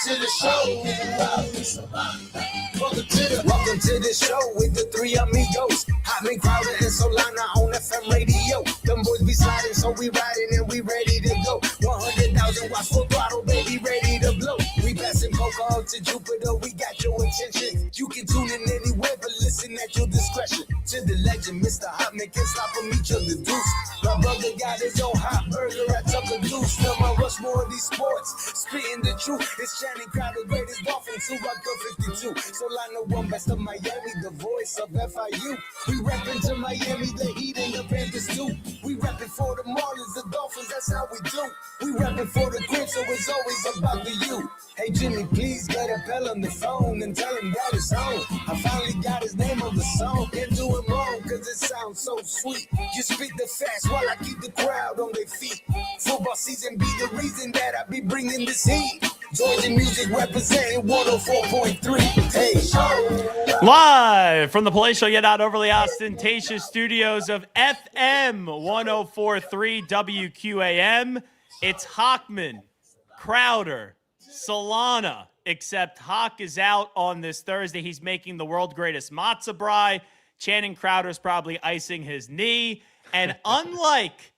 to the show. Welcome to the show with the three amigos. Hochman, Crowder, and Solana on FM radio. Them boys be sliding, so we riding and we ready to go. 100,000 watts full throttle, baby, ready to blow. We passing poker up to Jupiter, we got your attention. You can tune in anywhere, but listen at your discretion. To the legend, Mr. Hochman, can't stop him, each other deuce. My brother got his own hot burger at Tucker Deuce. Tell my Rushmore of these sports, spitting the truth. It's Channing Crowder, greatest Dolphins, who rock the 52. Solana, one best of Miami, the voice of FIU. We reppin' to Miami, the Heat and the Panthers too. We reppin' for the Marlins, the Dolphins, that's how we do. We reppin' for the Crips, so it's always about the you. Hey Jimmy, please get a Pell on the phone and tell him that it's on. I finally got his name on the song. Can't do it wrong, cause it sounds so sweet. You spit the fast while I keep the crowd on their feet. Football season be the reason that I be bringing this heat. Georgia music representing 104.3. Hey, live from the palatial yet not overly ostentatious studios of FM 104.3 WQAM. It's Hochman, Crowder, Solana, except Hawk is out on this Thursday. He's making the world's greatest matzo brie. Channing Crowder's probably icing his knee. And unlike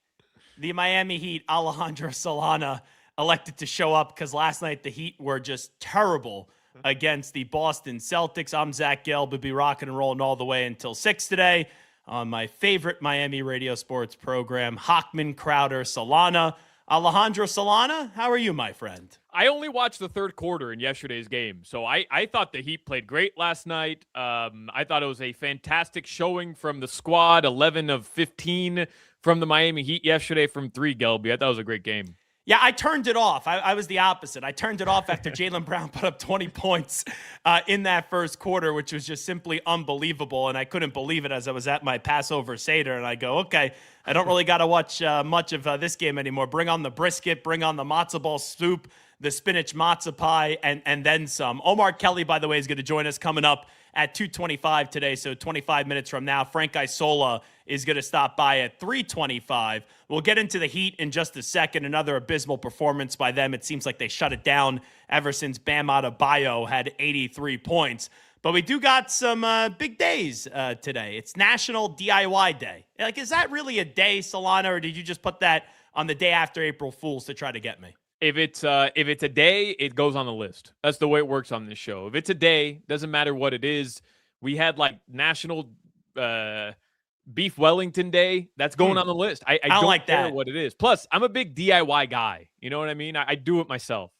the Miami Heat, Alejandro Solana elected to show up because last night the Heat were just terrible against the Boston Celtics. I'm Zach Gelb. We'll be rocking and rolling all the way until 6 today on my favorite Miami radio sports program, Hochman, Crowder, Solana. Alejandro Solana, how are you, my friend? I only watched the third quarter in yesterday's game, so I thought the Heat played great last night. I thought it was a fantastic showing from the squad, 11 of 15 from the Miami Heat yesterday from 3, Gelby. I thought it was a great game. Yeah, I turned it off. I was the opposite. I turned it off after Jaylen Brown put up 20 points in that first quarter, which was just simply unbelievable. And I couldn't believe it as I was at my Passover Seder. And I go, okay, I don't really got to watch much of this game anymore. Bring on the brisket, bring on the matzo ball soup, the spinach matzo pie, and then some. Omar Kelly, by the way, is going to join us coming up at 2:25 today, so 25 minutes from now. Frank Isola is going to stop by at 3:25. We'll get into the Heat in just a second. Another abysmal performance by them. It seems like they shut it down ever since Bam Adebayo had 83 points. But we do got some big days today. It's National DIY Day. Like, is that really a day, Solana, or did you just put that on the day after April Fool's to try to get me? If it's a day, it goes on the list. That's the way it works on this show. If it's a day, doesn't matter what it is. We had like National Beef Wellington Day. That's going on the list. I don't like care that. what it is. Plus, I'm a big DIY guy. You know what I mean? I do it myself.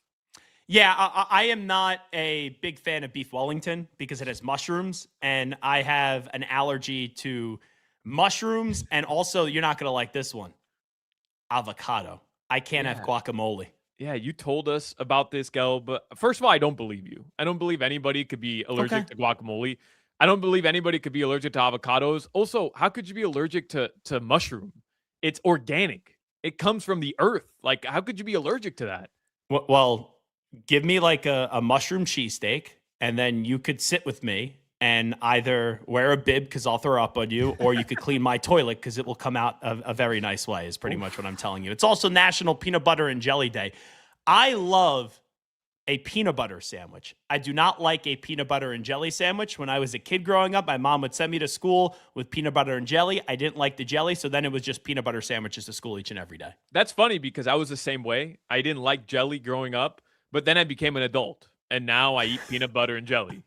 Yeah, I am not a big fan of beef Wellington because it has mushrooms, and I have an allergy to mushrooms. And also, you're not going to like this one, avocado. I can't have guacamole. Yeah, you told us about this, Gelb. But first of all, I don't believe you. I don't believe anybody could be allergic to guacamole. I don't believe anybody could be allergic to avocados. Also, how could you be allergic to mushroom? It's organic. It comes from the earth. Like, how could you be allergic to that? Well, give me like a mushroom cheesesteak, and then you could sit with me and either wear a bib because I'll throw up on you, or you could clean my toilet because it will come out a very nice way is pretty much what I'm telling you. It's also National Peanut Butter and Jelly Day. I love a peanut butter sandwich. I do not like a peanut butter and jelly sandwich. When I was a kid growing up, my mom would send me to school with peanut butter and jelly. I didn't like the jelly, so then it was just peanut butter sandwiches to school each and every day. That's funny because I was the same way. I didn't like jelly growing up, but then I became an adult. And now I eat peanut butter and jelly.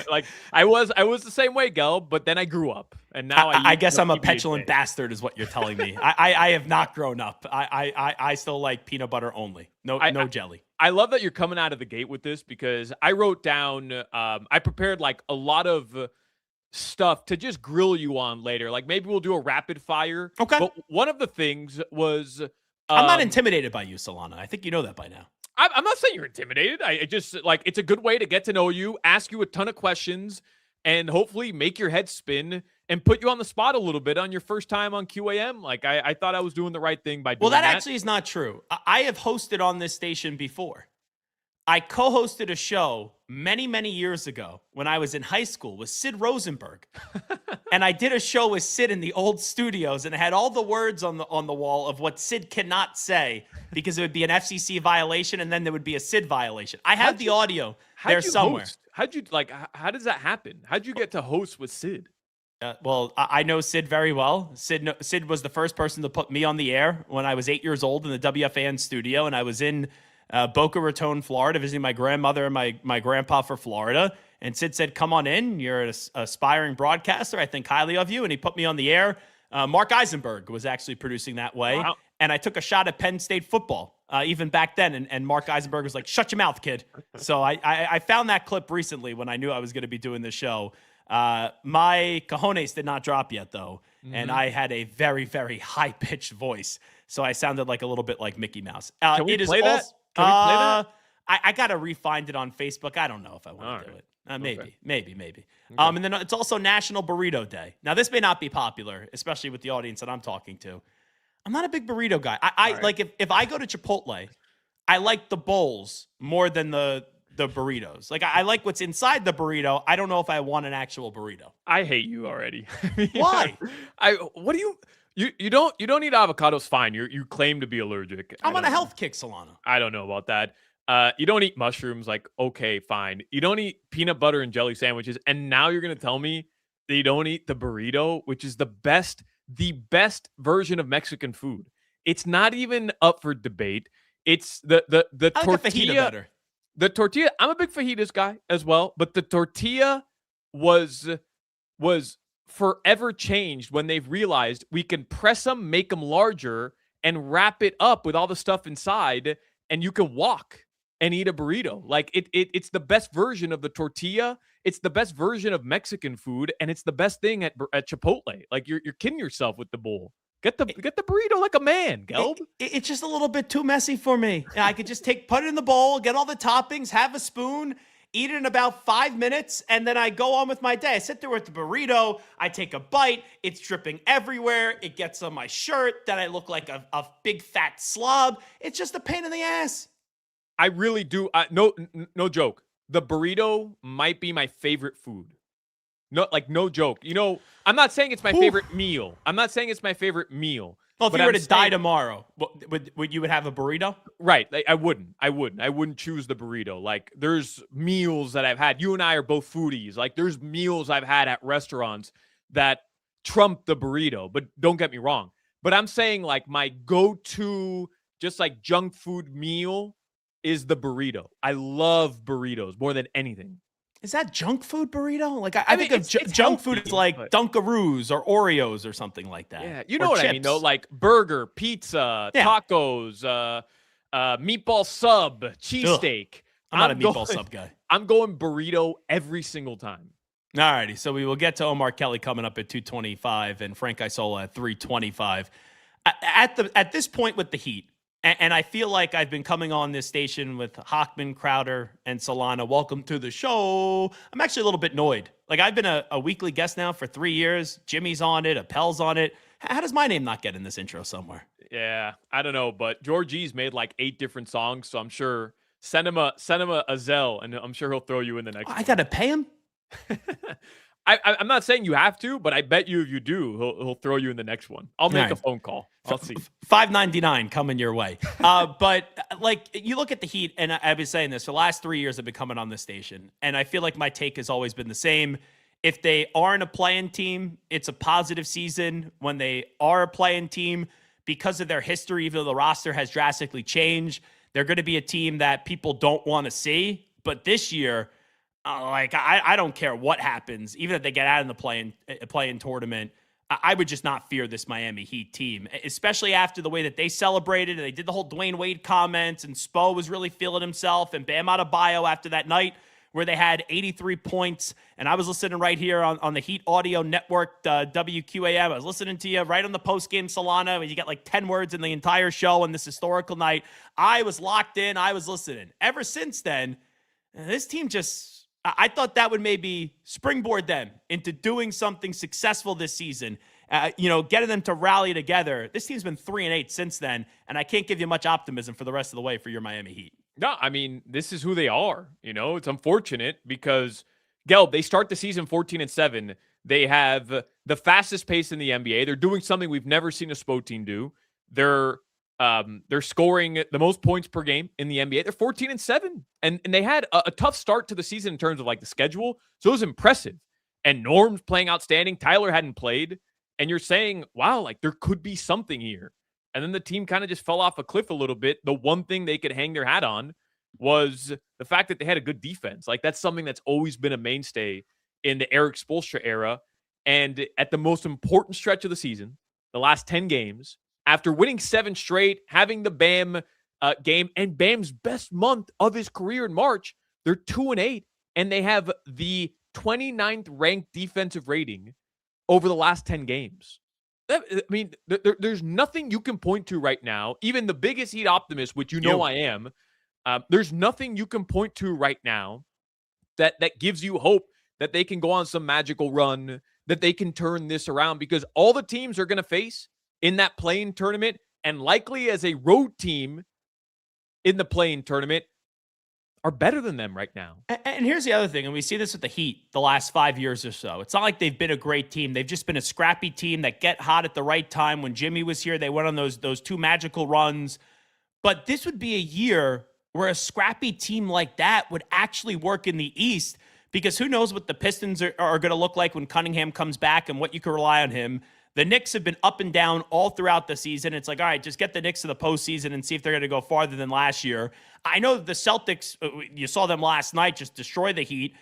Like I was the same way, Gelb, but then I grew up, and now I guess I'm a petulant bastard, is what you're telling me. I have not grown up. I still like peanut butter only. No jelly. I love that you're coming out of the gate with this because I wrote down. I prepared like a lot of stuff to just grill you on later. Like maybe we'll do a rapid fire. Okay. But one of the things was I'm not intimidated by you, Solana. I think you know that by now. I'm not saying you're intimidated. I just like it's a good way to get to know you, ask you a ton of questions, and hopefully make your head spin and put you on the spot a little bit on your first time on QAM. Like I thought I was doing the right thing by doing that. Well, that actually is not true. I have hosted on this station before. I co-hosted a show many, many years ago when I was in high school with Sid Rosenberg. And I did a show with Sid in the old studios, and it had all the words on the wall of what Sid cannot say because it would be an FCC violation, and then there would be a Sid violation. I have the audio there somewhere. How does that happen? How'd you get to host with Sid? Well, I know Sid very well. Sid was the first person to put me on the air when I was 8 years old in the WFAN studio, and I was in Boca Raton, Florida, visiting my grandmother and my grandpa for Florida. And Sid said, come on in. You're an aspiring broadcaster. I think highly of you. And he put me on the air. Mark Eisenberg was actually producing that way. Wow. And I took a shot at Penn State football even back then. And Mark Eisenberg was like, shut your mouth, kid. So I found that clip recently when I knew I was going to be doing the show. My cojones did not drop yet, though. Mm-hmm. And I had a very, very high-pitched voice. So I sounded like a little bit like Mickey Mouse. Can we play that? Can we play that? I got to refind it on Facebook. I don't know if I want to do it. Maybe. Okay. And then it's also National Burrito Day. Now, this may not be popular, especially with the audience that I'm talking to. I'm not a big burrito guy. I right. Like if I go to Chipotle, I like the bowls more than the burritos. Like I like what's inside the burrito. I don't know if I want an actual burrito. I hate you already. Why? What do you don't eat avocados? Fine. You claim to be allergic. I'm on a health kick, Solana. I don't know about that. You don't eat mushrooms, like, okay, fine. You don't eat peanut butter and jelly sandwiches, and now you're going to tell me that you don't eat the burrito, which is the best version of Mexican food. It's not even up for debate. It's the I like tortilla. Better. The tortilla, I'm a big fajitas guy as well, but the tortilla was forever changed when they've realized we can press them, make them larger, and wrap it up with all the stuff inside, and you can walk and eat a burrito. Like it's the best version of the tortilla. It's the best version of Mexican food, and it's the best thing at Chipotle. Like you're kidding yourself with the bowl. Get the burrito like a man, Gelb. It's just a little bit too messy for me. I could just put it in the bowl, get all the toppings, have a spoon, eat it in about 5 minutes, and then I go on with my day. I sit there with the burrito. I take a bite. It's dripping everywhere. It gets on my shirt. Then I look like a big fat slob. It's just a pain in the ass. I really do. No joke. The burrito might be my favorite food. No joke. You know, I'm not saying it's my favorite meal. Well, if you were to die tomorrow, would you have a burrito? Right. Like, I wouldn't choose the burrito. Like, there's meals that I've had. You and I are both foodies. Like, there's meals I've had at restaurants that trump the burrito. But don't get me wrong. But I'm saying, like, my go-to just like junk food meal is the burrito. I love burritos more than anything. Is that junk food burrito? Like I think of junk food is like Dunkaroos or Oreos or something like that. Yeah, you know what I mean though, like burger, pizza, tacos, meatball sub, cheesesteak. I'm not a meatball sub guy. I'm going burrito every single time. Alrighty, so we will get to Omar Kelly coming up at 225 and Frank Isola at 325. At this point with the Heat, and I feel like I've been coming on this station with Hochman, Crowder, and Solana. Welcome to the show. I'm actually a little bit annoyed. Like, I've been a weekly guest now for 3 years. Jimmy's on it. Appel's on it. How does my name not get in this intro somewhere? Yeah, I don't know. But George E's made like 8 different songs, so I'm sure send him a Zelle, and I'm sure he'll throw you in the next one. I got to pay him? I'm not saying you have to, but I bet you if you do, he'll throw you in the next one. I'll make a phone call. I'll see. $5.99 coming your way. But like you look at the Heat, and I've been saying this for the last 3 years. I've been coming on this station, and I feel like my take has always been the same. If they aren't a play-in team, it's a positive season. When they are a play-in team, because of their history, even though the roster has drastically changed, they're going to be a team that people don't want to see. But this year, I don't care what happens, even if they get out in the play-in tournament. I would just not fear this Miami Heat team, especially after the way that they celebrated and they did the whole Dwayne Wade comments, and Spo was really feeling himself, and Bam Adebayo after that night where they had 83 points. And I was listening right here on the Heat Audio Network, WQAM. I was listening to you right on the post-game Solana, and you get like 10 words in the entire show on this historical night. I was locked in. I was listening. Ever since then, this team I thought that would maybe springboard them into doing something successful this season, getting them to rally together. This team's been 3-8 since then, and I can't give you much optimism for the rest of the way for your Miami Heat. No, I mean, this is who they are. You know, it's unfortunate because Gelb, they start the season 14-7. They have the fastest pace in the NBA. They're doing something we've never seen a SPO team do. They're scoring the most points per game in the NBA. They're 14-7. And they had a tough start to the season in terms of like the schedule. So it was impressive. And Norm's playing outstanding. Tyler hadn't played. And you're saying, wow, like there could be something here. And then the team kind of just fell off a cliff a little bit. The one thing they could hang their hat on was the fact that they had a good defense. Like that's something that's always been a mainstay in the Eric Spoelstra era. And at the most important stretch of the season, the last 10 games, after winning 7 straight, having the Bam game and Bam's best month of his career in March, they're 2-8 and they have the 29th ranked defensive rating over the last 10 games. I mean, there's nothing you can point to right now. Even the biggest Heat optimist, which you know I am, there's nothing you can point to right now that gives you hope that they can go on some magical run, that they can turn this around, because all the teams are going to face in that play-in tournament, and likely as a road team in the play-in tournament, are better than them right now. And here's the other thing, and we see this with the Heat the last 5 years or so. It's not like they've been a great team. They've just been a scrappy team that get hot at the right time. When Jimmy was here, they went on those 2 magical runs. But this would be a year where a scrappy team like that would actually work in the East, because who knows what the Pistons are going to look like when Cunningham comes back and what you can rely on him. The Knicks have been up and down all throughout the season. It's like, all right, just get the Knicks to the postseason and see if they're going to go farther than last year. I know the Celtics, you saw them last night just destroy the Heat.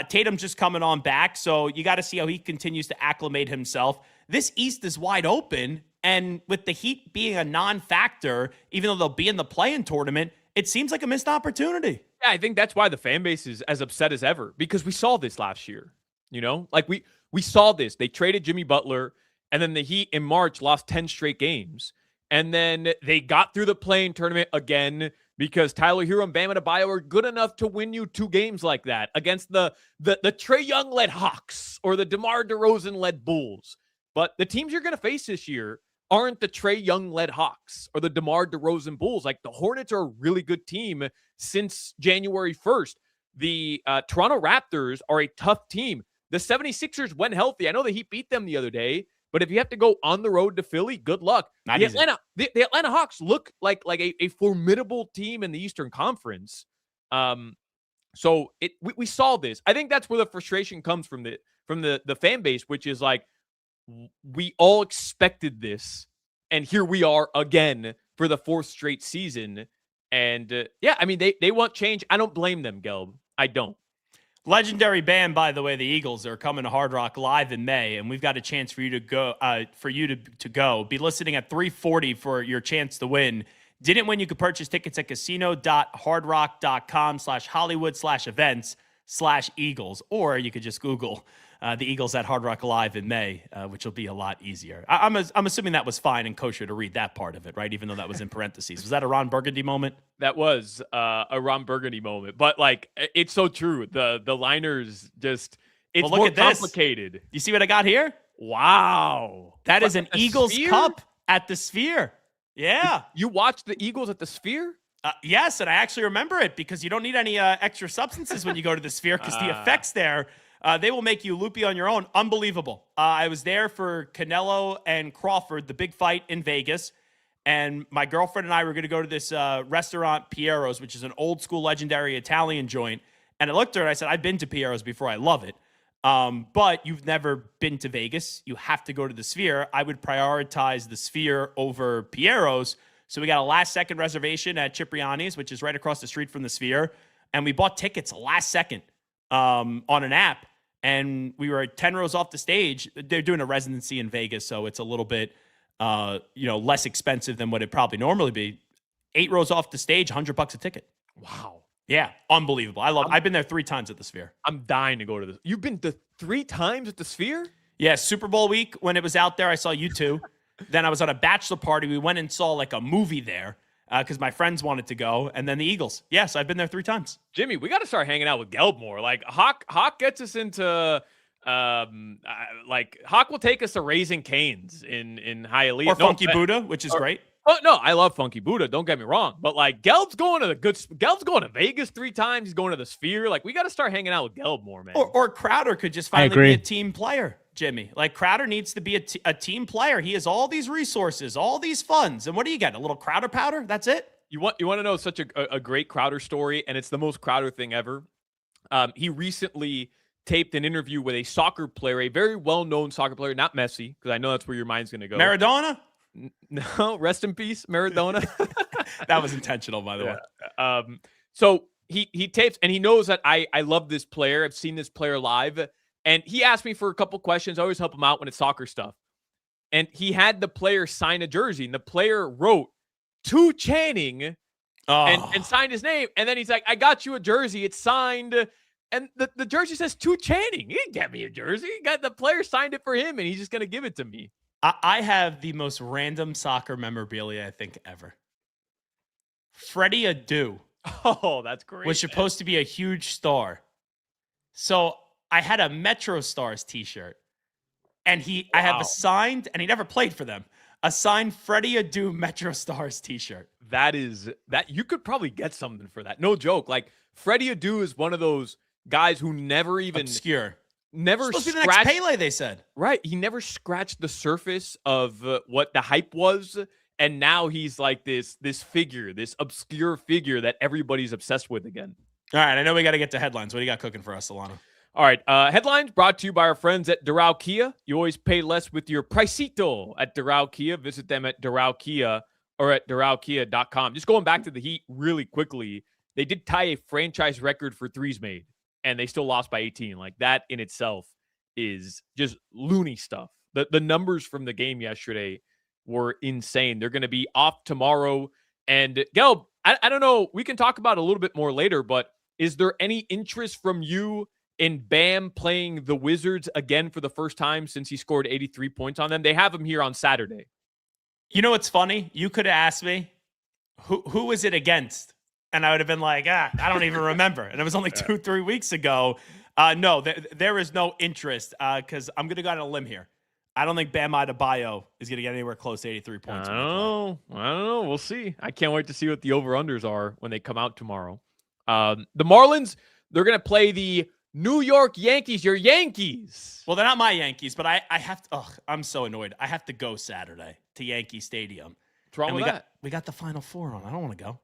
Tatum's just coming on back, so you got to see how he continues to acclimate himself. This East is wide open, and with the Heat being a non-factor, even though they'll be in the play-in tournament, it seems like a missed opportunity. Yeah, I think that's why the fan base is as upset as ever, because we saw this last year. You know, like we saw this. They traded Jimmy Butler. And then the Heat in March lost 10 straight games. And then they got through the play-in tournament again because Tyler Hero and Bam Adebayo are good enough to win you 2 games like that against the Trae Young-led Hawks or the DeMar DeRozan-led Bulls. But the teams you're going to face this year aren't the Trae Young-led Hawks or the DeMar DeRozan Bulls. Like the Hornets are a really good team since January 1st. The Toronto Raptors are a tough team. The 76ers went healthy. I know the Heat beat them the other day. But if you have to go on the road to Philly, good luck. The Atlanta Hawks look like a formidable team in the Eastern Conference. So we saw this. I think that's where the frustration comes from the fan base, which is like, we all expected this, and here we are again for the 4th straight season. And yeah, I mean they want change. I don't blame them, Gelb. I don't. Legendary band, by the way, the Eagles are coming to Hard Rock live in May, and we've got a chance for you to go. To go. Be listening at 3:40 for your chance to win. Didn't win? You could purchase tickets at casino.hardrock.com/Hollywood/events/Eagles, or you could just Google the Eagles at Hard Rock Live in May, which will be a lot easier. I'm assuming that was fine and kosher to read that part of it, right? Even though that was in parentheses. Was that a Ron Burgundy moment? That was a Ron Burgundy moment. But, like, it's so true. The liners just, it's more complicated. You see what I got here? Wow. That is an Eagles cup at the Sphere. Yeah. You watched the Eagles at the Sphere? Yes, and I actually remember it because you don't need any extra substances when you go to the Sphere because the effects there, they will make you loopy on your own. Unbelievable. I was there for Canelo and Crawford, the big fight in Vegas, and my girlfriend and I were going to go to this restaurant, Piero's, which is an old-school legendary Italian joint, and I looked at her and I said, I've been to Piero's before. I love it. But you've never been to Vegas. You have to go to the Sphere. I would prioritize the Sphere over Piero's. So we got a last-second reservation at Cipriani's, which is right across the street from the Sphere, and we bought tickets last second on an app. And we were 10 rows off the stage. They're doing a residency in Vegas, so it's a little bit, less expensive than what it'd probably normally be. 8 rows off the stage, $100 a ticket. Wow. Yeah, unbelievable. I've been there 3 times at the Sphere. I'm dying to go to this. You've been to 3 times at the Sphere? Yeah, Super Bowl week when it was out there, I saw you 2. Then I was at a bachelor party. We went and saw like a movie there because my friends wanted to go. And then the Eagles. Yes, I've been there 3 times. Jimmy, we got to start hanging out with Gelb more. Like Hawk gets us into Hawk will take us to Raising Cane's in Hialeah. Or Funky Buddha, which is great. Oh no, I love Funky Buddha. Don't get me wrong, but like Gelb's going to Vegas 3 times. He's going to the Sphere. Like we got to start hanging out with Gelb more, man. Or Crowder could just finally be a team player, Jimmy. Like Crowder needs to be a team player. He has all these resources, all these funds, and what do you get? A little Crowder powder? That's it. You want to know such a great Crowder story, and it's the most Crowder thing ever. He recently taped an interview with a soccer player, a very well-known soccer player, not Messi, because I know that's where your mind's going to go. Maradona? No, rest in peace, Maradona. That was intentional, by the way. So he tapes, and he knows that I love this player. I've seen this player live, and he asked me for a couple questions. I always help him out when it's soccer stuff. And he had the player sign a jersey, and the player wrote to Channing and signed his name. And then he's like, I got you a jersey. It's signed. And the jersey says to Channing. He didn't get me a jersey. He got the player signed it for him, and he's just going to give it to me. I have the most random soccer memorabilia I think ever. Freddie Adu. Oh, that's great. Was supposed to be a huge star. So I had a Metro Stars t-shirt. And I have a signed, and he never played for them, a signed Freddie Adu Metro Stars t-shirt. That you could probably get something for that. No joke. Like Freddie Adu is one of those guys who never even obscure. Never supposed to be the next Pele, they said. Right. He never scratched the surface of what the hype was. And now he's like this figure, this obscure figure that everybody's obsessed with again. All right. I know we got to get to headlines. What do you got cooking for us, Solana? All right. Headlines brought to you by our friends at Doral Kia. You always pay less with your Pricito at Doral Kia. Visit them at Doral Kia or at DoralKia.com. Just going back to the Heat really quickly, they did tie a franchise record for threes made. And they still lost by 18. Like that in itself is just loony stuff. The numbers from the game yesterday were insane. They're going to be off tomorrow. And Gelb, I don't know. We can talk about it a little bit more later, but is there any interest from you in Bam playing the Wizards again for the first time since he scored 83 points on them? They have him here on Saturday. You know what's funny? You could have asked me, who was it against? And I would have been like, I don't even remember. And it was only 2-3 weeks ago. No, there is no interest because I'm going to go on a limb here. I don't think Bam Adebayo is going to get anywhere close to 83 points. I don't know. We'll see. I can't wait to see what the over-unders are when they come out tomorrow. The Marlins, they're going to play the New York Yankees, your Yankees. Well, they're not my Yankees, but I have to. I'm so annoyed. I have to go Saturday to Yankee Stadium. What's wrong with that? We got the Final Four on. I don't want to go.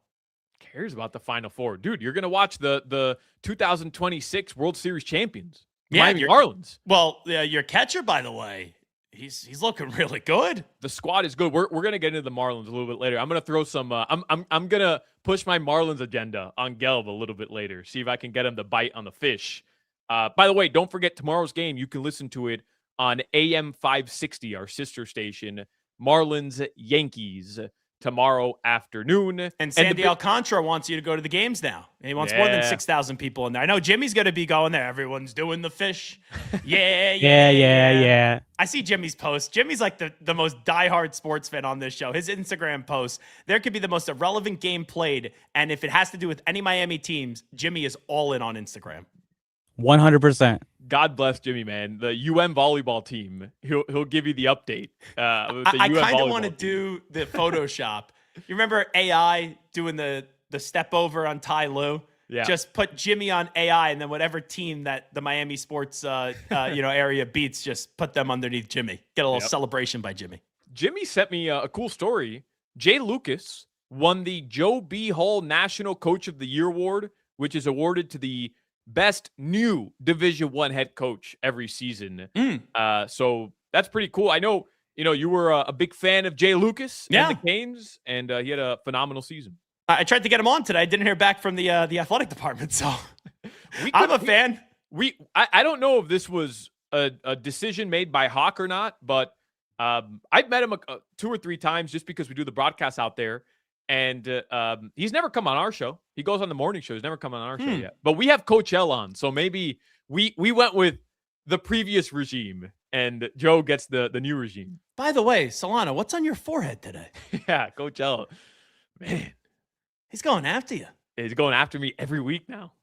Cares about the Final Four, dude? You're gonna watch the 2026 World Series champions, Miami Marlins. Well, your catcher, by the way, he's looking really good. The squad is good. We're gonna get into the Marlins a little bit later. I'm gonna throw some. I'm gonna push my Marlins agenda on Gelb a little bit later. See if I can get him to bite on the fish. By the way, don't forget tomorrow's game. You can listen to it on AM 560, our sister station. Marlins Yankees. Tomorrow afternoon. And Sandy Alcantara wants you to go to the games now. He wants more than 6,000 people in there. I know Jimmy's going to be going there. Everyone's doing the fish. Yeah. I see Jimmy's post. Jimmy's like the most diehard sports fan on this show. His Instagram posts, there could be the most irrelevant game played. And if it has to do with any Miami teams, Jimmy is all in on Instagram. 100%. God bless Jimmy, man. The UM volleyball team, he'll give you the update. I kind of want to do the Photoshop. You remember AI doing the step over on Ty Lue? Yeah. Just put Jimmy on AI, and then whatever team that the Miami sports area beats, just put them underneath Jimmy. Get a little celebration by Jimmy. Jimmy sent me a cool story. Jay Lucas won the Joe B. Hall National Coach of the Year Award, which is awarded to the best new Division I head coach every season. So that's pretty cool. I know, you were a big fan of Jay Lucas and the Canes, and he had a phenomenal season. I tried to get him on today. I didn't hear back from the athletic department, so I'm a fan. I don't know if this was a decision made by Hawk or not, but I've met him 2 or 3 times just because we do the broadcast out there. And he's never come on our show. He goes on the morning show. He's never come on our show yet. But we have Coach L on, so maybe we went with the previous regime, and Joe gets the new regime. By the way, Solana, what's on your forehead today? Yeah, Coach L. Man. He's going after you. He's going after me every week now.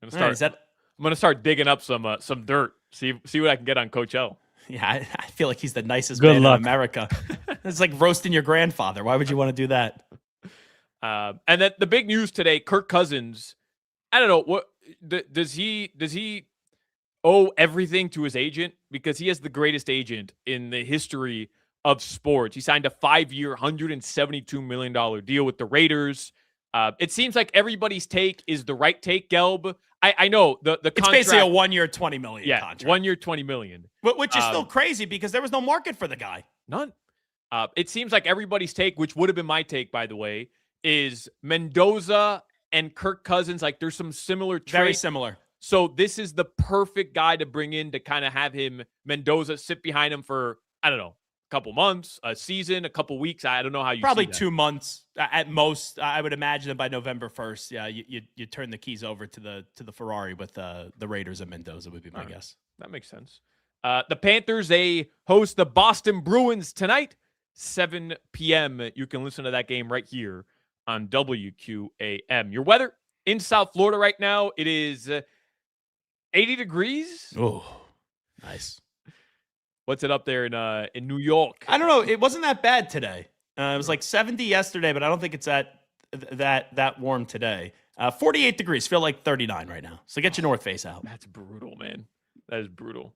I'm gonna start digging up some dirt. See what I can get on Coach L. Yeah, I feel like he's the nicest Good man luck. in America. It's like roasting your grandfather. Why would you want to do that? And then the big news today: Kirk Cousins. I don't know what does he owe everything to his agent, because he has the greatest agent in the history of sports. He signed a 5-year, $172 million deal with the Raiders. It seems like everybody's take is the right take, Gelb. I know the It's contract, basically a 1 year, $20 million contract. 1 year, $20 million, Which is still crazy because there was no market for the guy. none. It seems like everybody's take, which would have been my take, by the way, is Mendoza and Kirk Cousins. Like, there's some similar traits. Very similar. So this is the perfect guy to bring in to kind of have him, Mendoza, sit behind him for, I don't know, a couple months, a season, a couple weeks. I don't know how you Probably see that. 2 months at most. I would imagine that by November 1st, yeah, you turn the keys over to the Ferrari with the Raiders and Mendoza would be my guess. That makes sense. The Panthers, they host the Boston Bruins tonight, 7 p.m. You can listen to that game right here on WQAM. Your weather in South Florida right now, it is 80 degrees. Oh, nice. What's it up there in New York? I don't know. It wasn't that bad today. It was like 70 yesterday, but I don't think it's that warm today. 48 degrees. Feel like 39 right now. So get your North Face out. That's brutal, man. That is brutal.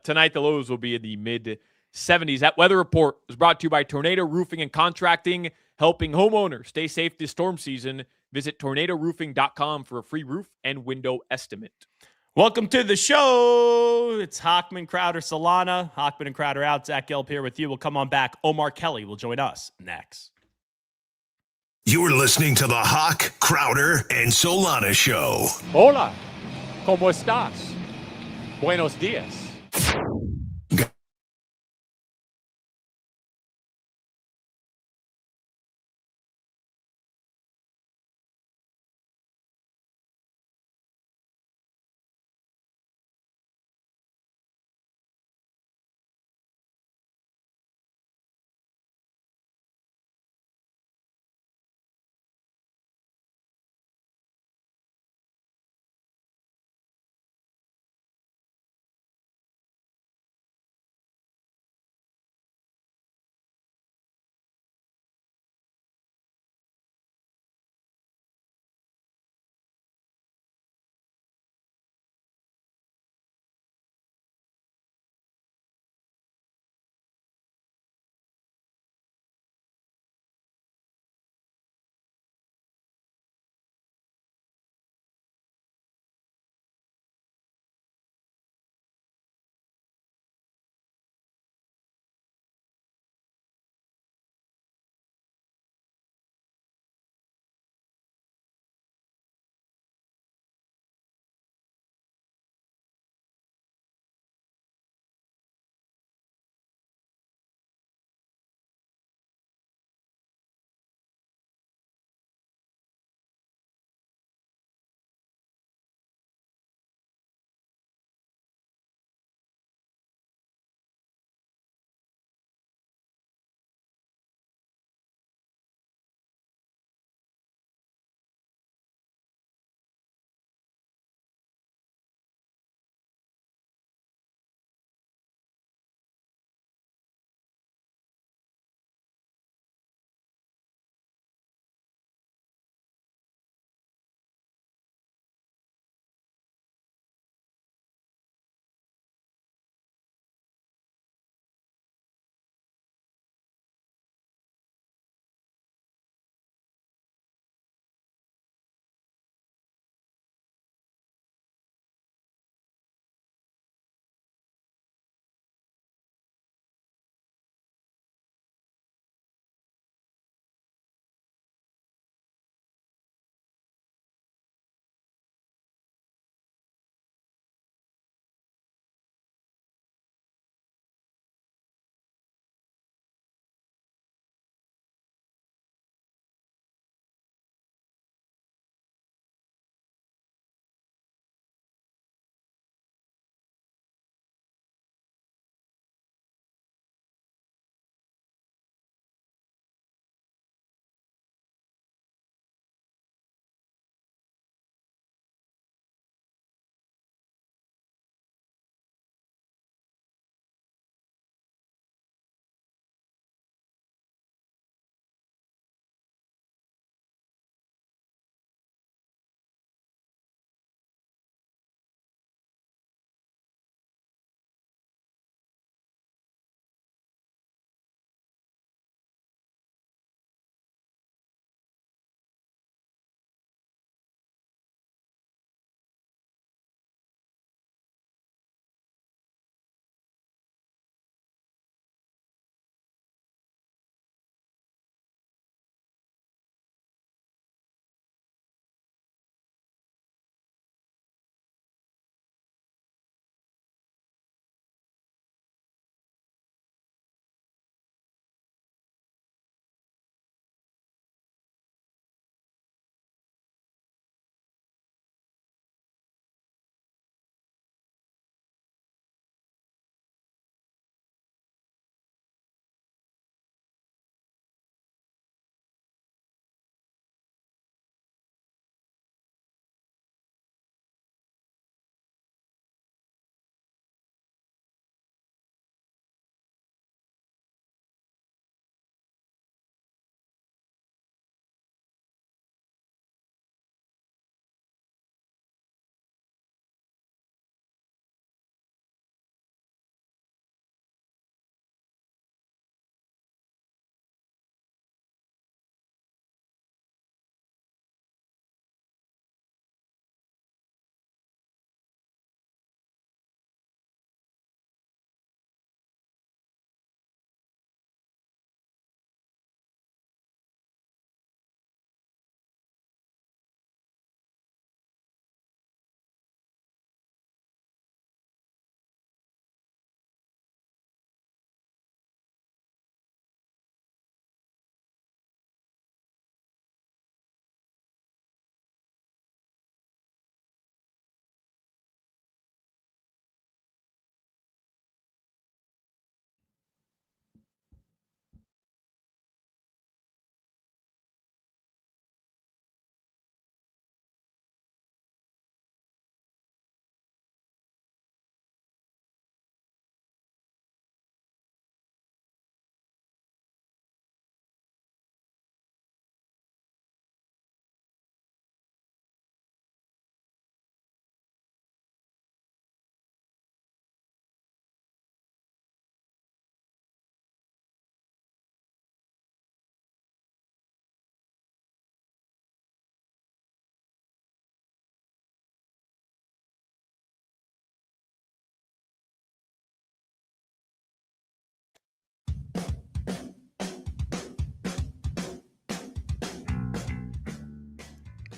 Tonight, the lows will be in the mid-70s. That weather report was brought to you by Tornado Roofing and Contracting, helping homeowners stay safe this storm season. Visit tornadoroofing.com for a free roof and window estimate. Welcome to the show. It's Hochman, Crowder, Solana. Hochman and Crowder out. Zach Gelb here with you. We'll come on back. Omar Kelly will join us next. You're listening to the Hawk, Crowder, and Solana Show. Hola, ¿cómo estás? Buenos días.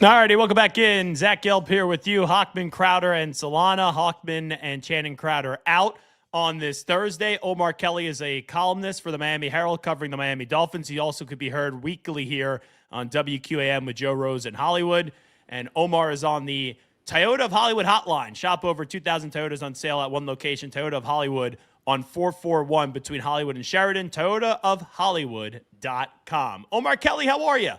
Alrighty, welcome back in. Zach Gelb here with you. Hochman, Crowder, and Solana. Hochman and Channing Crowder out on this Thursday. Omar Kelly is a columnist for the Miami Herald covering the Miami Dolphins. He also could be heard weekly here on WQAM with Joe Rose in Hollywood. And Omar is on the Toyota of Hollywood hotline. Shop over 2,000 Toyotas on sale at one location, Toyota of Hollywood on 441 between Hollywood and Sheridan, toyotaofhollywood.com. Omar Kelly, how are you?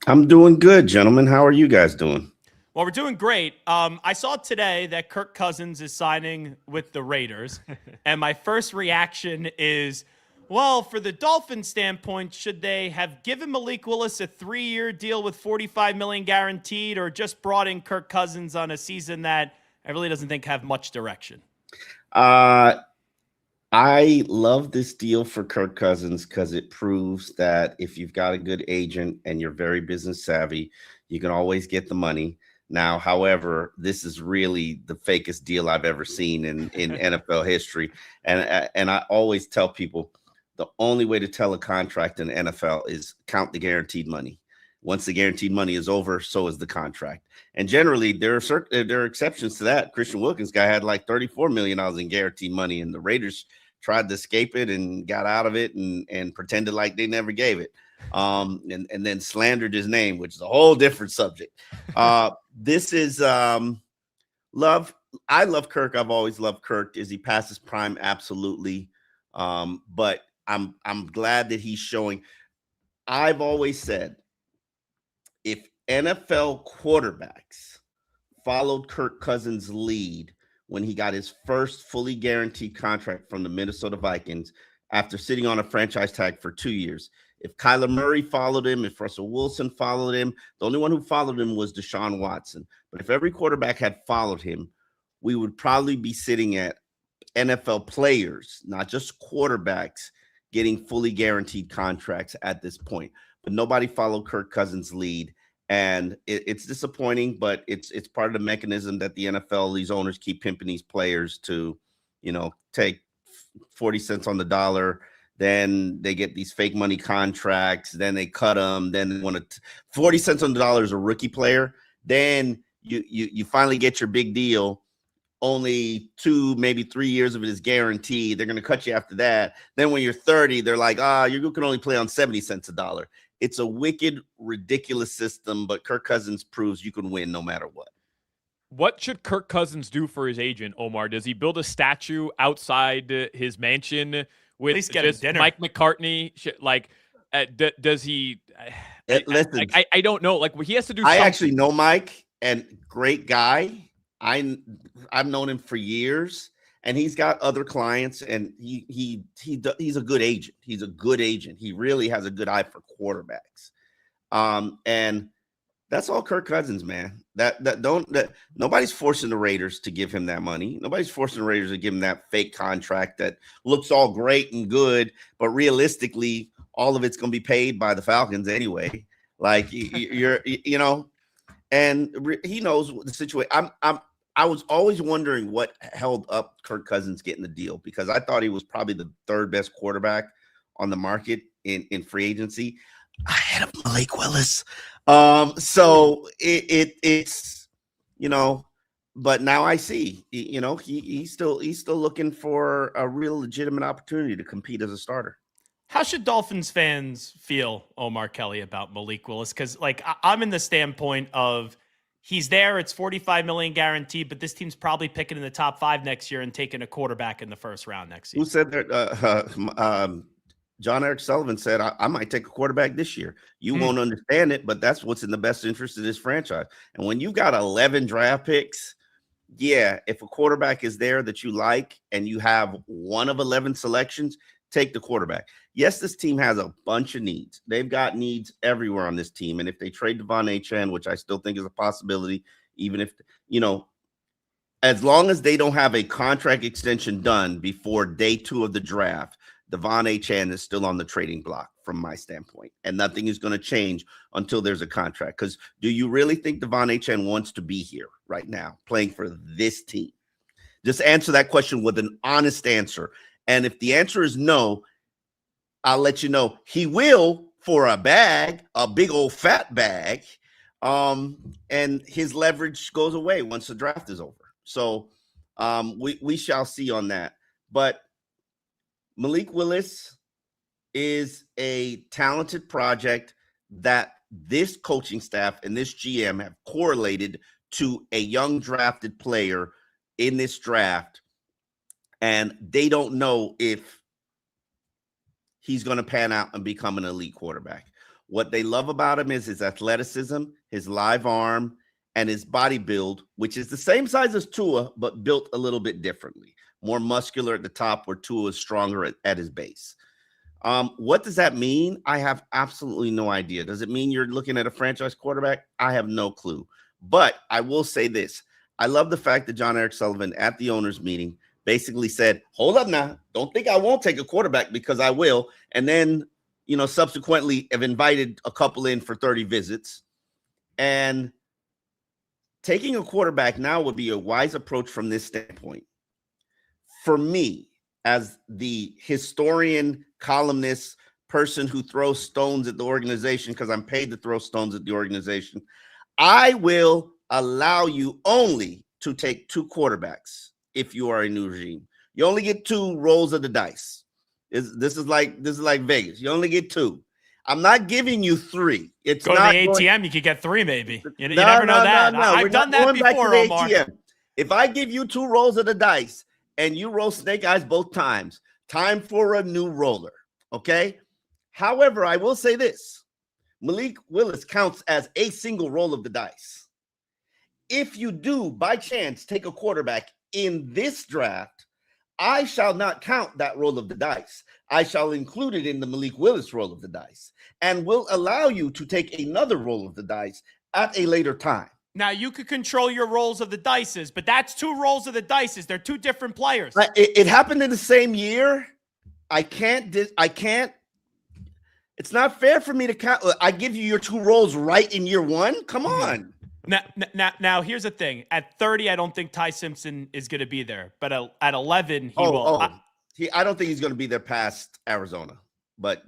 I'm doing good, gentlemen. How are you guys doing? Well, we're doing great. I saw today that Kirk Cousins is signing with the Raiders, and my first reaction is, well, for the Dolphins standpoint, should they have given Malik Willis a 3-year deal with $45 million guaranteed, or just brought in Kirk Cousins on a season that I really doesn't think have much direction? I love this deal for Kirk Cousins because it proves that if you've got a good agent and you're very business savvy, you can always get the money. Now, however, this is really the fakest deal I've ever seen in NFL history. And I always tell people the only way to tell a contract in NFL is count the guaranteed money. Once the guaranteed money is over, so is the contract. And generally, there are exceptions to that. Christian Wilkins guy had like $34 million in guaranteed money, and the Raiders tried to escape it and got out of it and pretended like they never gave it. And then slandered his name, which is a whole different subject. This is love. I love Kirk. I've always loved Kirk. Is he past his prime? Absolutely. But I'm glad that he's showing. I've always said, if NFL quarterbacks followed Kirk Cousins' lead when he got his first fully guaranteed contract from the Minnesota Vikings after sitting on a franchise tag for 2 years, if Kyler Murray followed him, if Russell Wilson followed him, the only one who followed him was Deshaun Watson. But if every quarterback had followed him, we would probably be sitting at NFL players, not just quarterbacks, getting fully guaranteed contracts at this point. But nobody followed Kirk Cousins' lead. And it's disappointing, but it's part of the mechanism that the NFL, these owners keep pimping these players to, take 40 cents on the dollar. Then they get these fake money contracts. Then they cut them. Then they want to 40 cents on the dollar is a rookie player. Then you finally get your big deal. Only 2, maybe 3 years of it is guaranteed. They're going to cut you after that. Then when you're 30, they're like, you can only play on 70 cents a dollar. It's a wicked, ridiculous system, but Kirk Cousins proves you can win no matter what. What should Kirk Cousins do for his agent, Omar? Does he build a statue outside his mansion with just Mike McCartney? Does he? Listen, I don't know. Like, he has to do something. I actually know Mike, and great guy. I've known him for years, and he's got other clients, and he's a good agent. He's a good agent. He really has a good eye for quarterbacks. And that's all Kirk Cousins, man. Nobody's forcing the Raiders to give him that money. Nobody's forcing the Raiders to give him that fake contract that looks all great and good, but realistically, all of it's going to be paid by the Falcons anyway. Like and he knows the situation. I was always wondering what held up Kirk Cousins getting the deal, because I thought he was probably the third best quarterback on the market in free agency, ahead of Malik Willis. So it's but now I see, he's still looking for a real legitimate opportunity to compete as a starter. How should Dolphins fans feel, Omar Kelly, about Malik Willis? Because I'm in the standpoint of, he's there. It's $45 million guaranteed, but this team's probably picking in the top 5 next year and taking a quarterback in the first round next year. Who said that? John Eric Sullivan said, I might take a quarterback this year. You won't understand it, but that's what's in the best interest of this franchise. And when you got 11 draft picks, if a quarterback is there that you like and you have one of 11 selections, take the quarterback. Yes, this team has a bunch of needs. They've got needs everywhere on this team. And if they trade Devon Achane, which I still think is a possibility, even if, as long as they don't have a contract extension done before day 2 of the draft, Devon Achane is still on the trading block from my standpoint. And nothing is going to change until there's a contract. Because do you really think Devon Achane wants to be here right now playing for this team? Just answer that question with an honest answer. And if the answer is no, I'll let you know he will for a bag, a big old fat bag. And his leverage goes away once the draft is over. So we shall see on that. But Malik Willis is a talented project that this coaching staff and this GM have correlated to a young drafted player in this draft, and they don't know if he's going to pan out and become an elite quarterback. What they love about him is his athleticism, his live arm, and his body build, which is the same size as Tua, but built a little bit differently. More muscular at the top, where Tua is stronger at his base. What does that mean? I have absolutely no idea. Does it mean you're looking at a franchise quarterback? I have no clue. But I will say this. I love the fact that John Eric Sullivan at the owners meeting basically said, hold up now. Don't think I won't take a quarterback, because I will. And then, subsequently have invited a couple in for 30 visits. And taking a quarterback now would be a wise approach from this standpoint. For me, as the historian, columnist, person who throws stones at the organization, because I'm paid to throw stones at the organization, I will allow you only to take 2 quarterbacks if you are a new regime. You only get 2 rolls of the dice. This is like Vegas. You only get 2. I'm not giving you 3. It's Go to not the ATM, you could get 3 maybe. You never know that. I've done that before, Omar. If I give you 2 rolls of the dice and you roll snake eyes both times, time for a new roller, okay? However, I will say this. Malik Willis counts as a single roll of the dice. If you do, by chance, take a quarterback in this draft, I shall not count that roll of the dice. I shall include it in the Malik Willis roll of the dice, and will allow you to take another roll of the dice at a later time. Now, you could control your rolls of the dices, but that's 2 rolls of the dices. They're 2 different players. It happened in the same year. I can't. It's not fair for me to count. I give you your 2 rolls right in year 1. Come on. Now, here's the thing. At 30, I don't think Ty Simpson is going to be there. But at 11, he will. I don't think he's going to be there past Arizona. But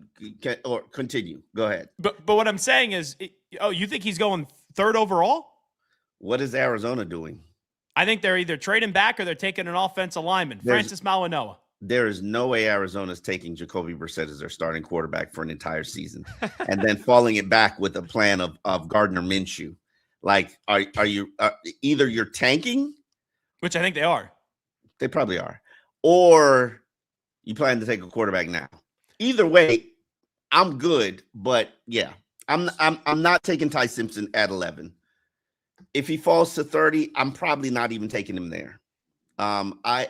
continue. Go ahead. But what I'm saying is, you think he's going 3rd overall? What is Arizona doing? I think they're either trading back or they're taking an offensive lineman, Francis Malinois. There is no way Arizona's taking Jacoby Brissett as their starting quarterback for an entire season and then falling it back with a plan of Gardner Minshew. Like, are you either you're tanking, which I think they are. They probably are, or you plan to take a quarterback now. Either way, I'm good, but yeah, I'm not taking Ty Simpson at 11. If he falls to 30, I'm probably not even taking him there. I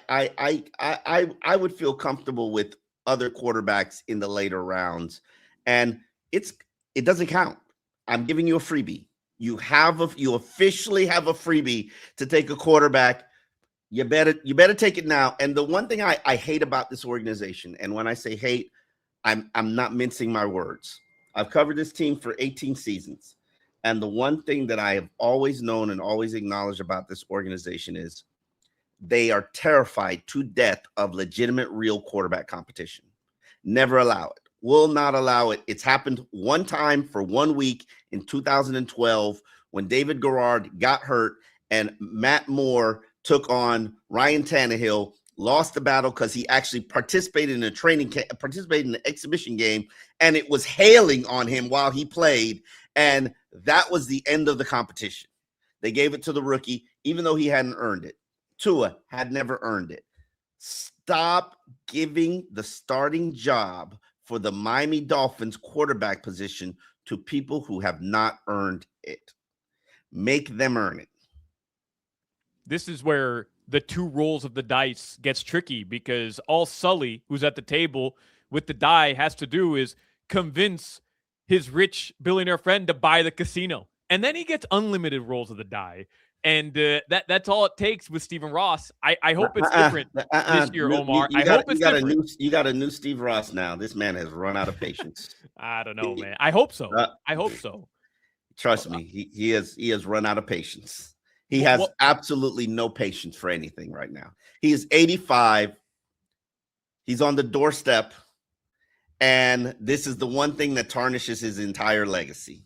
would feel comfortable with other quarterbacks in the later rounds, and it doesn't count. I'm giving you a freebie. You officially have a freebie to take a quarterback. You better take it now. And the one thing I hate about this organization, and when I say hate, I'm not mincing my words. I've covered this team for 18 seasons. And the one thing that I have always known and always acknowledged about this organization is they are terrified to death of legitimate, real quarterback competition. Never allow it. Will not allow it. It's happened one time for 1 week in 2012 when David Garrard got hurt and Matt Moore took on Ryan Tannehill, lost the battle because he actually participated in an exhibition game, and it was hailing on him while he played, and that was the end of the competition. They gave it to the rookie, even though he hadn't earned it. Tua had never earned it. Stop giving the starting job for the Miami Dolphins quarterback position to people who have not earned it. Make them earn it. This is where the 2 rolls of the dice gets tricky, because all Sully, who's at the table with the die, has to do is convince his rich billionaire friend to buy the casino. And then he gets unlimited rolls of the die. And that's all it takes with Stephen Ross. I hope it's different this year, Omar. I hope it's different. You got a new Steve Ross now. This man has run out of patience. I don't know, man. I hope so. I hope so. Trust me, he has run out of patience. He has absolutely no patience for anything right now. He is 85. He's on the doorstep. And this is the one thing that tarnishes his entire legacy.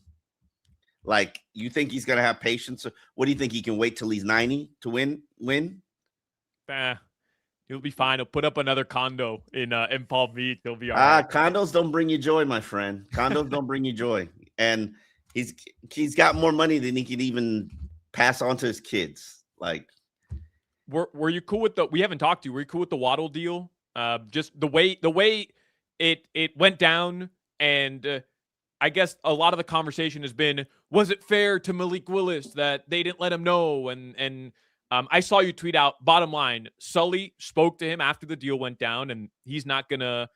Like, you think he's going to have patience? What do you think? He can wait till he's 90 to win? He'll be fine. He'll put up another condo in Palm Beach. He'll be all right. Condos don't bring you joy, my friend. Condos don't bring you joy. And he's got more money than he can even pass on to his kids. Like, were you cool with we haven't talked to you. Were you cool with the Waddle deal? Just the way it went down, and I guess a lot of the conversation has been, was it fair to Malik Willis that they didn't let him know? And I saw you tweet out, bottom line, Sully spoke to him after the deal went down, and he's not gonna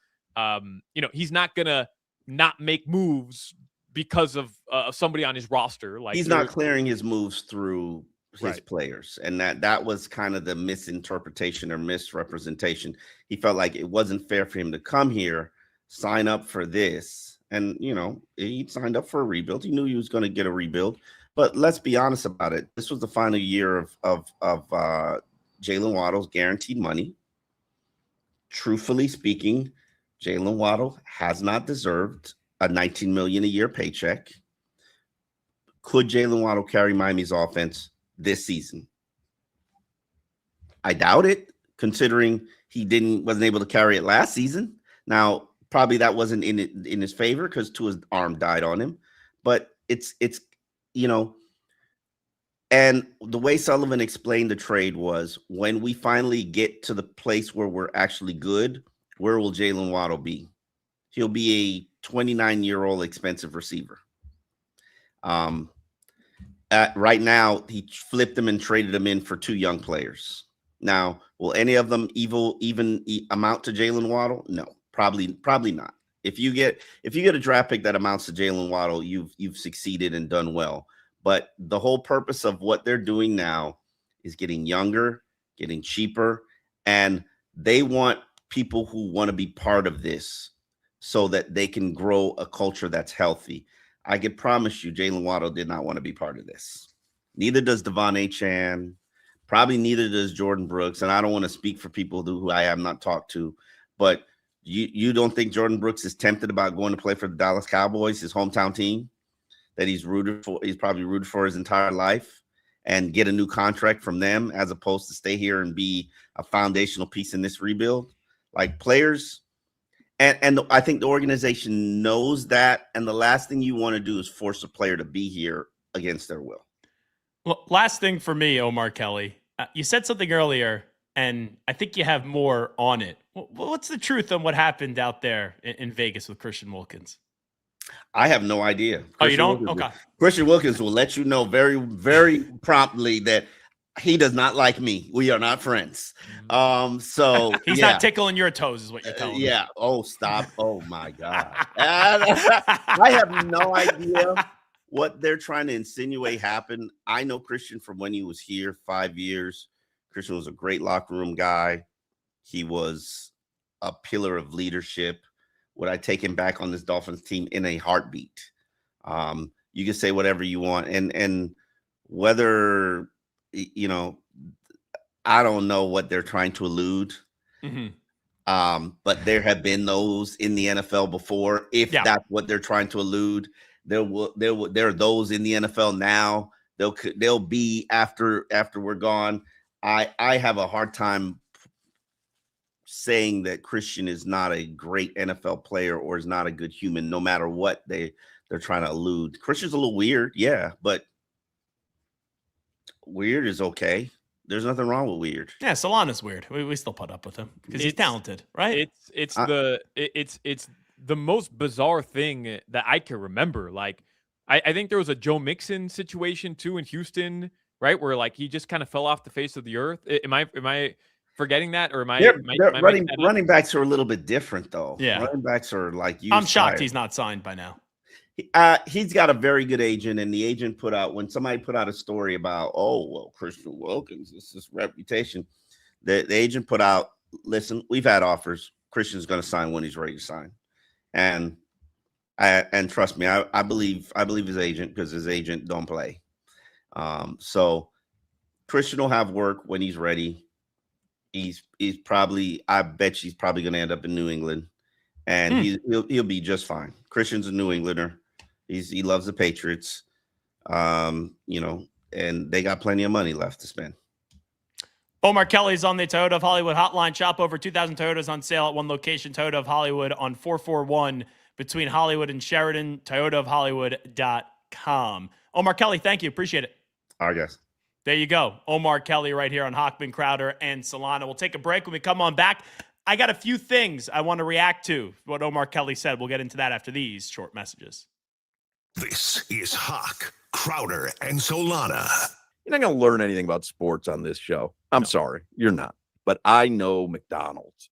he's not gonna not make moves because of somebody on his roster. Like, he's not clearing his moves through his players, and that was kind of the misinterpretation or misrepresentation. He felt like it wasn't fair for him to come here, sign up for this, and he signed up for a rebuild. He knew he was going to get a rebuild, but let's be honest about it. This was the final year of Jalen Waddle's guaranteed money. Truthfully speaking, Jalen Waddle has not deserved a $19 million a year paycheck. Could Jalen Waddle carry Miami's offense this season? I doubt it, considering he wasn't able to carry it last season. Now, probably that wasn't in his favor because Tua's arm died on him. But it's and the way Sullivan explained the trade was, when we finally get to the place where we're actually good, where will Jalen Waddle be? He'll be a 29-year-old expensive receiver. Right now, he flipped them and traded them in for 2 young players. Now, will any of them even amount to Jalen Waddle? No, probably not. If you get a draft pick that amounts to Jalen Waddle, you've succeeded and done well. But the whole purpose of what they're doing now is getting younger, getting cheaper, and they want people who want to be part of this so that they can grow a culture that's healthy. I can promise you Jalen Waddle did not want to be part of this. Neither does Devon Achane. Probably neither does Jordan Brooks. And I don't want to speak for people who I have not talked to, but you don't think Jordan Brooks is tempted about going to play for the Dallas Cowboys, his hometown team, that he's probably rooted for his entire life, and get a new contract from them as opposed to stay here and be a foundational piece in this rebuild? Like, players, and I think the organization knows that, and the last thing you want to do is force a player to be here against their will. Well, last thing for me, Omar Kelly, you said something earlier, and I think you have more on it. What's the truth on what happened out there in Vegas with Christian Wilkins? I have no idea. You don't? Okay. Christian Wilkins will let you know very, very promptly that he does not like me. We are not friends. So he's not tickling your toes, is what you're telling me. Yeah. Oh, stop. Oh my God. I have no idea what they're trying to insinuate happened. I know Christian from when he was here 5 years. Christian was a great locker room guy. He was a pillar of leadership. Would I take him back on this Dolphins team in a heartbeat? You can say whatever you want, and whether I don't know what they're trying to allude. Mm-hmm. But there have been those in the NFL before. If that's what they're trying to allude, there are those in the NFL now. They'll be after we're gone. I have a hard time saying that Christian is not a great NFL player or is not a good human, no matter what they're trying to allude. Christian's a little weird, yeah, but weird is okay. There's nothing wrong with weird. Yeah, Solana's weird. We still put up with him because he's talented, right? It's the most bizarre thing that I can remember. Like, I think there was a Joe Mixon situation too in Houston, right, where like he just kind of fell off the face of the earth. Am I forgetting that, or am I running backs are a little bit different though? Yeah, running backs are like I'm shocked he's not signed by now. He's got a very good agent, and the agent when somebody put out a story about, Christian Wilkins, this is reputation. The agent put out, listen, we've had offers. Christian's going to sign when he's ready to sign, and trust me, I believe his agent, because his agent don't play. So Christian will have work when he's ready. He's probably, I bet he's probably going to end up in New England, and he'll be just fine. Christian's a New Englander. He loves the Patriots. You know, and they got plenty of money left to spend. Omar Kelly's on the Toyota of Hollywood hotline. Shop over 2,000 Toyotas on sale at one location, Toyota of Hollywood on 441 between Hollywood and Sheridan, toyotaofhollywood.com. Omar Kelly, thank you. Appreciate it. All right, guys. There you go. Omar Kelly right here on Hochman, Crowder, and Solana. We'll take a break. When we come on back, I got a few things I want to react to what Omar Kelly said. We'll get into that after these short messages. This is Hawk, Crowder, and Solana. You're not going to learn anything about sports on this show. I'm sorry, you're not. But I know McDonald's.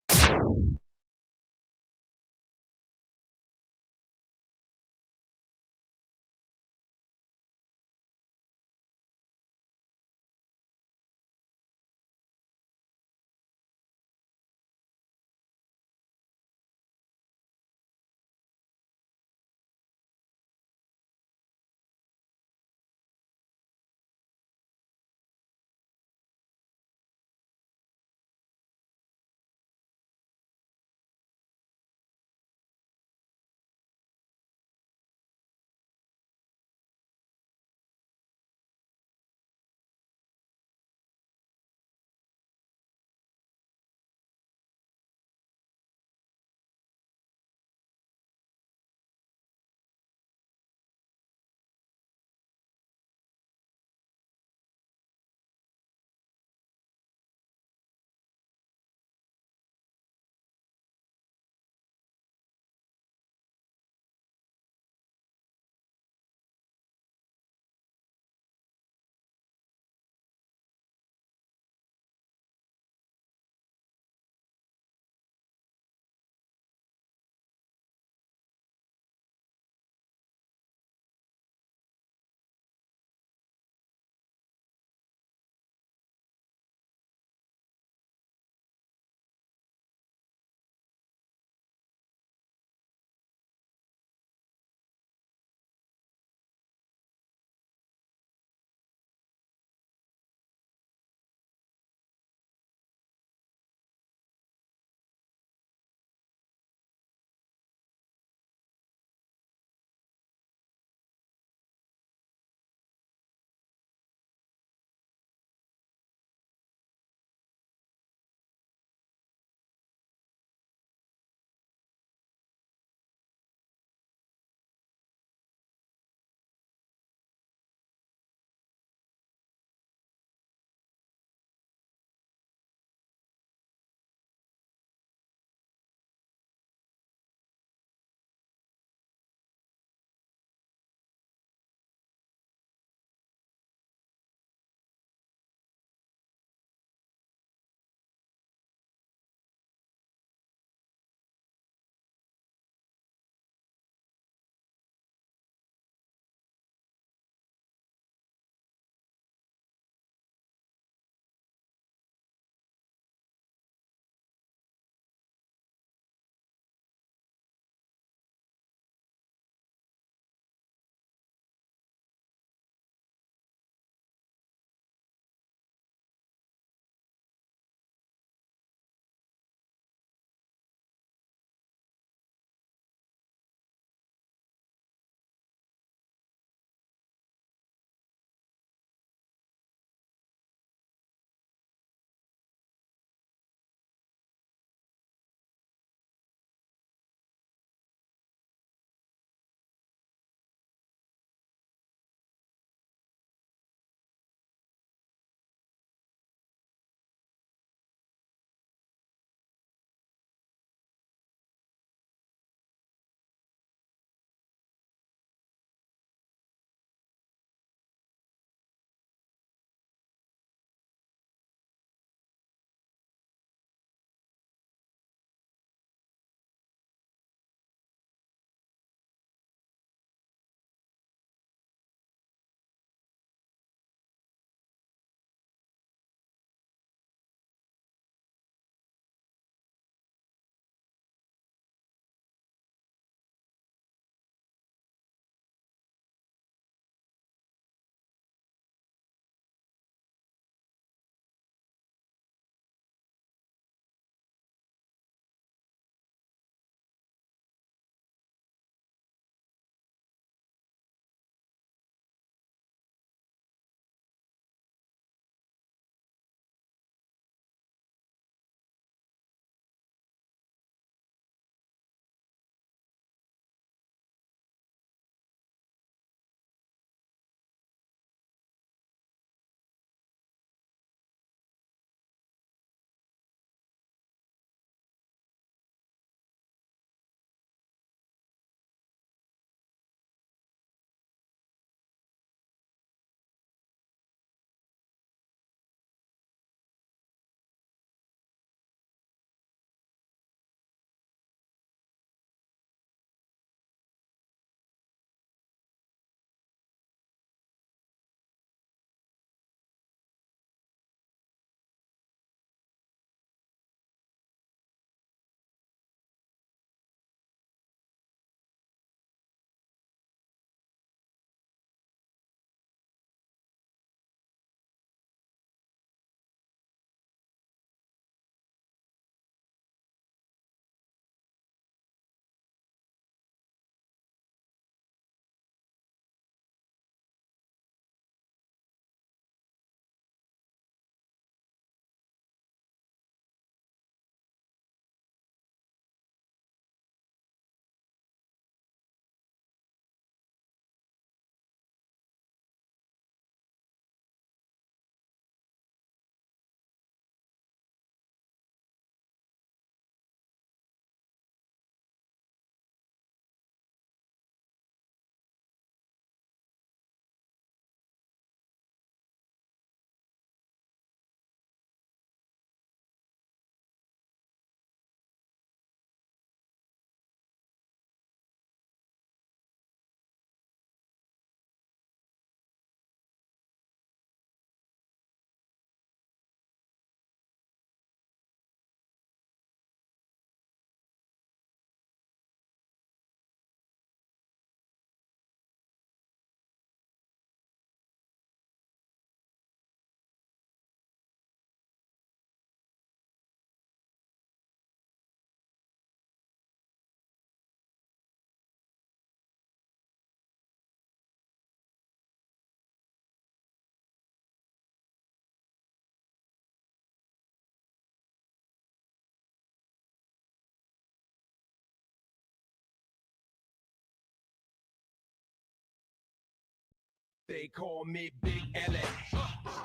They call me Big L,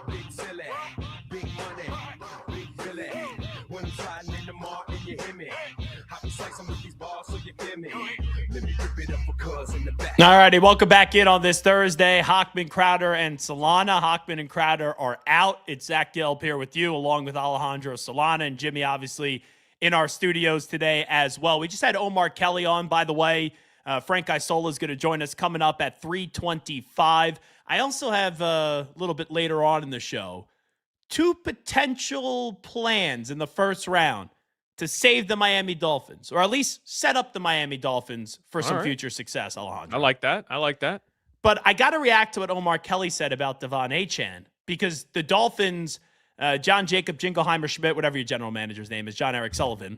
Big Silly, Big Money, Big Billy. When I'm sliding in the mall and you hear me, I be slicing with these balls so you feel me. Let me rip it up for cuz in the back. All righty, welcome back in on this Thursday. Hochman, Crowder, and Solana. Hochman and Crowder are out. It's Zach Gelb here with you, along with Alejandro Solana and Jimmy, obviously, in our studios today as well. We just had Omar Kelly on, by the way. Frank Isola is going to join us coming up at 3:25. I also have a little bit later on in the show 2 potential plans in the first round to save the Miami Dolphins, or at least set up the Miami Dolphins for some future success, Alejandro. I like that. But I got to react to what Omar Kelly said about Devon Achane, because the Dolphins, John Jacob Jingleheimer Schmidt, whatever your general manager's name is, John Eric Sullivan,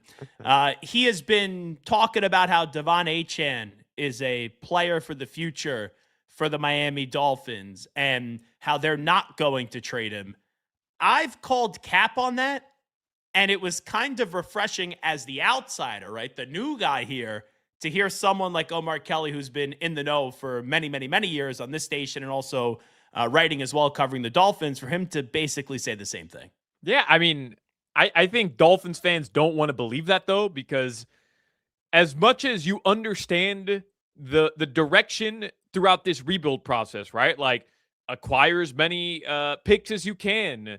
he has been talking about how Devon Achane is a player for the future for the Miami Dolphins and how they're not going to trade him. I've called cap on that, and it was kind of refreshing as the outsider, right? The new guy here, to hear someone like Omar Kelly, who's been in the know for many, many, many years on this station and also writing as well, covering the Dolphins, for him to basically say the same thing. Yeah, I mean, I think Dolphins fans don't want to believe that, though, because as much as you understand the direction throughout this rebuild process, right? Like, acquire as many picks as you can,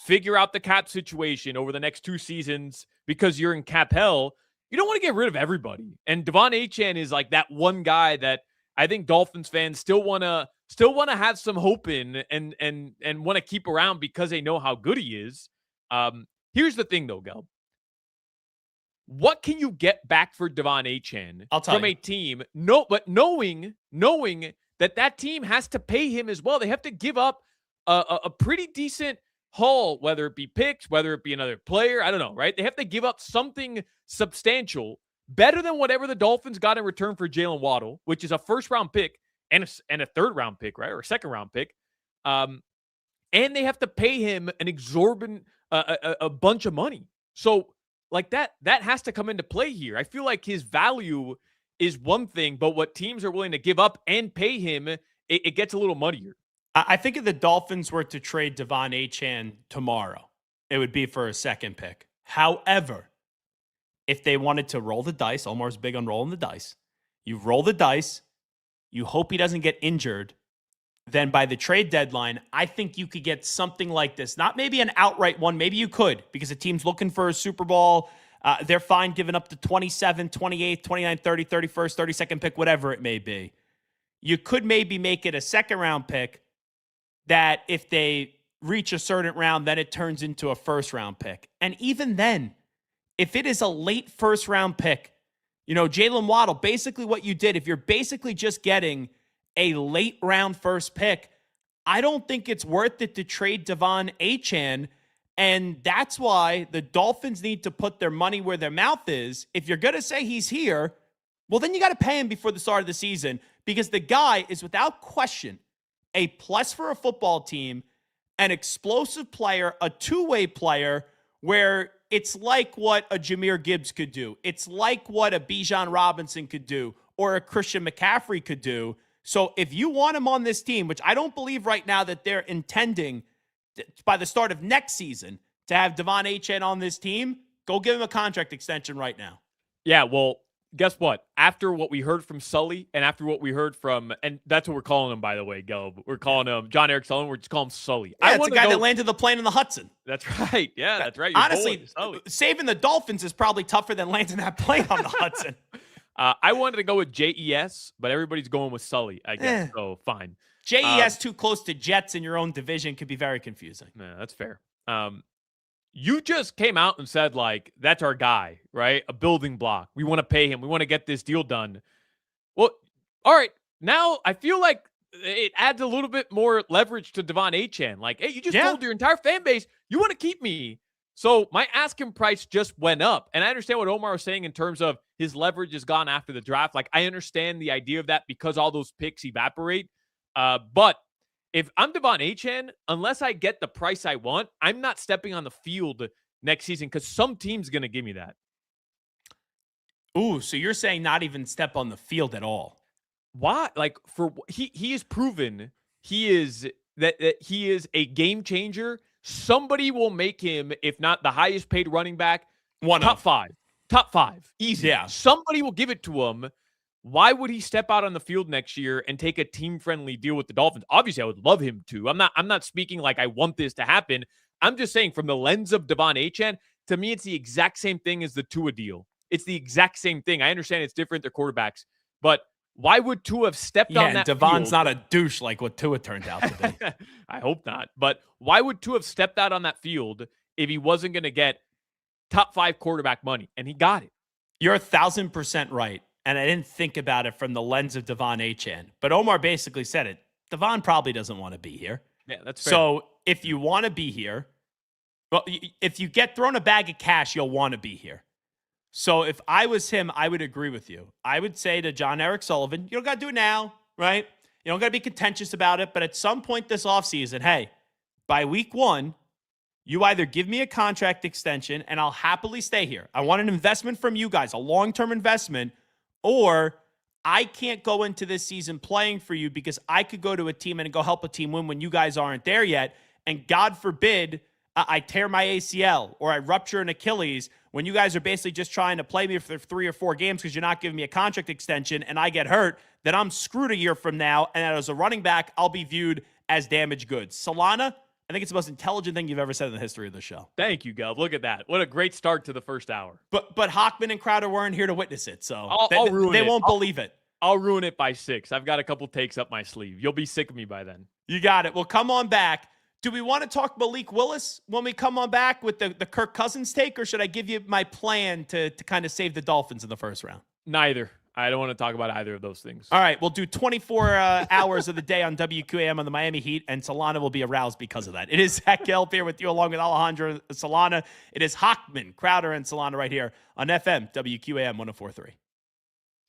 figure out the cap situation over the next 2 seasons because you're in cap hell. You don't want to get rid of everybody. And Devon Achane is like that one guy that I think Dolphins fans still want to have some hope in and want to keep around because they know how good he is. Here's the thing, though, Gelb. What can you get back for Devon Achane from a team? No, but knowing that team has to pay him as well. They have to give up a pretty decent haul, whether it be picks, whether it be another player. I don't know, right? They have to give up something substantial, better than whatever the Dolphins got in return for Jalen Waddle, which is a first-round pick and a third-round pick, right? Or a second-round pick. And they have to pay him an exorbitant, a bunch of money. So, like that has to come into play here. I feel like his value is one thing, but what teams are willing to give up and pay him, it gets a little muddier. I think if the Dolphins were to trade Devon Achane tomorrow, it would be for a second pick. However, if they wanted to roll the dice, Omar's big on rolling the dice. You roll the dice, you hope he doesn't get injured. Then by the trade deadline, I think you could get something like this. Not maybe an outright one. Maybe you could, because the team's looking for a Super Bowl. They're fine giving up the 27th, 28th, 29th, 30th, 31st, 32nd pick, whatever it may be. You could maybe make it a second-round pick that if they reach a certain round, then it turns into a first-round pick. And even then, if it is a late first-round pick, Jalen Waddle, basically what you did, if you're basically just getting a late round first pick, I don't think it's worth it to trade Devon Achane. And that's why the Dolphins need to put their money where their mouth is. If you're going to say he's here, well, then you got to pay him before the start of the season, because the guy is without question a plus for a football team, an explosive player, a two-way player, where it's like what a Jahmyr Gibbs could do. It's like what a Bijan Robinson could do or a Christian McCaffrey could do. So if you want him on this team, which I don't believe right now that they're intending by the start of next season to have Devon Achane on this team, go give him a contract extension right now. Yeah, well, guess what? After what we heard from Sully and after what we heard from, and that's what we're calling him, by the way, Gelb. We're calling him John Eric Sullivan. We're just calling him Sully. Yeah, it's the guy that landed the plane in the Hudson. That's right. Yeah, that's right. Your Honestly, boy, saving the Dolphins is probably tougher than landing that plane on the Hudson. I wanted to go with JES, but everybody's going with Sully, I guess. So fine. JES too close to Jets in your own division could be very confusing. Yeah, that's fair. You just came out and said, like, that's our guy, right? A building block. We want to pay him. We want to get this deal done. Well, all right. Now I feel like it adds a little bit more leverage to Devon Achane. Like, hey, you just told your entire fan base you want to keep me. So my asking price just went up. And I understand what Omar was saying in terms of his leverage is gone after the draft. Like, I understand the idea of that because all those picks evaporate. But if I'm Devon Achane, unless I get the price I want, I'm not stepping on the field next season because some team's going to give me that. Ooh, so you're saying not even step on the field at all? Why? Like, he is proven he is he is a game changer. Somebody will make him, if not the highest paid running back, top five, easy. Yeah. Somebody will give it to him. Why would he step out on the field next year and take a team-friendly deal with the Dolphins? Obviously, I would love him to. I'm not speaking like I want this to happen. I'm just saying from the lens of Devon Achane, to me, it's the exact same thing as the Tua deal. It's the exact same thing. I understand it's different. They're quarterbacks. But why would Tua have stepped on and that Devon's field? not a douche like what Tua turned out to be. I hope not. But why would Tua have stepped out on that field if he wasn't going to get top 5 quarterback money? And he got it. You're 1,000% right. And I didn't think about it from the lens of Devon Achane. But Omar basically said it. Devon probably doesn't want to be here. Yeah, that's fair. So if you want to be here, well, if you get thrown a bag of cash, you'll want to be here. So if I was him, I would agree with you. I would say to John Eric Sullivan, you don't got to do it now, right? You don't got to be contentious about it. But at some point this offseason, hey, by week 1, you either give me a contract extension and I'll happily stay here. I want an investment from you guys, a long-term investment, or I can't go into this season playing for you because I could go to a team and go help a team win when you guys aren't there yet. And God forbid I tear my ACL or I rupture an Achilles when you guys are basically just trying to play me for 3 or 4 games because you're not giving me a contract extension and I get hurt, then I'm screwed a year from now. And as a running back, I'll be viewed as damaged goods. Solana, I think it's the most intelligent thing you've ever said in the history of the show. Thank you, Gov. Look at that. What a great start to the first hour. But Hochman and Crowder weren't here to witness it, so I'll ruin they it. won't believe it. I'll ruin it by 6. I've got a couple takes up my sleeve. You'll be sick of me by then. You got it. Well, come on back. Do we want to talk Malik Willis when we come on back with the Kirk Cousins take, or should I give you my plan to kind of save the Dolphins in the first round? Neither. I don't want to talk about either of those things. All right, we'll do 24 hours of the day on WQAM on the Miami Heat, and Solana will be aroused because of that. It is Zach Gelb here with you along with Alejandro Solana. It is Hochman, Crowder, and Solana right here on FM WQAM 104.3.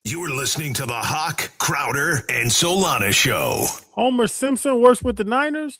You're listening to the Hawk, Crowder, and Solana Show. Homer Simpson works with the Niners?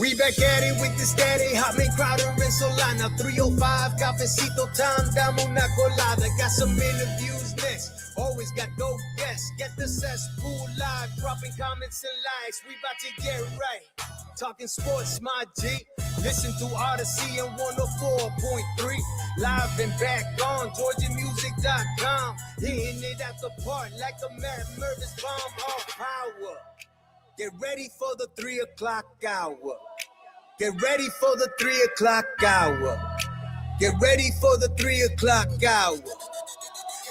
We back at it with the steady Hochman, Crowder, and Solana. 305, cafecito time, dame una colada. Got some interviews next. Always got dope guests. Get the cesspool live, dropping comments and likes. We about to get right. Talking sports, my G. Listen to Odyssey and 104.3. Live and back on GeorgiaMusic.com. Hitting it at the park like a mad Mervis bomb on power. Get ready for the 3 o'clock hour. Get ready for the 3 o'clock hour. Get ready for the 3 o'clock hour.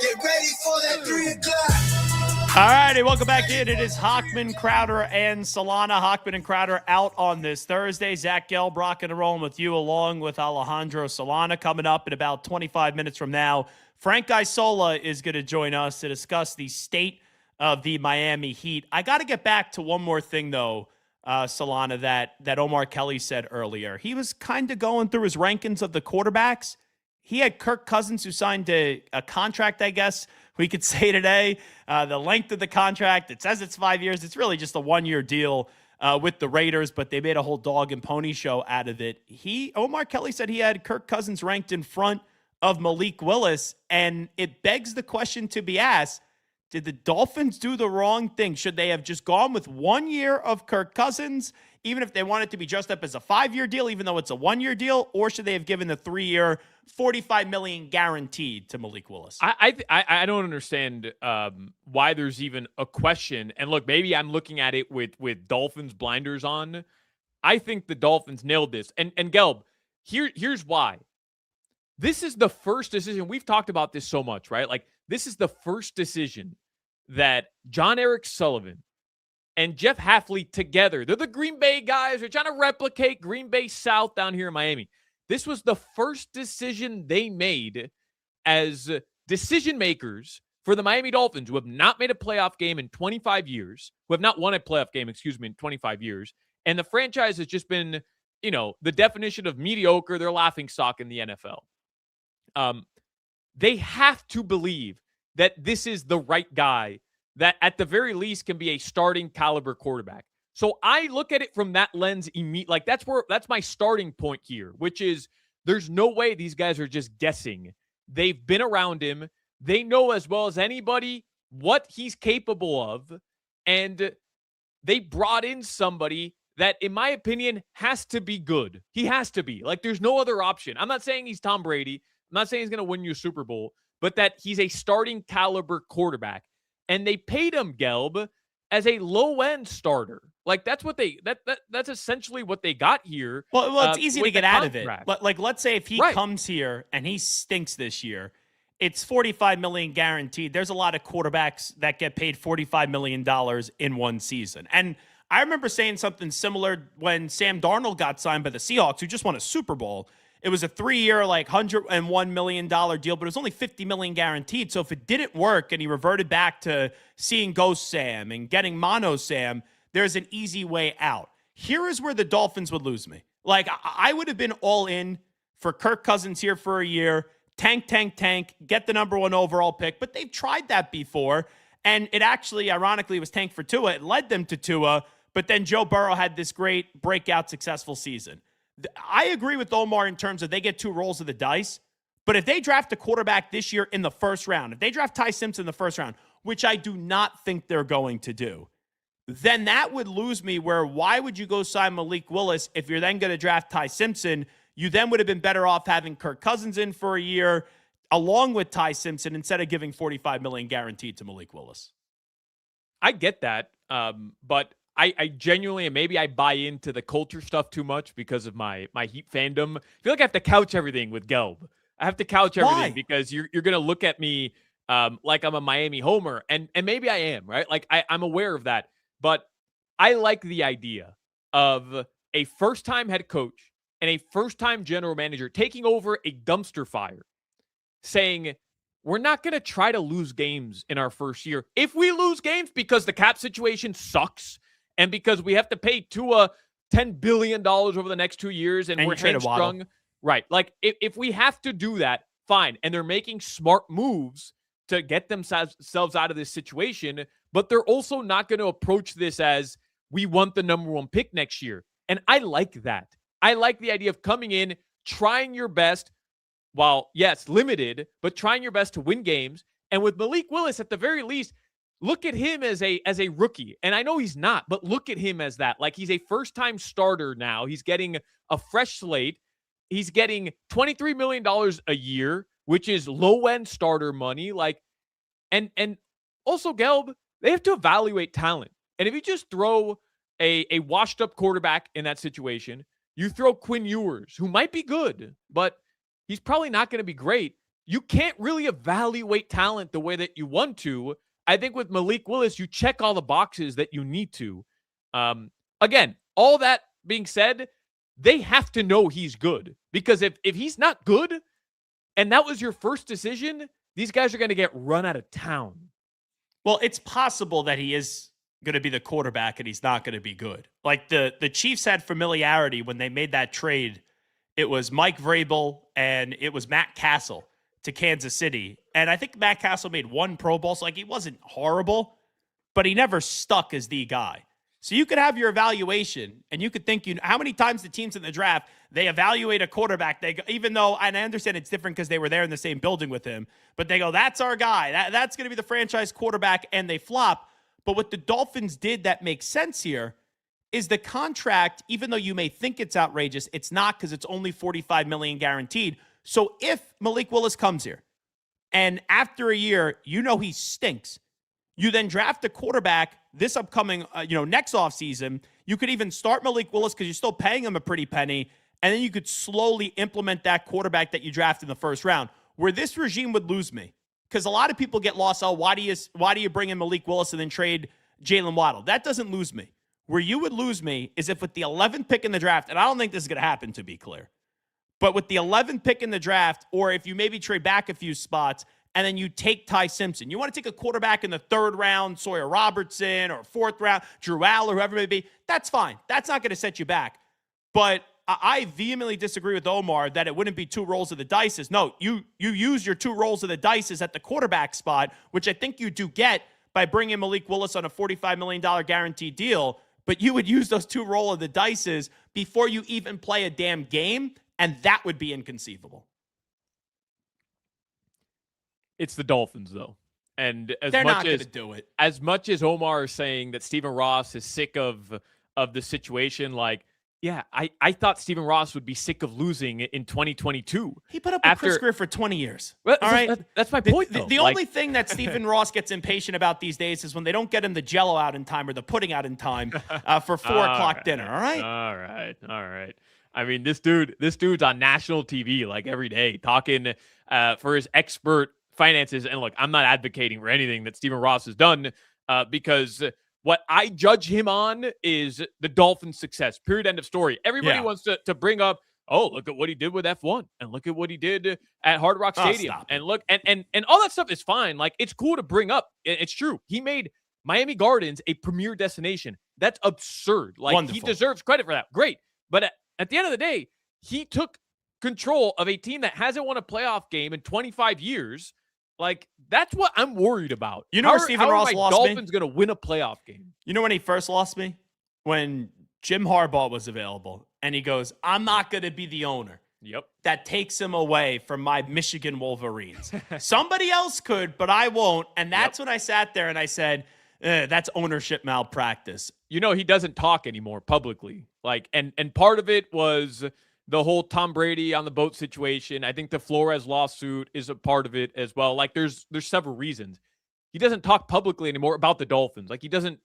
Get ready for that 3 o'clock. All righty, welcome back in. It is Hochman, Crowder, and Solana. Hochman and Crowder out on this Thursday. Zach Gelb rocking and rolling with you along with Alejandro Solana. Coming up in about 25 minutes from now, Frank Isola is going to join us to discuss the state of the Miami Heat. I got to get back to one more thing, though, Solana, that Omar Kelly said earlier. He was kind of going through his rankings of the quarterbacks. He had Kirk Cousins, who signed a contract, I guess we could say today. The length of the contract, it says it's 5 years. It's really just a one-year deal with the Raiders, but they made a whole dog and pony show out of it. Omar Kelly said he had Kirk Cousins ranked in front of Malik Willis, and it begs the question to be asked, did the Dolphins do the wrong thing? Should they have just gone with 1 year of Kirk Cousins, even if they want it to be dressed up as a 5-year deal, even though it's a 1-year deal? Or should they have given the 3-year, $45 million guaranteed to Malik Willis? I don't understand why there's even a question. And look, maybe I'm looking at it with Dolphins blinders on. I think the Dolphins nailed this. And Gelb, here's why. This is the first decision. We've talked about this so much, right? Like, this is the first decision that John Eric Sullivan and Jeff Hafley together, they're the Green Bay guys. They're trying to replicate Green Bay South down here in Miami. This was the first decision they made as decision makers for the Miami Dolphins, who have not made a playoff game in 25 years, who have not won a playoff game, in 25 years. And the franchise has just been, the definition of mediocre. They're laughing stock in the NFL. They have to believe that this is the right guy that at the very least can be a starting caliber quarterback. So I look at it from that lens immediately. Like, that's my starting point here, which is there's no way these guys are just guessing. They've been around him. They know as well as anybody what he's capable of. And they brought in somebody that, in my opinion, has to be good. He has to be. Like, there's no other option. I'm not saying he's Tom Brady. I'm not saying he's going to win you a Super Bowl, but that he's a starting caliber quarterback. And they paid him, Gelb, as a low-end starter. Like, that's what that's essentially what they got here. Well, it's easy to get out of it. Like, let's say if he Right. comes here and he stinks this year, it's $45 million guaranteed. There's a lot of quarterbacks that get paid $45 million in one season. And I remember saying something similar when Sam Darnold got signed by the Seahawks, who just won a Super Bowl. It was a 3-year, like $101 million deal, but it was only $50 million guaranteed. So if it didn't work and he reverted back to seeing Ghost Sam and getting Mono Sam, there's an easy way out. Here is where the Dolphins would lose me. Like, I would have been all in for Kirk Cousins here for a year, tank, get the number 1 overall pick. But they've tried that before, and it actually, ironically, was tank for Tua. It led them to Tua, but then Joe Burrow had this great breakout successful season. I agree with Omar in terms of they get 2 rolls of the dice, but if they draft a quarterback this year in the first round, if they draft Ty Simpson in the first round, which I do not think they're going to do, then that would lose me where why would you go sign Malik Willis if you're then going to draft Ty Simpson? You then would have been better off having Kirk Cousins in for a year along with Ty Simpson instead of giving $45 million guaranteed to Malik Willis. I get that, but I genuinely, and maybe I buy into the culture stuff too much because of my Heat fandom. I feel like I have to couch everything with Gelb. I have to couch everything Why? because you're going to look at me like I'm a Miami homer, and maybe I am, right? Like, I'm aware of that, but I like the idea of a first-time head coach and a first-time general manager taking over a dumpster fire, saying, we're not going to try to lose games in our first year. If we lose games because the cap situation sucks and because we have to pay Tua $10 billion over the next 2 years and we're hamstrung, right? Like, if we have to do that, fine. And they're making smart moves to get themselves out of this situation, but they're also not going to approach this as we want the number 1 pick next year. And I like that. I like the idea of coming in, trying your best while, yes, limited, but trying your best to win games. And with Malik Willis, at the very least, look at him as a rookie. And I know he's not, but look at him as that. Like, he's a first-time starter now. He's getting a fresh slate. He's getting $23 million a year, which is low-end starter money. Like, and also, Gelb, they have to evaluate talent. And if you just throw a washed-up quarterback in that situation, you throw Quinn Ewers, who might be good, but he's probably not going to be great. You can't really evaluate talent the way that you want to. I think with Malik Willis, you check all the boxes that you need to. Again, all that being said, they have to know he's good. Because if he's not good, and that was your first decision, these guys are going to get run out of town. Well, it's possible that he is going to be the quarterback and he's not going to be good. Like, the Chiefs had familiarity when they made that trade. It was Mike Vrabel and it was Matt Castle to Kansas City. And I think Matt Castle made one Pro Bowl, so like, he wasn't horrible, but he never stuck as the guy. So you could have your evaluation, and you could think, how many times the teams in the draft, they evaluate a quarterback, they go, even though, and I understand it's different because they were there in the same building with him, but they go, that's our guy. That's going to be the franchise quarterback, and they flop. But what the Dolphins did that makes sense here is the contract, even though you may think it's outrageous, it's not, because it's only $45 million guaranteed. So if Malik Willis comes here and after a year, he stinks, you then draft a quarterback this upcoming, next offseason, you could even start Malik Willis because you're still paying him a pretty penny, and then you could slowly implement that quarterback that you drafted in the first round. Where this regime would lose me, because a lot of people get lost. Oh, why do you bring in Malik Willis and then trade Jalen Waddle? That doesn't lose me. Where you would lose me is if with the 11th pick in the draft, and I don't think this is going to happen, to be clear, but with the 11th pick in the draft, or if you maybe trade back a few spots, and then you take Ty Simpson. You want to take a quarterback in the 3rd round, Sawyer Robertson, or 4th round, Drew Aller, whoever it may be. That's fine. That's not going to set you back. But I vehemently disagree with Omar that it wouldn't be 2 rolls of the dice. No, you use your 2 rolls of the dice at the quarterback spot, which I think you do get by bringing Malik Willis on a $45 million guaranteed deal. But you would use those 2 roll of the dice before you even play a damn game, and that would be inconceivable. It's the Dolphins, though. And they're not going to do it. As much as Omar is saying that Stephen Ross is sick of the situation, like, yeah, I thought Stephen Ross would be sick of losing in 2022. He put up with Chris Greer for 20 years. Well, all right? That's my point, though. The only thing that Stephen Ross gets impatient about these days is when they don't get him the Jell-O out in time or the pudding out in time for 4 o'clock dinner, all right? All right. I mean, this dude's on national TV, like, every day, talking for his expert finances. And look, I'm not advocating for anything that Stephen Ross has done because what I judge him on is the Dolphins' success. Period. End of story. Everybody wants to bring up, oh, look at what he did with F1 and look at what he did at Hard Rock Stadium. And look, and all that stuff is fine. Like, it's cool to bring up. It's true. He made Miami Gardens a premier destination. That's absurd. Like, wonderful. He deserves credit for that. Great. But at the end of the day, he took control of a team that hasn't won a playoff game in 25 years. Like, that's what I'm worried about. You know where Stephen Ross lost me? Dolphins going to win a playoff game? You know when he first lost me? When Jim Harbaugh was available, and he goes, I'm not going to be the owner. Yep. That takes him away from my Michigan Wolverines. Somebody else could, but I won't. And that's when I sat there and I said, that's ownership malpractice. He doesn't talk anymore publicly. Like, and part of it was the whole Tom Brady on the boat situation. I think the Flores lawsuit is a part of it as well. Like, there's several reasons. He doesn't talk publicly anymore about the Dolphins. Like, he doesn't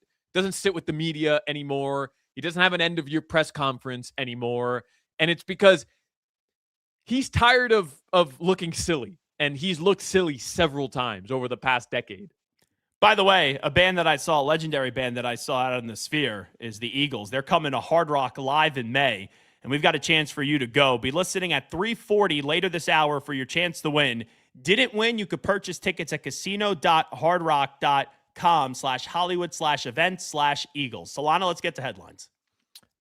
sit with the media anymore. He doesn't have an end of year press conference anymore. And it's because he's tired of looking silly. And he's looked silly several times over the past decade. By the way, a legendary band that I saw out in the Sphere is the Eagles. They're coming to Hard Rock live in May. And we've got a chance for you to go. Be listening at 3:40 later this hour for your chance to win. Didn't win? You could purchase tickets at casino.hardrock.com/Hollywood/events/Eagles. Solana, let's get to headlines.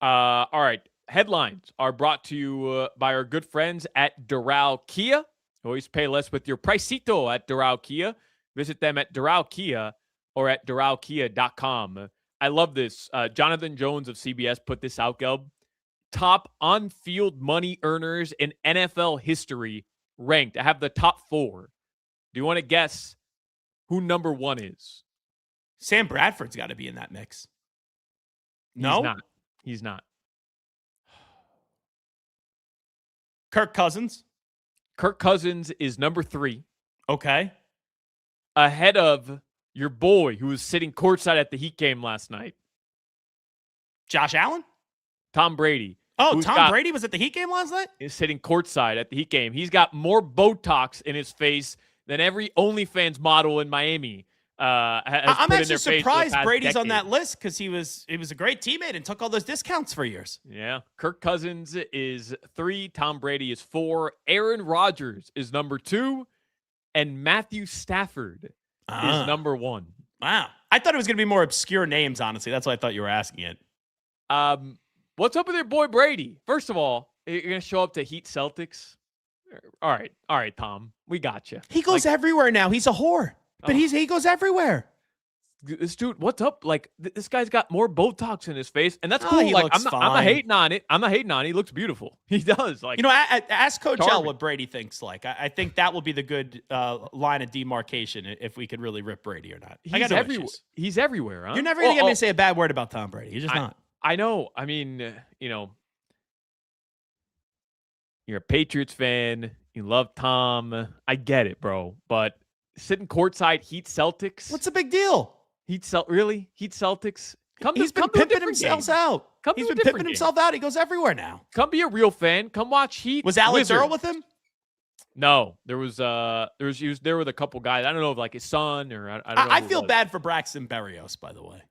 All right. Headlines are brought to you by our good friends at Doral Kia. Always pay less with your pricito at Doral Kia. Visit them at Doral Kia or at doralkia.com. I love this. Jonathan Jones of CBS put this out, Gelb. top on-field money earners in NFL history ranked. I have the top 4. Do you want to guess who number 1 is? Sam Bradford's got to be in that mix. No? He's not. Kirk Cousins. Kirk Cousins is number 3. Okay. Ahead of your boy who was sitting courtside at the Heat game last night. Josh Allen? Tom Brady. Oh, Tom Brady was at the Heat game last night? Is sitting courtside at the Heat game. He's got more Botox in his face than every OnlyFans model in Miami. I'm actually surprised Brady's on that list because he was a great teammate and took all those discounts for years. Yeah. Kirk Cousins is 3. Tom Brady is 4. Aaron Rodgers is number 2. And Matthew Stafford is number 1. Wow. I thought it was going to be more obscure names, honestly. That's why I thought you were asking it. What's up with your boy Brady? First of all, you're going to show up to Heat Celtics? All right, Tom. We got you. He goes everywhere now. He's a whore. But he goes everywhere. This dude, what's up? Like, this guy's got more Botox in his face, and that's cool. He like, looks I'm not hating on it. He looks beautiful. He does. Like, ask Coach L what Brady thinks. Like, I think that will be the good line of demarcation if we could really rip Brady or not. He's everywhere. He's everywhere. Huh? You're never gonna get me to say a bad word about Tom Brady. You're just not. I know. I mean, you're a Patriots fan. You love Tom. I get it, bro. But sitting courtside, Heat Celtics. What's the big deal? Heat Celtics. He's been pimping himself out. He's been pimping himself out. He goes everywhere now. Come be a real fan. Come watch Heat. Was Alex Earl with him? No, he was there with a couple guys. I don't know if like his son or I don't know. I feel bad for Braxton Berrios, by the way.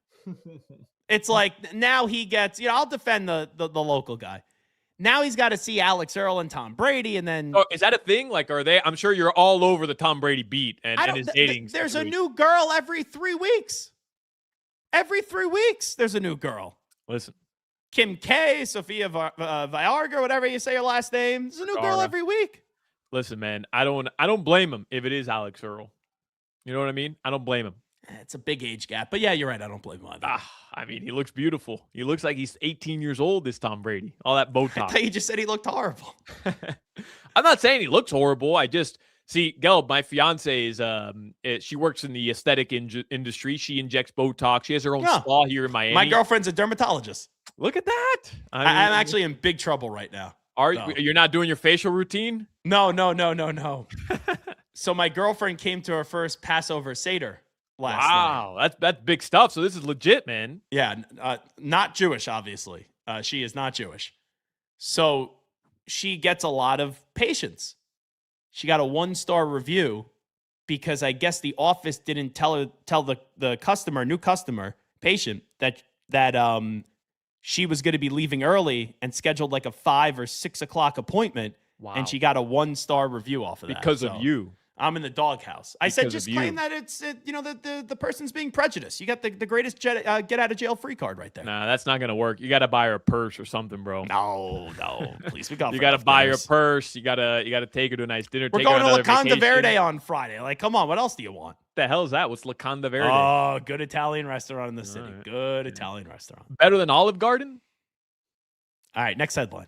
It's like now he gets, I'll defend the local guy. Now he's got to see Alex Earl and Tom Brady, and then... Oh, is that a thing? Like, are they... I'm sure you're all over the Tom Brady beat and his dating. There's a new girl every 3 weeks. Every 3 weeks, there's a new girl. Listen. Kim K, Sophia Viarga, whatever you say your last name. There's a new girl every week. Listen, man, I don't blame him if it is Alex Earl. You know what I mean? I don't blame him. It's a big age gap. But yeah, you're right. I don't blame him either. I mean, he looks beautiful. He looks like he's 18 years old, this Tom Brady. All that Botox. I thought you just said he looked horrible. I'm not saying he looks horrible. I just, see, Gelb, my fiance is, she works in the aesthetic industry. She injects Botox. She has her own spa here in Miami. My girlfriend's a dermatologist. Look at that. I'm actually in big trouble right now. You're not doing your facial routine? No. So my girlfriend came to her first Passover Seder last night. Wow, that's big stuff. So this is legit, man. Yeah, not Jewish, obviously. She is not Jewish. So she gets a lot of patients. She got a 1-star review because I guess the office didn't tell the customer, new customer, patient, that she was going to be leaving early and scheduled like a 5 or 6 o'clock appointment. Wow. And she got a 1-star review off of that. Because of you. I'm in the doghouse. I said, just claim that it's, the person's being prejudiced. You got the greatest get out of jail free card right there. Nah, that's not going to work. You got to buy her a purse or something, bro. No, please. We got you got to buy her a purse. You got to take her to a nice dinner. We're going to La Conda Verde on Friday. Like, come on. What else do you want? The hell is that? What's La Conda Verde? Oh, good Italian restaurant in the city. Right. Good Italian restaurant. Better than Olive Garden? All right, next headline.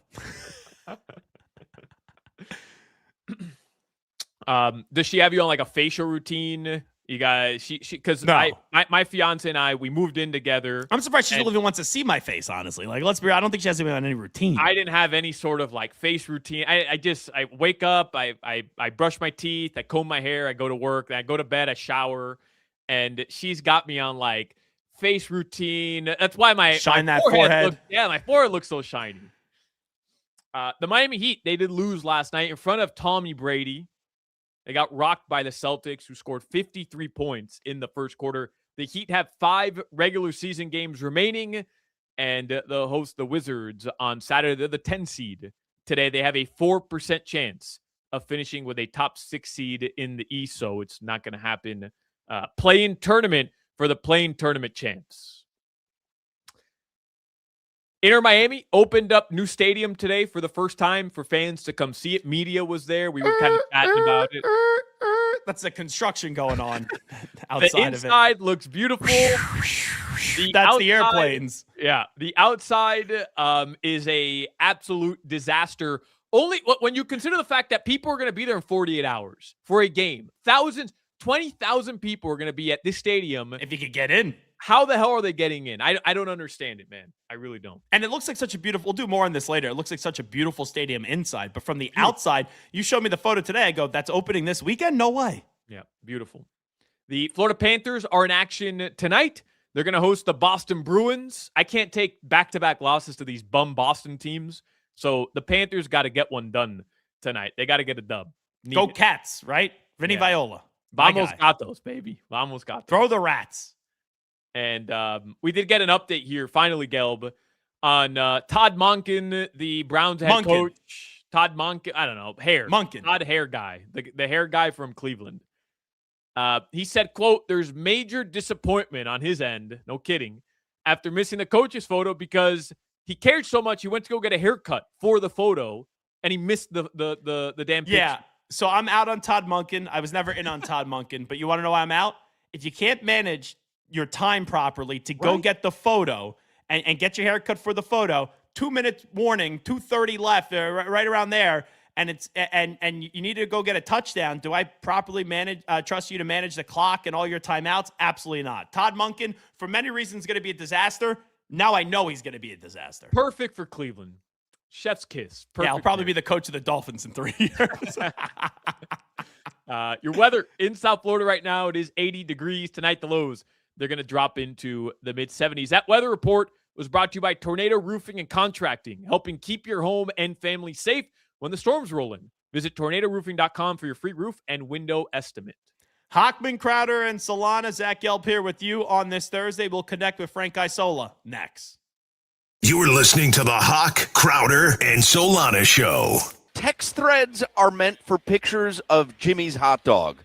Does she have you on like a facial routine? You guys, because no. my fiance and I, we moved in together. I'm surprised she still even wants to see my face, honestly. Like, let's be real, I don't think she has to be on any routine. I didn't have any sort of like face routine. I wake up, I brush my teeth, I comb my hair, I go to work, then I go to bed, I shower, and she's got me on like face routine. That's why my forehead. My forehead looks so shiny. The Miami Heat, they did lose last night in front of Tommy Brady. They got rocked by the Celtics, who scored 53 points in the first quarter. The Heat have 5 regular season games remaining, and they'll host the Wizards on Saturday. They're the 10 seed. Today, they have a 4% chance of finishing with a top 6 seed in the East, so it's not going to happen. Play-in tournament for the play-in tournament champs. Inter Miami opened up new stadium today for the first time for fans to come see it. Media was there. We were kind of chatting about it. That's a construction going on The outside of it. inside looks beautiful. That's the airplanes. Yeah, the outside is a absolute disaster. Only when you consider the fact that people are going to be there in 48 hours for a game. 20,000 people are going to be at this stadium. If you could get in. How the hell are they getting in? I don't understand it, man. I really don't. And it looks like such a beautiful, we'll do more on this later. It looks like such a beautiful stadium inside. But from the outside, you showed me the photo today. I go, that's opening this weekend? No way. Yeah, beautiful. The Florida Panthers are in action tonight. They're going to host the Boston Bruins. I can't take back-to-back losses to these bum Boston teams. So the Panthers got to get one done tonight. They got to get a dub. Go Cats, right? Vinny Viola. Vamos Gatos, baby. Vamos Gatos. Throw the Rats. And we did get an update here, finally, Gelb, on Todd Monken, the Browns head coach. Todd Monken, I don't know, Todd Hair guy, the hair guy from Cleveland. He said, quote, there's major disappointment on his end, no kidding, after missing the coach's photo because he cared so much he went to go get a haircut for the photo, and he missed the damn picture. Yeah, so I'm out on Todd Monken. I was never in on Todd Monken, but you want to know why I'm out? If you can't manage your time properly to go get the photo and get your haircut for the photo, 2 minutes warning, 2:30 left, right around there, and it's and you need to go get a touchdown. Do I properly trust you to manage the clock and all your timeouts? Absolutely not. Todd Monken, for many reasons, is going to be a disaster. Now I know he's going to be a disaster. Perfect for Cleveland. Chef's kiss. Perfect. Yeah, I'll probably be the coach of the Dolphins in 3 years. Your weather in South Florida right now, it is 80 degrees. Tonight, the lows, they're going to drop into the mid-70s. That weather report was brought to you by Tornado Roofing and Contracting, helping keep your home and family safe when the storms roll in. Visit tornadoroofing.com for your free roof and window estimate. Hochman, Crowder, and Solana. Zach Gelb here with you on this Thursday. We'll connect with Frank Isola next. You're listening to the Hawk, Crowder, and Solana Show. Text threads are meant for pictures of Jimmy's hot dog.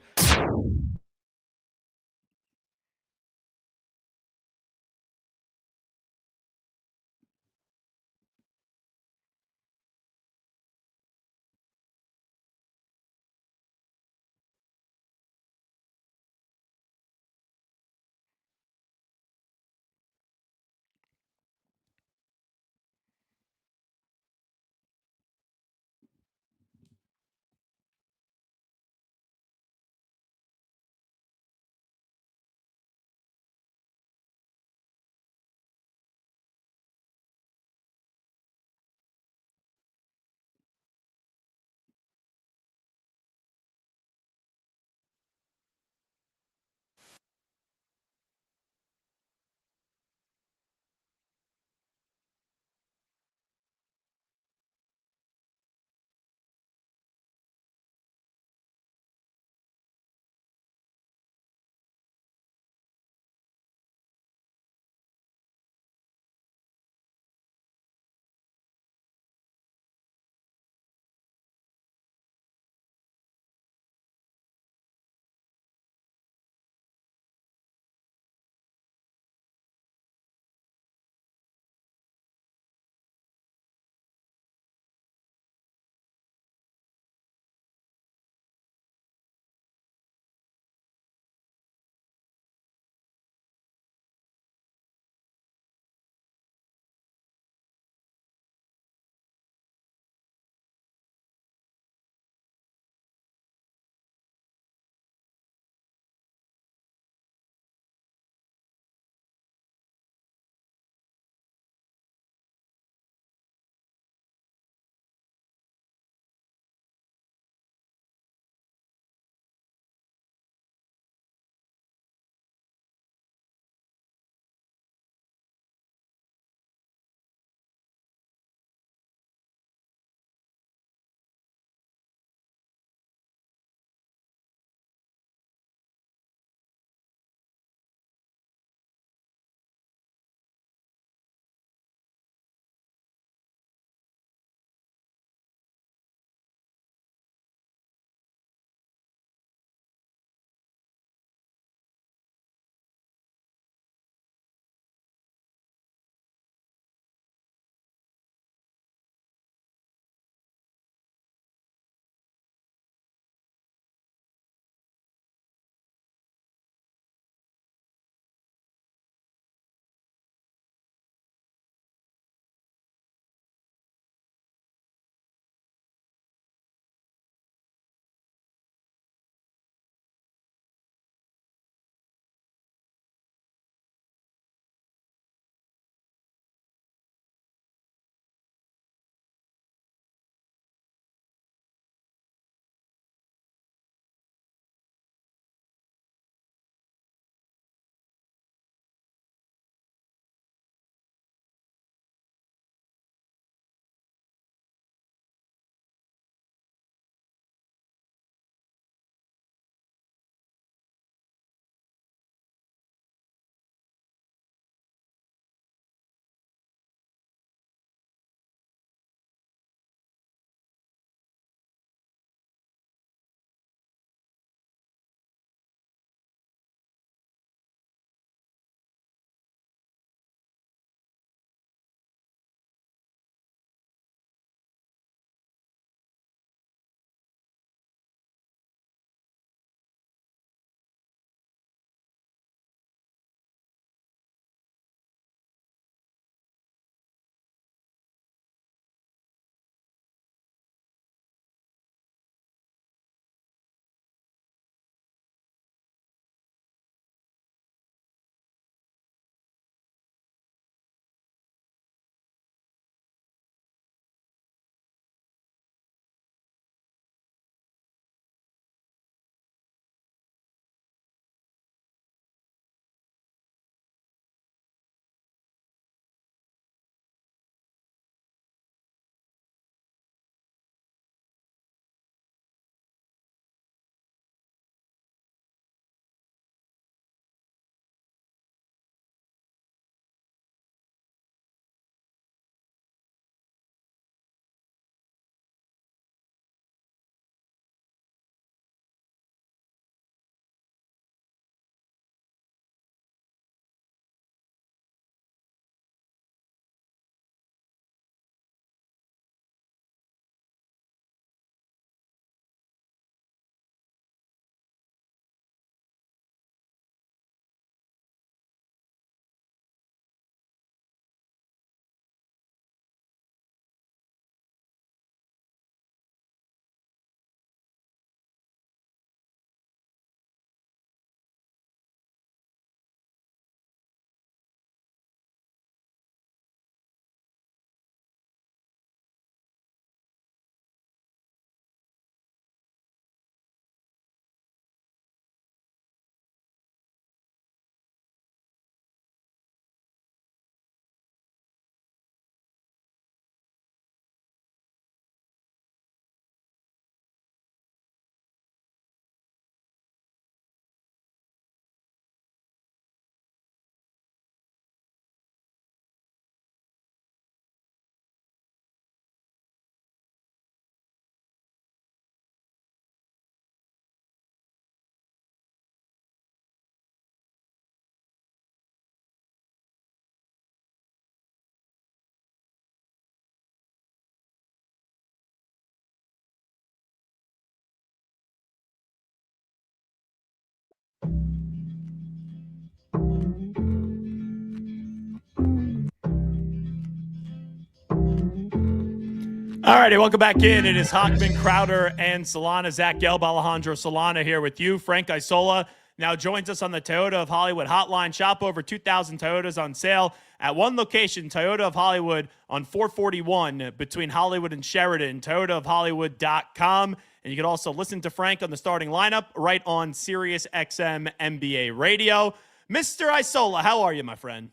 All righty, welcome back in. It is Hochman, Crowder, and Solana. Zach Gelb, Alejandro Solana here with you. Frank Isola now joins us on the Toyota of Hollywood hotline. Shop over 2,000 Toyotas on sale at one location, Toyota of Hollywood on 441 between Hollywood and Sheridan, toyotaofhollywood.com. And you can also listen to Frank on the starting lineup right on Sirius XM NBA radio. Mr. Isola, how are you, my friend?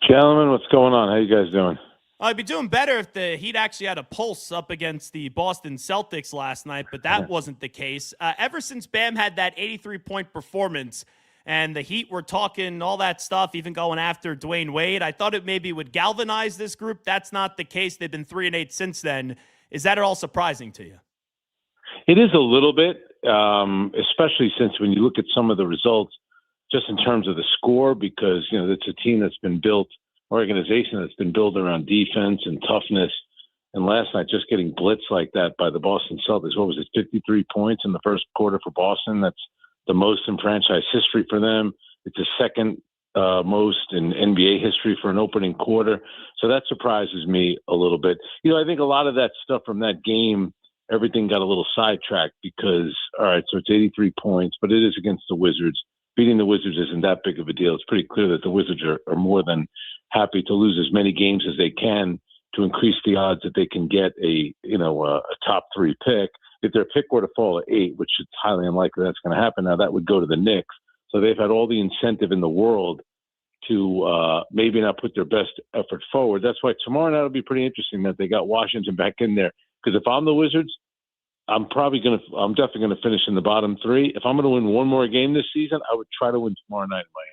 Gentlemen, what's going on? How you guys doing? I'd be doing better if the Heat actually had a pulse up against the Boston Celtics last night, but that wasn't the case. Ever since Bam had that 83-point performance and the Heat were talking all that stuff, even going after Dwayne Wade, I thought it maybe would galvanize this group. That's not the case. They've been 3-8 since then. Is that at all surprising to you? It is a little bit, especially since when you look at some of the results, just in terms of the score, because, you know, it's a team that's been built, organization that's been built around defense and toughness. And last night, just getting blitzed like that by the Boston Celtics, what was it, 53 points in the first quarter for Boston? That's the most in franchise history for them. It's the second most in NBA history for an opening quarter. So that surprises me a little bit. You know, I think a lot of that stuff from that game, everything got a little sidetracked because, all right, so it's 83 points, but it is against the Wizards. Beating the Wizards isn't that big of a deal. It's pretty clear that the Wizards are more than happy to lose as many games as they can to increase the odds that they can get a top 3 pick. If their pick were to fall at 8, which is highly unlikely that's going to happen, now that would go to the Knicks. So they've had all the incentive in the world to maybe not put their best effort forward. That's why tomorrow night will be pretty interesting that they got Washington back in there. Because if I'm the Wizards, I'm definitely going to finish in the bottom 3. If I'm going to win one more game this season, I would try to win tomorrow night in Miami.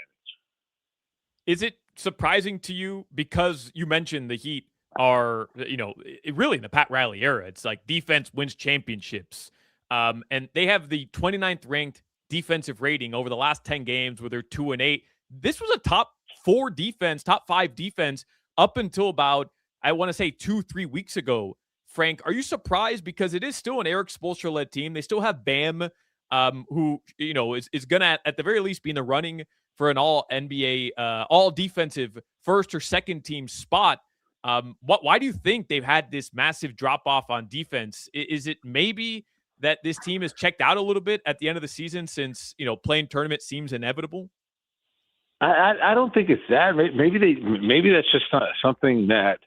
Is it surprising to you, because you mentioned the Heat are, really in the Pat Riley era, it's like defense wins championships. And they have the 29th ranked defensive rating over the last 10 games where they're 2-8. This was a top 5 defense up until about, I want to say 2-3 weeks ago. Frank, are you surprised? Because it is still an Eric Spoelstra-led team. They still have Bam, who, is going to, at the very least, be in the running for an all-NBA, all-defensive first or second team spot. Why do you think they've had this massive drop-off on defense? Is it maybe that this team has checked out a little bit at the end of the season since, playing tournament seems inevitable? I don't think it's that. Maybe that's just not something that,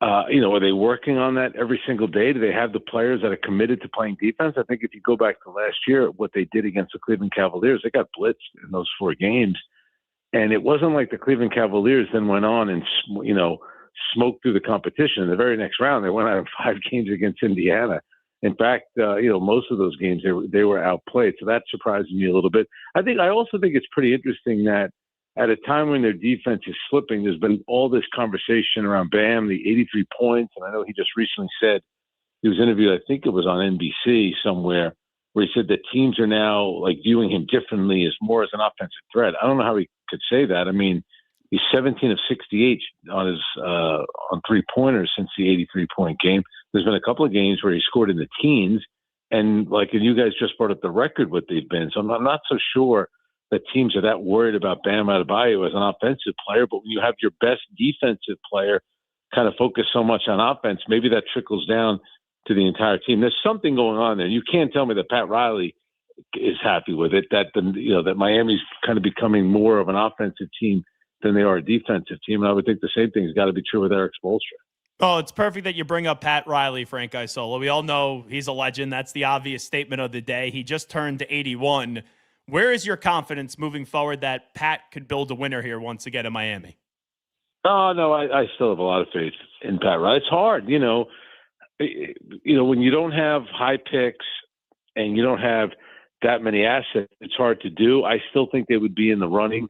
are they working on that every single day? Do they have the players that are committed to playing defense? I think if you go back to last year, what they did against the Cleveland Cavaliers, they got blitzed in those 4 games. And it wasn't like the Cleveland Cavaliers then went on and, smoked through the competition. In the very next round, they went out of 5 games against Indiana. In fact, most of those games, they were outplayed. So that surprised me a little bit. I also think it's pretty interesting that at a time when their defense is slipping, there's been all this conversation around Bam, the 83 points. And I know he just recently said, he was interviewed, I think it was on NBC somewhere, where he said that teams are now like viewing him differently as more as an offensive threat. I don't know how he could say that. I mean, he's 17 of 68 on his on 3-pointers since the 83-point game. There's been a couple of games where he scored in the teens, and you guys just brought up the record what they've been. So I'm not so sure that teams are that worried about Bam Adebayo as an offensive player. But when you have your best defensive player kind of focus so much on offense, maybe that trickles down to the entire team. There's something going on there. You can't tell me that Pat Riley is happy with it, that that Miami's kind of becoming more of an offensive team than they are a defensive team. And I would think the same thing's got to be true with Eric Spoelstra. Oh, it's perfect that you bring up Pat Riley, Frank Isola. We all know he's a legend. That's the obvious statement of the day. He just turned 81. Where is your confidence moving forward that Pat could build a winner here once again in Miami? Oh, no, I still have a lot of faith in Pat Riley. It's hard, when you don't have high picks and you don't have that many assets, it's hard to do. I still think they would be in the running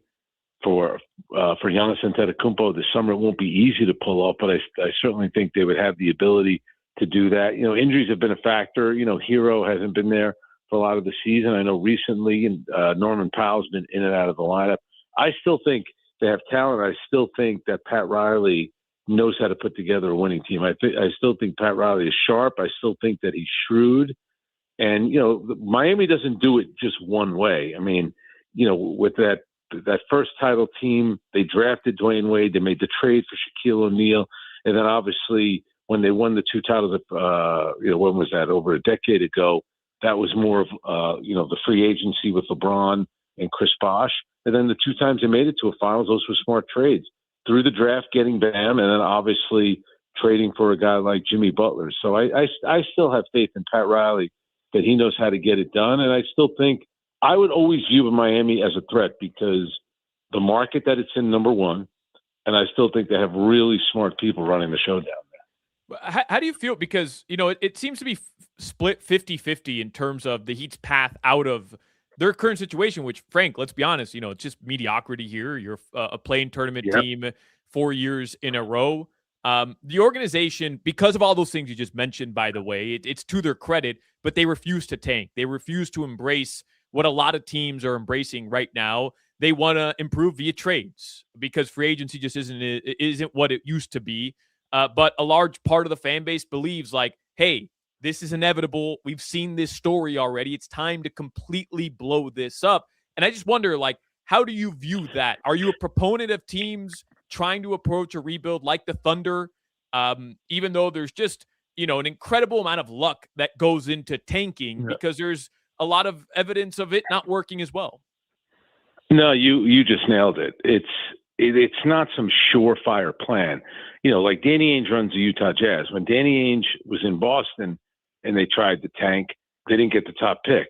for Giannis Antetokounmpo this summer. It won't be easy to pull off, but I certainly think they would have the ability to do that. Injuries have been a factor. Hero hasn't been there for a lot of the season. I know recently, and Norman Powell's been in and out of the lineup. I still think they have talent. I still think that Pat Riley knows how to put together a winning team. I still think Pat Riley is sharp. I still think that he's shrewd. And, Miami doesn't do it just one way. I mean, with that first title team, they drafted Dwayne Wade. They made the trade for Shaquille O'Neal. And then obviously when they won the 2 titles of, when was that? Over a decade ago. That was more of, the free agency with LeBron and Chris Bosh. And then the 2 times they made it to a finals, those were smart trades. Through the draft, getting Bam, and then obviously trading for a guy like Jimmy Butler. So I still have faith in Pat Riley that he knows how to get it done. And I still think I would always view Miami as a threat because the market that it's in, number one, and I still think they have really smart people running the show down there. How do you feel? Because, it seems to be split 50-50 in terms of the Heat's path out of their current situation, which, Frank, let's be honest, it's just mediocrity here. You're a playing tournament team 4 years in a row. The organization, because of all those things you just mentioned, by the way, it's to their credit, but they refuse to tank. They refuse to embrace what a lot of teams are embracing right now. They want to improve via trades because free agency just isn't what it used to be. But a large part of the fan base believes hey, this is inevitable. We've seen this story already. It's time to completely blow this up. And I just wonder, how do you view that? Are you a proponent of teams trying to approach a rebuild like the Thunder, even though there's just, an incredible amount of luck that goes into tanking because there's a lot of evidence of it not working as well? No, you just nailed it. It's not some surefire plan. Like Danny Ainge runs the Utah Jazz. When Danny Ainge was in Boston and they tried to tank, they didn't get the top pick.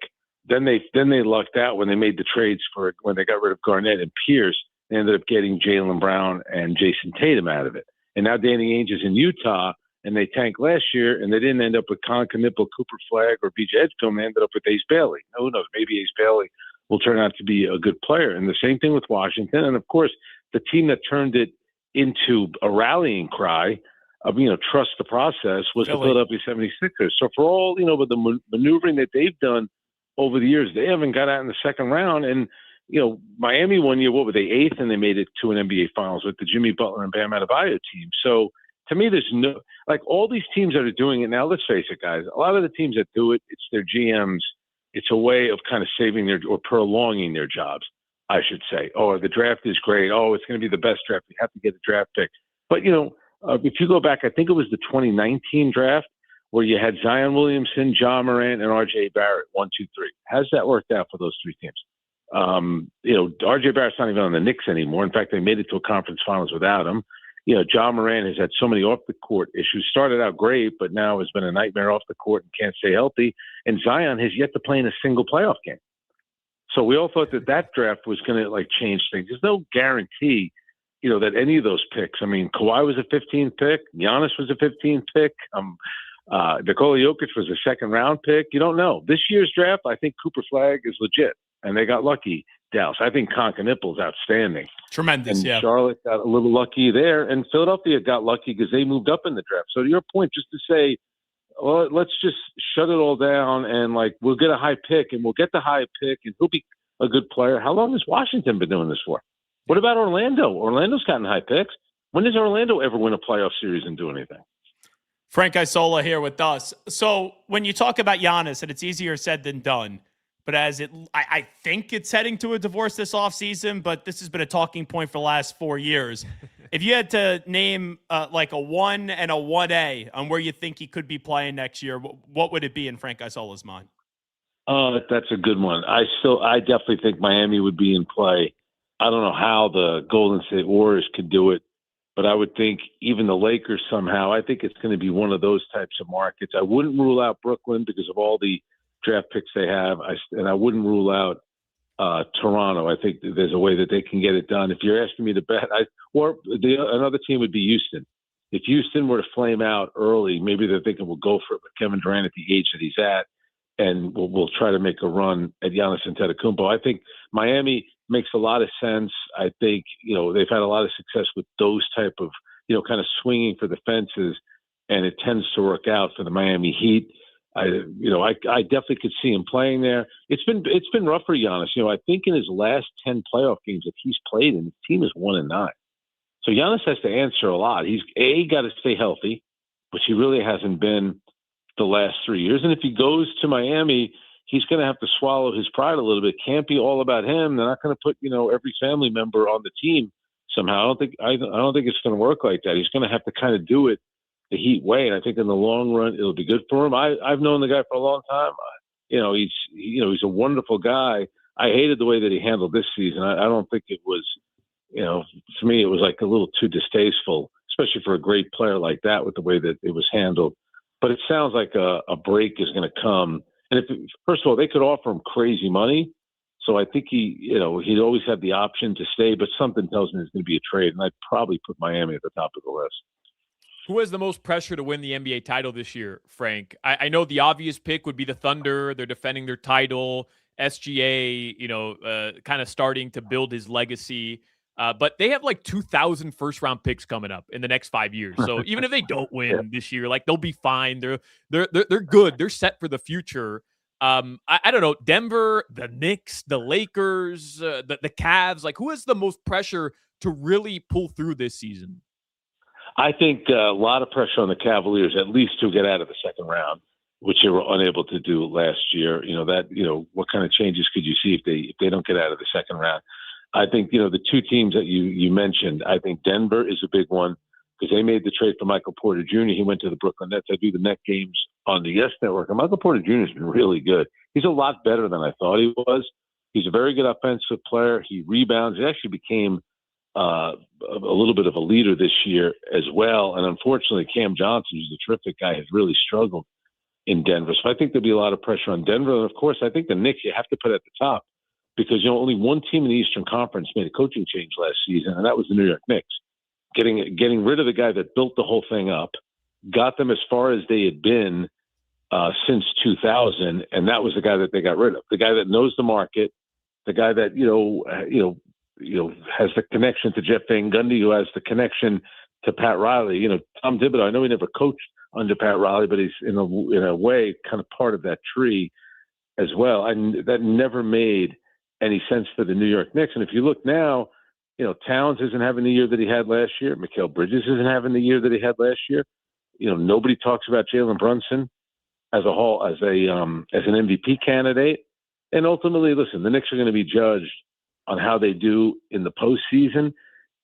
Then they lucked out when they made the trades when they got rid of Garnett and Pierce. They ended up getting Jaylen Brown and Jason Tatum out of it. And now Danny Ainge is in Utah, and they tanked last year, and they didn't end up with Con Knipple, Cooper Flagg, or BJ Edgecombe. They ended up with Ace Bailey. Who knows? Maybe Ace Bailey will turn out to be a good player. And the same thing with Washington. And, of course, the team that turned it into a rallying cry of, trust the process was the Philadelphia 76ers. So for all, with the maneuvering that they've done over the years, they haven't got out in the second round. And, Miami one year, what were they, 8th, and they made it to an NBA Finals with the Jimmy Butler and Bam Adebayo team. So to me, there's no – all these teams that are doing it now, let's face it, guys, a lot of the teams that do it, it's their GMs. It's a way of kind of saving or prolonging their jobs, I should say. Oh, the draft is great. Oh, it's going to be the best draft. We have to get a draft pick. But, if you go back, I think it was the 2019 draft where you had Zion Williamson, Ja Morant, and R.J. Barrett, 1, 2, 3. How's that worked out for those 3 teams? R.J. Barrett's not even on the Knicks anymore. In fact, they made it to a conference finals without him. Ja Morant has had so many off-the-court issues. Started out great, but now has been a nightmare off the court and can't stay healthy. And Zion has yet to play in a single playoff game. So we all thought that draft was going to, change things. There's no guarantee, that any of those picks. I mean, Kawhi was a 15th pick. Giannis was a 15th pick. Nikola Jokic was a second-round pick. You don't know. This year's draft, I think Cooper Flagg is legit, and they got lucky. Dallas. I think Con Knipple is outstanding. Tremendous, and Charlotte got a little lucky there, and Philadelphia got lucky because they moved up in the draft. So to your point, just to say, well, let's just shut it all down and we'll get a high pick, and we'll get the high pick, and he'll be a good player. How long has Washington been doing this for? What about Orlando? Orlando's gotten high picks. When does Orlando ever win a playoff series and do anything? Frank Isola here with us. So when you talk about Giannis, and it's easier said than done, but I think it's heading to a divorce this offseason, but this has been a talking point for the last 4 years. If you had to name a 1 and a 1A on where you think he could be playing next year, what would it be in Frank Isola's mind? That's a good one. I definitely think Miami would be in play. I don't know how the Golden State Warriors could do it, but I would think even the Lakers somehow. I think it's going to be one of those types of markets. I wouldn't rule out Brooklyn because of all the draft picks they have, and I wouldn't rule out Toronto. I think there's a way that they can get it done. If you're asking me to bet, another team would be Houston. If Houston were to flame out early, maybe they're thinking we'll go for it with Kevin Durant at the age that he's at, and we'll try to make a run at Giannis Antetokounmpo. I think Miami makes a lot of sense. I think, they've had a lot of success with those type of, kind of swinging for the fences, and it tends to work out for the Miami Heat. I definitely could see him playing there. It's been rough for Giannis. I think in his last 10 playoff games that he's played in, his team is 1-9. So Giannis has to answer a lot. He's got to stay healthy, which he really hasn't been the last 3 years. And if he goes to Miami, he's going to have to swallow his pride a little bit. Can't be all about him. They're not going to put, every family member on the team somehow. I don't think it's going to work like that. He's going to have to kind of do it the heat way, and I think in the long run it'll be good for him. I've known the guy for a long time. He's a wonderful guy. I hated the way that he handled this season. I don't think it was, to me it was like a little too distasteful, especially for a great player like that with the way that it was handled. But it sounds like a break is going to come. And first of all, they could offer him crazy money. So I think he'd always have the option to stay, but something tells me there's going to be a trade, and I'd probably put Miami at the top of the list. Who has the most pressure to win the NBA title this year, Frank? I know the obvious pick would be the Thunder. They're defending their title. SGA, kind of starting to build his legacy. But they have like 2,000 first-round picks coming up in the next 5 years. So even if they don't win this year, like they'll be fine. They're good. They're set for the future. I don't know. Denver, the Knicks, the Lakers, the Cavs. Like, who has the most pressure to really pull through this season? I think a lot of pressure on the Cavaliers, at least to get out of the second round, which they were unable to do last year. What kind of changes could you see if they don't get out of the second round? I think, the two teams that you mentioned, I think Denver is a big one because they made the trade for Michael Porter Jr. He went to the Brooklyn Nets. I do the Net games on the Yes Network, and Michael Porter Jr. has been really good. He's a lot better than I thought he was. He's a very good offensive player. He rebounds. He actually became a little bit of a leader this year as well. And unfortunately, Cam Johnson, who's a terrific guy, has really struggled in Denver. So I think there'll be a lot of pressure on Denver. And of course, I think the Knicks you have to put at the top because, only one team in the Eastern Conference made a coaching change last season, and that was the New York Knicks. Getting rid of the guy that built the whole thing up, got them as far as they had been since 2000, and that was the guy that they got rid of. The guy that knows the market, the guy that has the connection to Jeff Van Gundy, who has the connection to Pat Riley. Tom Thibodeau, I know he never coached under Pat Riley, but he's in a way kind of part of that tree as well. And that never made any sense for the New York Knicks. And if you look now, Towns isn't having the year that he had last year. Mikal Bridges isn't having the year that he had last year. Nobody talks about Jalen Brunson as an MVP candidate. And ultimately, listen, the Knicks are going to be judged on how they do in the postseason,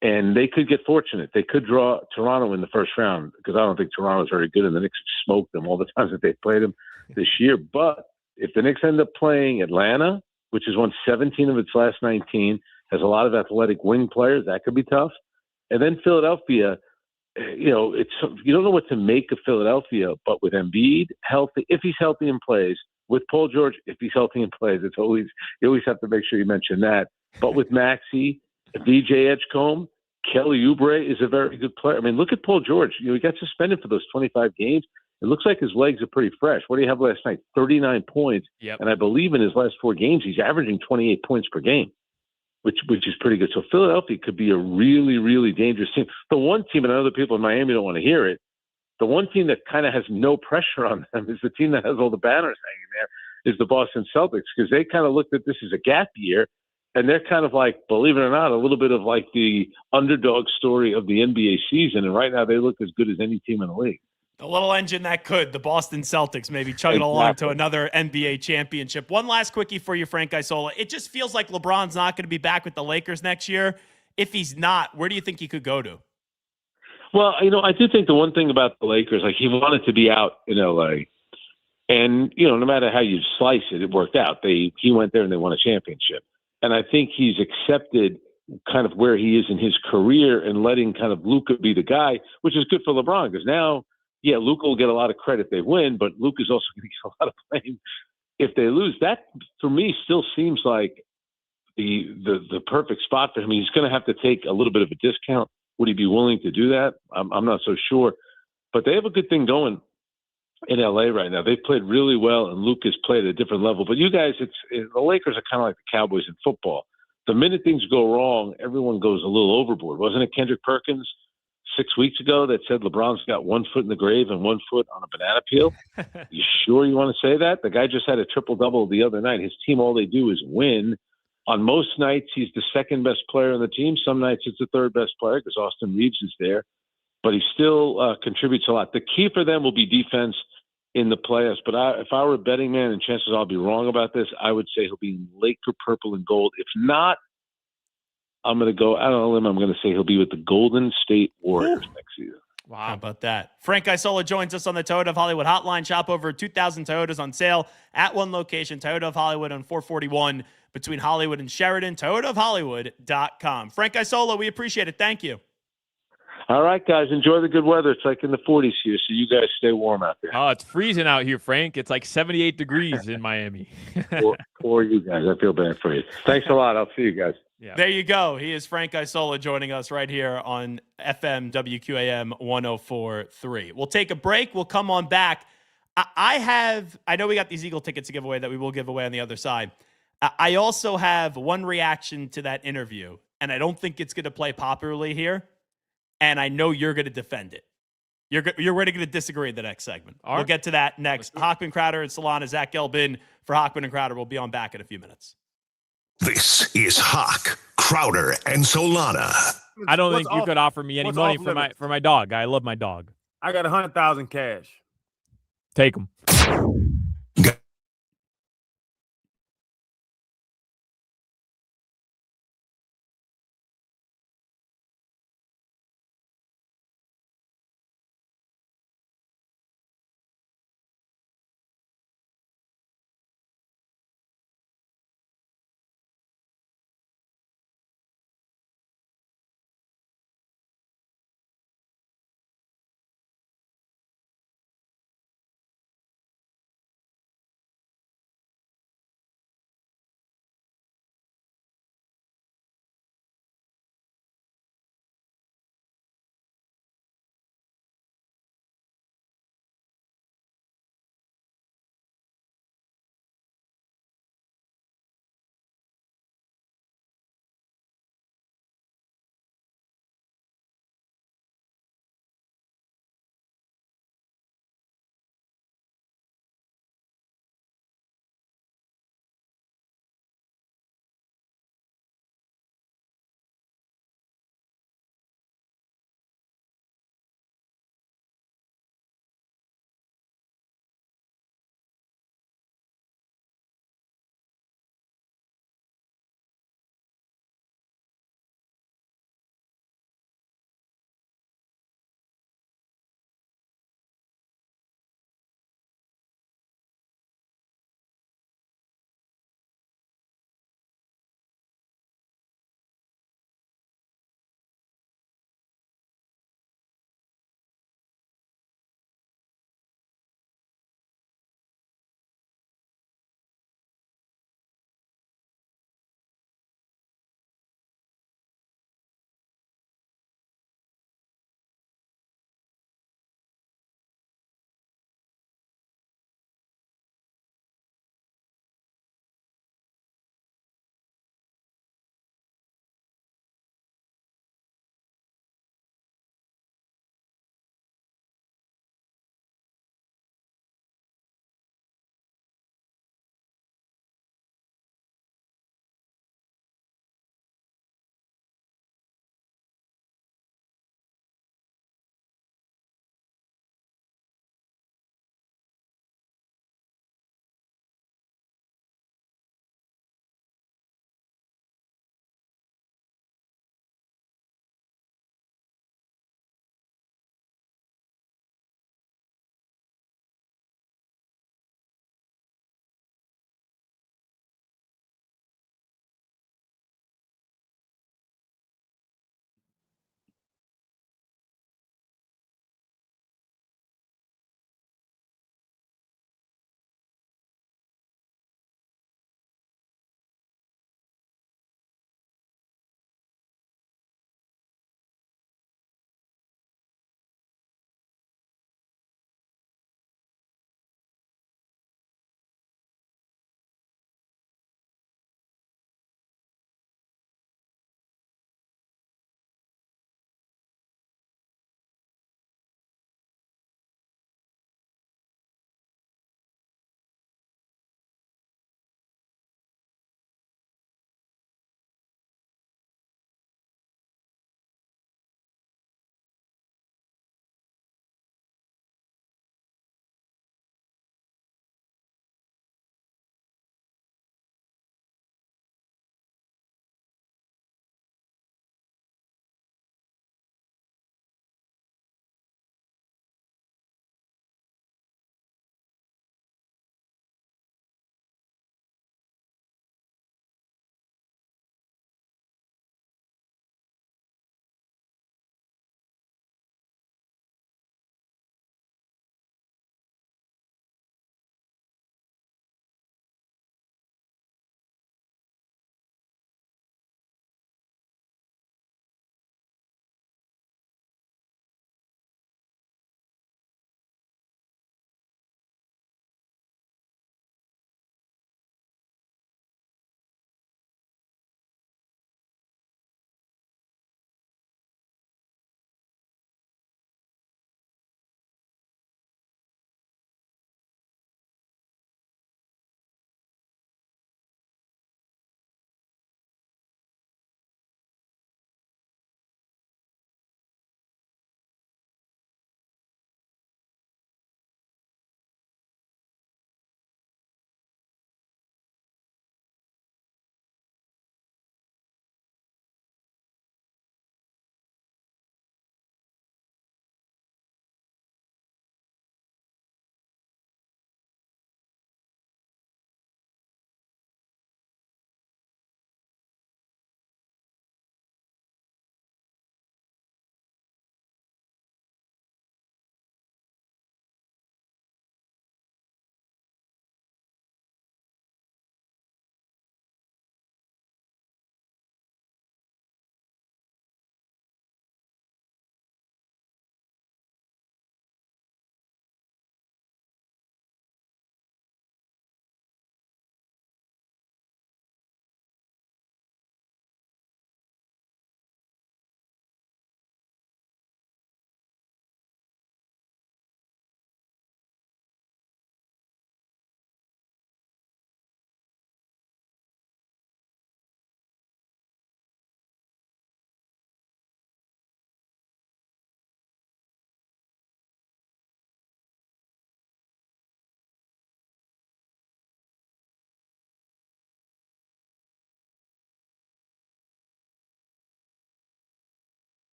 and they could get fortunate. They could draw Toronto in the first round because I don't think Toronto's very good, and the Knicks have smoked them all the times that they've played them this year. But if the Knicks end up playing Atlanta, which has won 17 of its last 19, has a lot of athletic wing players, that could be tough. And then Philadelphia, you don't know what to make of Philadelphia, but with Embiid healthy, if he's healthy and plays, with Paul George, if he's healthy and plays, you always have to make sure you mention that. But with Maxey, VJ Edgecombe, Kelly Oubre is a very good player. I mean, look at Paul George. He got suspended for those 25 games. It looks like his legs are pretty fresh. What do you have last night? 39 points. Yep. And I believe in his last 4 games, he's averaging 28 points per game, which is pretty good. So Philadelphia could be a really, really dangerous team. The one team, and I know the people in Miami don't want to hear it, the one team that kind of has no pressure on them is the team that has all the banners hanging there, is the Boston Celtics, because they kind of looked at this as a gap year. And they're kind of like, believe it or not, a little bit of like the underdog story of the NBA season. And right now they look as good as any team in the league. The little engine that could, the Boston Celtics, maybe chugging along to another NBA championship. One last quickie for you, Frank Isola. It just feels like LeBron's not going to be back with the Lakers next year. If he's not, where do you think he could go to? Well, I do think the one thing about the Lakers, like he wanted to be out in LA. And, no matter how you slice it, it worked out. He went there and they won a championship. And I think he's accepted kind of where he is in his career and letting kind of Luka be the guy, which is good for LeBron because now, yeah, Luka will get a lot of credit if they win, but Luka's also going to get a lot of blame if they lose. That, for me, still seems like the perfect spot for him. He's going to have to take a little bit of a discount. Would he be willing to do that? I'm not so sure. But they have a good thing going in LA right now. They've played really well, and Luka's played at a different level. But you guys, the Lakers are kind of like the Cowboys in football. The minute things go wrong, everyone goes a little overboard. Wasn't it Kendrick Perkins 6 weeks ago that said LeBron's got 1 foot in the grave and 1 foot on a banana peel? You sure you want to say that? The guy just had a triple-double the other night. His team, all they do is win. On most nights, he's the second best player on the team. Some nights it's the third best player because Austin Reeves is there. But he still contributes a lot. The key for them will be defense in the playoffs. But if I were a betting man, and chances I'll be wrong about this, I would say he'll be Laker purple and gold. If not, I'm going to go out on a limb. I'm going to say he'll be with the Golden State Warriors next season. Wow. How about that? Frank Isola joins us on the Toyota of Hollywood hotline. Shop over 2,000 Toyotas on sale at one location, Toyota of Hollywood on 441 between Hollywood and Sheridan, toyotaofhollywood.com. Frank Isola, we appreciate it. Thank you. All right, guys, enjoy the good weather. It's like in the 40s here, so you guys stay warm out there. Oh, it's freezing out here, Frank. It's like 78 degrees in Miami. for you guys. I feel bad for you. Thanks a lot. I'll see you guys. Yeah. There you go. He is Frank Isola joining us right here on FM WQAM 104.3. We'll take a break. We'll come on back. I know we got these Eagle tickets to give away that we will give away on the other side. I also have one reaction to that interview, and I don't think it's going to play popularly here. And I know you're going to defend it. You're really going to disagree in the next segment. We'll get to that next. Hochman, Crowder, and Solana. Zach Gelbin for Hochman and Crowder. We'll be on back in a few minutes. This is Hawk, Crowder, and Solana. I don't think you could offer me any money for my dog. I love my dog. I got 100,000 cash. Take them.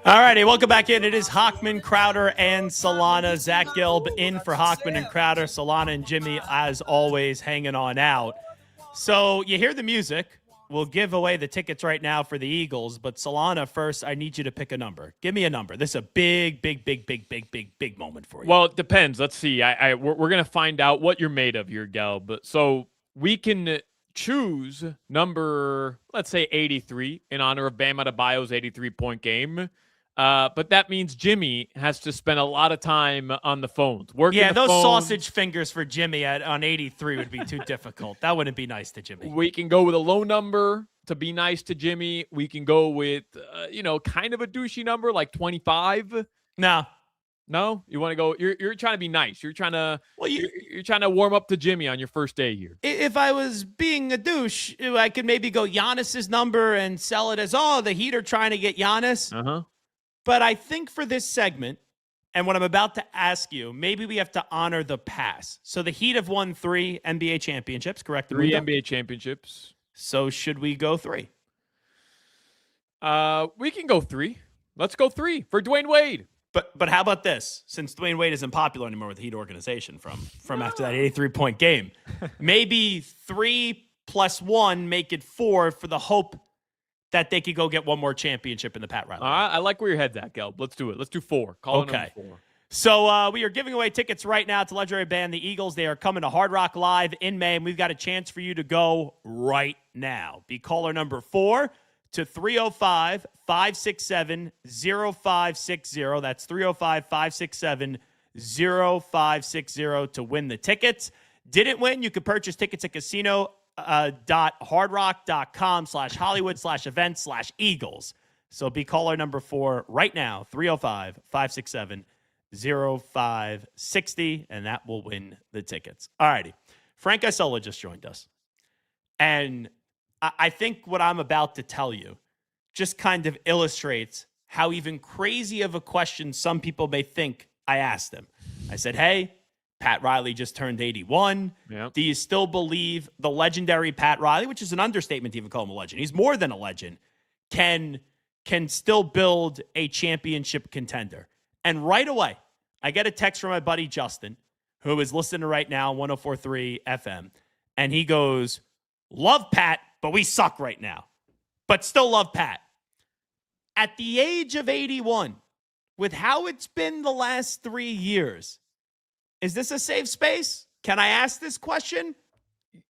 All righty, welcome back in. It is Hochman, Crowder, and Solana. Zach Gelb in for Hochman and Crowder. Solana and Jimmy, as always, hanging on out. So you hear the music. We'll give away the tickets right now for the Eagles. But Solana, first, I need you to pick a number. Give me a number. This is a big moment for you. Well, it depends. Let's see. We're going to find out what you're made of here, Gelb. So we can choose number, let's say 83, in honor of Bam Adebayo's 83-point game. But that means Jimmy has to spend a lot of time on the phones. Those sausage fingers for Jimmy on 83 would be too difficult. That wouldn't be nice to Jimmy. We can go with a low number to be nice to Jimmy. We can go with, kind of a douchey number like 25. No, you want to go. You're trying to be nice. You're trying to. Well, you're trying to warm up to Jimmy on your first day here. If I was being a douche, I could maybe go Giannis's number and sell it as, the Heat are trying to get Giannis. But I think for this segment, and what I'm about to ask you, maybe we have to honor the past. So the Heat have won 3 NBA championships, correct? 3 NBA championships. So should we go 3? We can go 3. Let's go 3 for Dwayne Wade. But how about this? Since Dwayne Wade isn't popular anymore with the Heat organization from after that 83-point game, maybe 3 + 1 make it 4 for the hope that they could go get one more championship in the Pat Riley. All right, I like where your head's at, Gelb. Let's do it. Let's do 4. Call it number 4. So we are giving away tickets right now to legendary band The Eagles. They are coming to Hard Rock Live in May, and we've got a chance for you to go right now. Be caller number 4 to 305-567-0560. That's 305-567-0560 to win the tickets. Didn't win? You could purchase tickets at casino.hardrock.com/Hollywood/events/Eagles. So be caller number 4 right now, 305-567-0560, and that will win the tickets. All righty. Frank Isola just joined us. And I think what I'm about to tell you just kind of illustrates how even crazy of a question some people may think I asked him. I said, hey, Pat Riley just turned 81. Yep. Do you still believe the legendary Pat Riley, which is an understatement to even call him a legend, he's more than a legend, can still build a championship contender? And right away, I get a text from my buddy Justin, who is listening right now, 104.3 FM, and he goes, love Pat, but we suck right now. But still love Pat. At the age of 81, with how it's been the last 3 years, is this a safe space? Can I ask this question?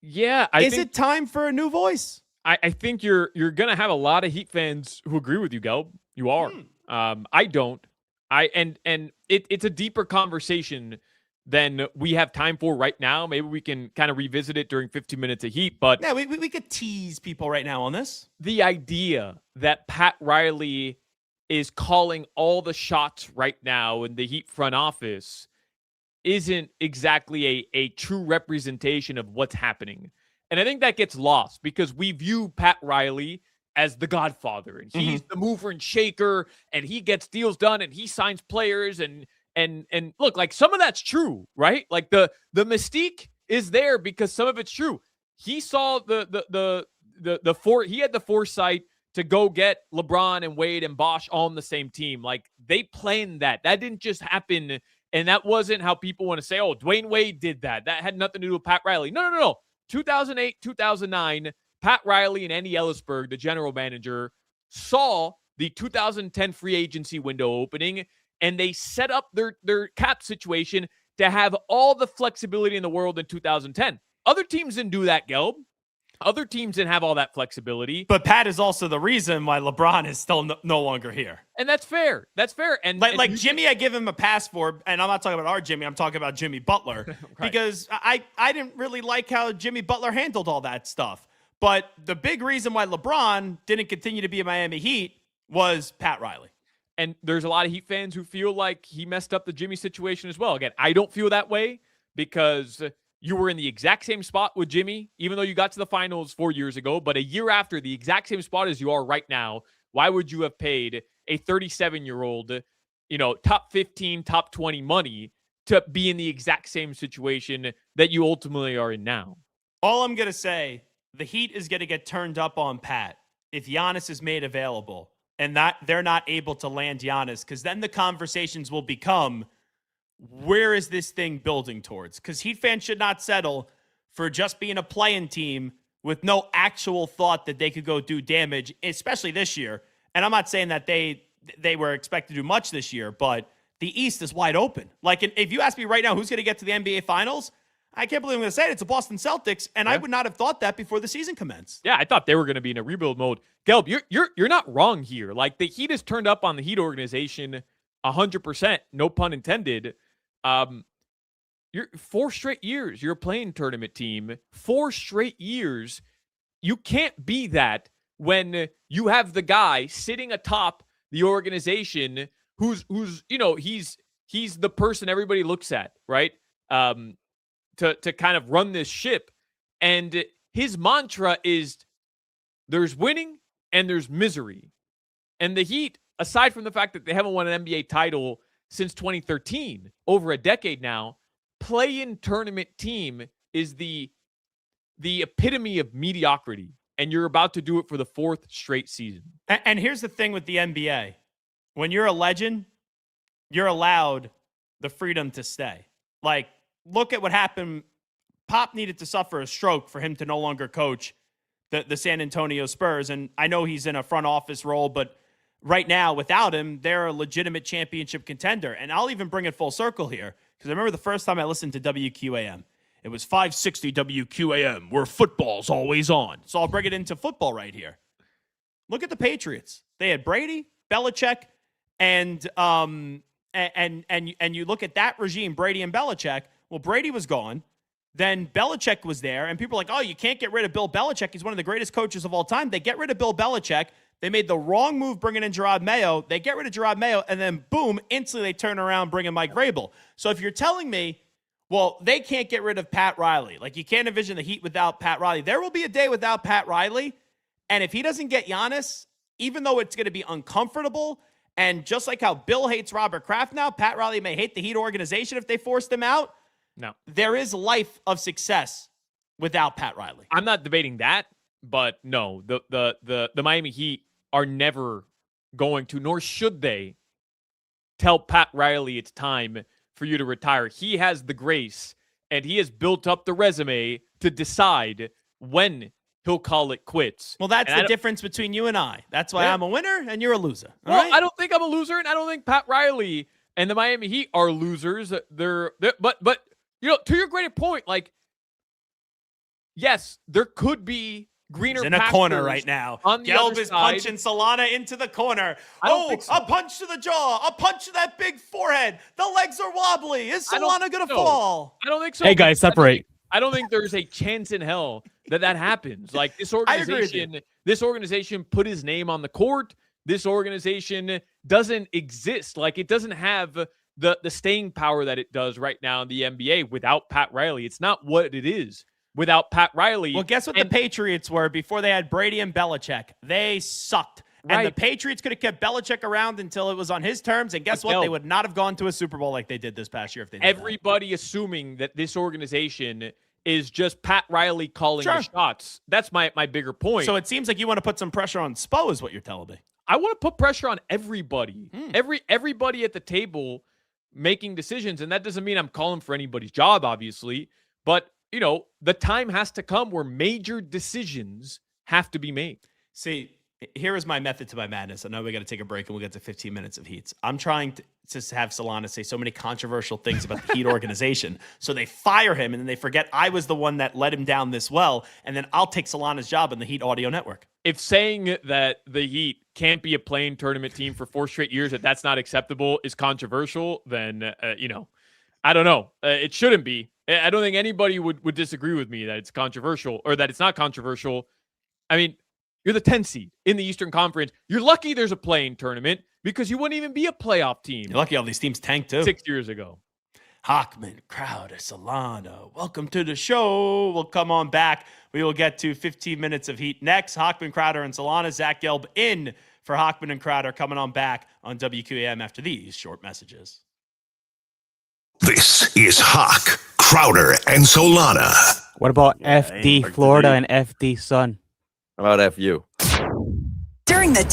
Yeah. Is it time for a new voice? I think you're going to have a lot of Heat fans who agree with you, Gelb. You are. I don't. It's a deeper conversation than we have time for right now. Maybe we can kind of revisit it during 15 minutes of Heat. But yeah, we could tease people right now on this. The idea that Pat Riley is calling all the shots right now in the Heat front office isn't exactly a true representation of what's happening. And I think that gets lost because we view Pat Riley as the Godfather, and he's the mover and shaker, and he gets deals done, and he signs players, and look, like some of that's true, right? Like the mystique is there because some of it's true. He saw he had the foresight to go get LeBron and Wade and Bosh all on the same team. Like they planned that. That didn't just happen. And that wasn't how people want to say, oh, Dwayne Wade did that. That had nothing to do with Pat Riley. No. 2008, 2009, Pat Riley and Andy Ellisberg, the general manager, saw the 2010 free agency window opening, and they set up their cap situation to have all the flexibility in the world in 2010. Other teams didn't do that, Gelb. Other teams didn't have all that flexibility. But Pat is also the reason why LeBron is still no longer here. And that's fair. That's fair. And like Jimmy, I give him a pass for, and I'm not talking about our Jimmy, I'm talking about Jimmy Butler, right. Because I didn't really like how Jimmy Butler handled all that stuff. But the big reason why LeBron didn't continue to be in Miami Heat was Pat Riley. And there's a lot of Heat fans who feel like he messed up the Jimmy situation as well. Again, I don't feel that way because you were in the exact same spot with Jimmy, even though you got to the finals 4 years ago. But a year after, the exact same spot as you are right now, why would you have paid a 37-year-old, top 15, top 20 money to be in the exact same situation that you ultimately are in now? All I'm going to say, the Heat is going to get turned up on Pat if Giannis is made available and that they're not able to land Giannis, because then the conversations will become, where is this thing building towards? Because Heat fans should not settle for just being a play-in team with no actual thought that they could go do damage, especially this year. And I'm not saying that they were expected to do much this year, but the East is wide open. Like, if you ask me right now who's going to get to the NBA Finals, I can't believe I'm going to say it. It's the Boston Celtics, and I would not have thought that before the season commenced. Yeah, I thought they were going to be in a rebuild mode. Gelb, you're not wrong here. Like, the Heat has turned up on the Heat organization 100%, no pun intended. You're 4 straight years. You're a playing tournament team. 4 straight years. You can't be that when you have the guy sitting atop the organization who's he's the person everybody looks at, right? To kind of run this ship. And his mantra is there's winning and there's misery. And the Heat, aside from the fact that they haven't won an NBA title since 2013, over a decade now, play-in tournament team is the epitome of mediocrity. And you're about to do it for the 4th straight season. And here's the thing with the NBA. When you're a legend, you're allowed the freedom to stay. Like, look at what happened. Pop needed to suffer a stroke for him to no longer coach the San Antonio Spurs. And I know he's in a front office role, but right now, without him, they're a legitimate championship contender. And I'll even bring it full circle here, because I remember the first time I listened to WQAM. It was 560 WQAM, where football's always on. So I'll bring it into football right here. Look at the Patriots. They had Brady, Belichick, and you look at that regime, Brady and Belichick. Well, Brady was gone. Then Belichick was there, and people are like, oh, you can't get rid of Bill Belichick. He's one of the greatest coaches of all time. They get rid of Bill Belichick. They made the wrong move bringing in Gerard Mayo. They get rid of Gerard Mayo, and then, boom, instantly they turn around bringing Mike Vrabel. So if you're telling me, well, they can't get rid of Pat Riley, like you can't envision the Heat without Pat Riley, there will be a day without Pat Riley, and if he doesn't get Giannis, even though it's going to be uncomfortable, and just like how Bill hates Robert Kraft now, Pat Riley may hate the Heat organization if they forced him out. No. There is life of success without Pat Riley. I'm not debating that, but no, the Miami Heat are never going to, nor should they, tell Pat Riley it's time for you to retire. He has the grace, and he has built up the resume to decide when he'll call it quits. Well, that's the difference between you and I. That's why I'm a winner and you're a loser. All well, right? I don't think I'm a loser, and I don't think Pat Riley and the Miami Heat are losers. They're but you know, to your greater point, like, yes, there could be greener He's in a corner right now. Gelb is punching Solana into the corner. A punch to the jaw. A punch to that big forehead. The legs are wobbly. Is Solana going to fall? I don't think so. Hey, guys, separate. I don't think there's a chance in hell that happens. Like, this organization put his name on the court. This organization doesn't exist. Like, it doesn't have the staying power that it does right now in the NBA without Pat Riley. It's not what it is without Pat Riley. Well, guess what the Patriots were before they had Brady and Belichick? They sucked. Right. And the Patriots could have kept Belichick around until it was on his terms. And guess what? They would not have gone to a Super Bowl like they did this past year if they did everybody assuming that this organization is just Pat Riley calling the shots. That's my bigger point. So it seems like you want to put some pressure on Spo is what you're telling me. I want to put pressure on everybody. Everybody at the table making decisions. And that doesn't mean I'm calling for anybody's job, obviously. But, you know, the time has to come where major decisions have to be made. See, here is my method to my madness. I know we got to take a break and we'll get to 15 minutes of Heats. I'm trying to just have Solana say so many controversial things about the Heat organization. So they fire him and then they forget I was the one that let him down this well. And then I'll take Solana's job in the Heat audio network. If saying that the Heat can't be a playing tournament team for 4 straight years, that's not acceptable, is controversial, then, you know, I don't know. It shouldn't be. I don't think anybody would disagree with me that it's controversial or that it's not controversial. I mean, you're the 10th seed in the Eastern Conference. You're lucky there's a playing tournament because you wouldn't even be a playoff team. You're lucky all these teams tanked too. 6 years ago. Hochman, Crowder, Solana, welcome to the show. We'll come on back. We will get to 15 minutes of Heat next. Hochman, Crowder, and Solana. Zach Gelb in for Hochman and Crowder coming on back on WQAM after these short messages. This is Hawk, Crowder, and Solana. What about FD Florida and FD Sun? How about FU? During the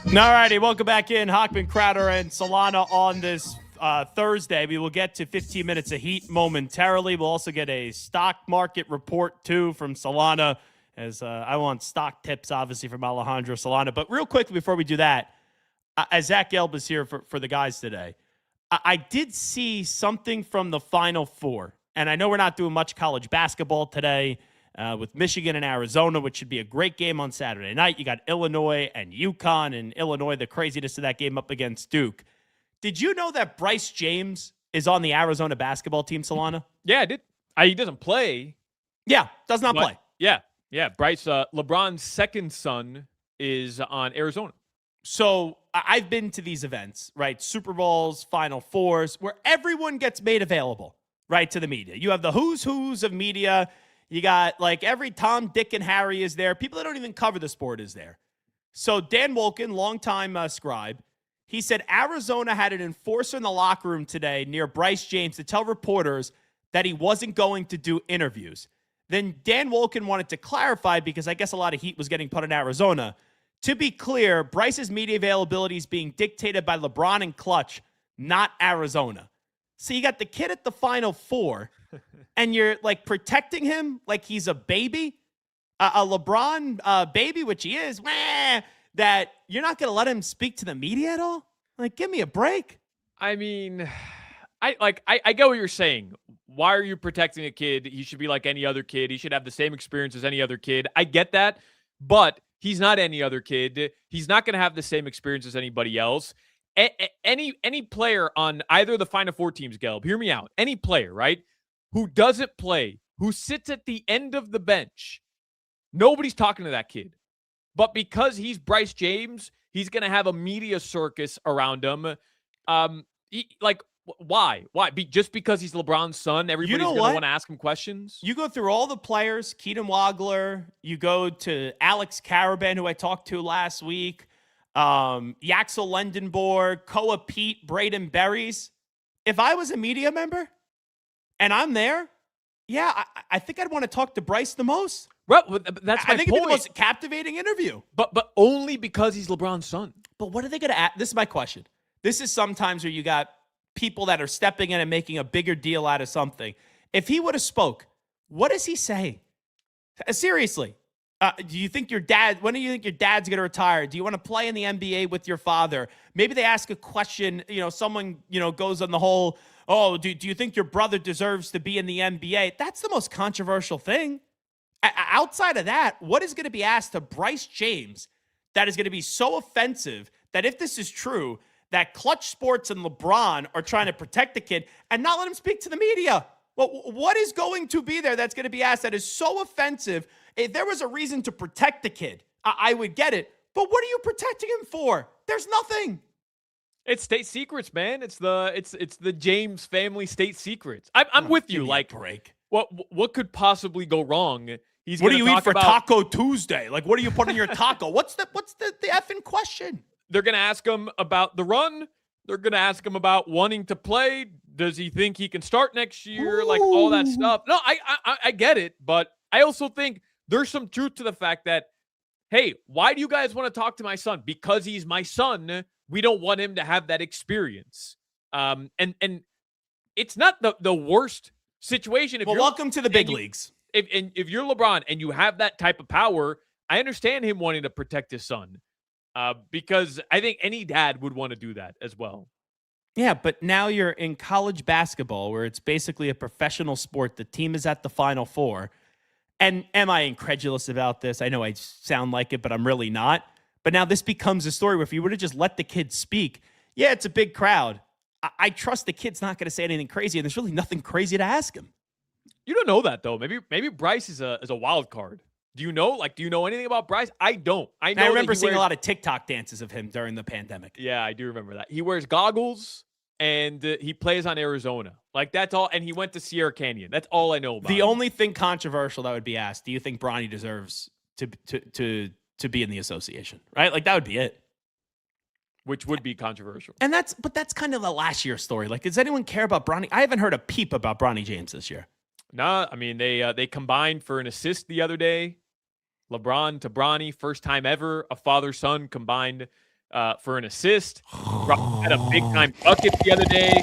All righty, welcome back in. Hochman, Crowder, and Solana on this Thursday. We will get to 15 minutes of heat momentarily. We'll also get a stock market report, too, from Solana, as I want stock tips, obviously, from Alejandro Solana. But real quickly, before we do that, as Zach Gelb is here for the guys today, I did see something from the Final Four. And I know we're not doing much college basketball today with Michigan and Arizona, which should be a great game on Saturday night. You got Illinois and UConn, and Illinois, the craziness of that game up against Duke. Did you know that Bryce James is on the Arizona basketball team, Solana? Yeah, I did. He doesn't play. Yeah, does not play. Yeah. Bryce, LeBron's second son is on Arizona. So I've been to these events, right? Super Bowls, Final Fours, where everyone gets made available, right, to the media. You have the who's of media. You got like every Tom, Dick, and Harry is there. People that don't even cover the sport is there. So Dan Wolken, longtime scribe, he said Arizona had an enforcer in the locker room today near Bryce James to tell reporters that he wasn't going to do interviews. Then Dan Wolken wanted to clarify because I guess a lot of heat was getting put on Arizona. To be clear, Bryce's media availability is being dictated by LeBron and Clutch, not Arizona. So you got the kid at the Final Four, and you're like protecting him like he's a baby, a LeBron baby, which he is, that you're not going to let him speak to the media at all? Like, give me a break. I mean, I get what you're saying. Why are you protecting a kid? He should be like any other kid. He should have the same experience as any other kid. I get that, but he's not any other kid. He's not going to have the same experience as anybody else. Any player on either of the Final Four teams, Gelb, hear me out. Any player, right, who doesn't play, who sits at the end of the bench, nobody's talking to that kid. But because he's Bryce James, he's going to have a media circus around him. Why? Just because he's LeBron's son, everybody's going to want to ask him questions? You go through all the players, Keaton Wagler, you go to Alex Caraban, who I talked to last week, Yaxel Lendenborg, Koa Pete, Braden Berries. If I was a media member and I'm there, yeah, I think I'd want to talk to Bryce the most. Well, that's my I think point. it'd be the most captivating interview. But only because he's LeBron's son. But what are they going to ask? This is my question. This is sometimes where you got people that are stepping in and making a bigger deal out of something. If he would have spoke, what is he saying? Seriously. Do you think when do you think your dad's going to retire? Do you want to play in the NBA with your father? Maybe they ask a question, someone, goes on the whole, do you think your brother deserves to be in the NBA? That's the most controversial thing. Outside of that, what is going to be asked to Bryce James that is going to be so offensive that if this is true, that Clutch Sports and LeBron are trying to protect the kid and not let him speak to the media? Well, what is going to be there that's going to be asked that is so offensive? If there was a reason to protect the kid, I would get it. But what are you protecting him for? There's nothing. It's state secrets, man. It's the James family state secrets. I'm with you. Like, break. What could possibly go wrong? What do you eat for Taco Tuesday? Like, what do you put in your taco? What's the effing question? They're going to ask him about the run. They're going to ask him about wanting to play. Does he think he can start next year? Like all that stuff. No, I get it. But I also think there's some truth to the fact that, hey, why do you guys want to talk to my son? Because he's my son. We don't want him to have that experience. And it's not the worst situation. Welcome to the big leagues. If you're LeBron and you have that type of power, I understand him wanting to protect his son. Because I think any dad would want to do that as well. Yeah, but now you're in college basketball where it's basically a professional sport. The team is at the Final Four. And am I incredulous about this? I know I sound like it, but I'm really not. But now this becomes a story where if you were to just let the kid speak, yeah, it's a big crowd. I trust the kid's not going to say anything crazy, and there's really nothing crazy to ask him. You don't know that, though. Maybe Bryce is a wild card. Do you know anything about Bryce? I don't. I remember seeing a lot of TikTok dances of him during the pandemic. Yeah, I do remember that. He wears goggles and he plays on Arizona. Like that's all. And he went to Sierra Canyon. That's all I know about The him. only thing controversial that would be asked, do you think Bronny deserves to be in the association? Right? Like that would be it. Which would be controversial. And that's kind of the last year story. Like, does anyone care about Bronny? I haven't heard a peep about Bronny James this year. Nah, I mean they combined for an assist the other day. LeBron to Bronny, first time ever, a father-son combined for an assist. Had a big time bucket the other day.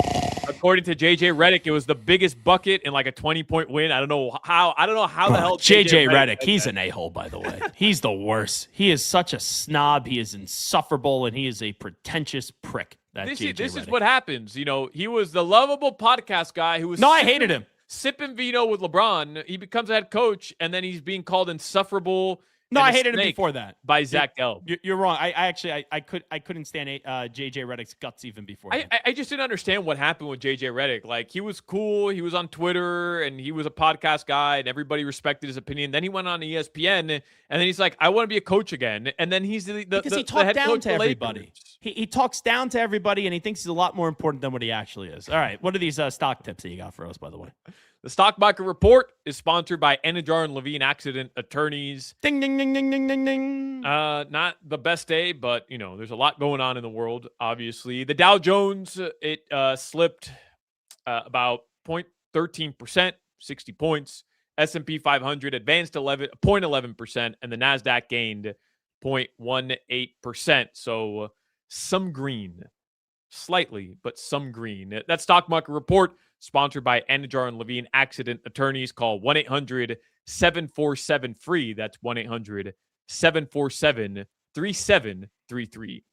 According to JJ Redick, it was the biggest bucket in like a 20-point win. I don't know how the hell JJ Redick, he's an a-hole, by the way. He's the worst. He is such a snob. He is insufferable, and he is a pretentious prick. This is what happens. You know, he was the lovable podcast guy who was I hated him. Sipping vino with LeBron. He becomes a head coach, and then he's being called insufferable. No, I hated him before that. By Zach Gelb. You're wrong. I couldn't stand JJ Redick's guts even before. I just didn't understand what happened with JJ Redick. Like, he was cool. He was on Twitter, and he was a podcast guy, and everybody respected his opinion. Then he went on ESPN, and then he's like, I want to be a coach again. And then he's because he talked down to everybody. He talks down to everybody, and he thinks he's a lot more important than what he actually is. All right, what are these stock tips that you got for us, by the way? The Stock Market Report is sponsored by Anajar and Levine Accident Attorneys. Ding, ding, ding, ding, ding, ding, ding. Not the best day, but, you know, there's a lot going on in the world, obviously. The Dow Jones, it slipped about 0.13%, 60 points. S&P 500 advanced 0.11%, and the NASDAQ gained 0.18%. So some green. Slightly, but some green. That Stock Market Report sponsored by Anajar and Levine Accident Attorneys. Call 1-800-747-FREE. That's 1-800-747-3733.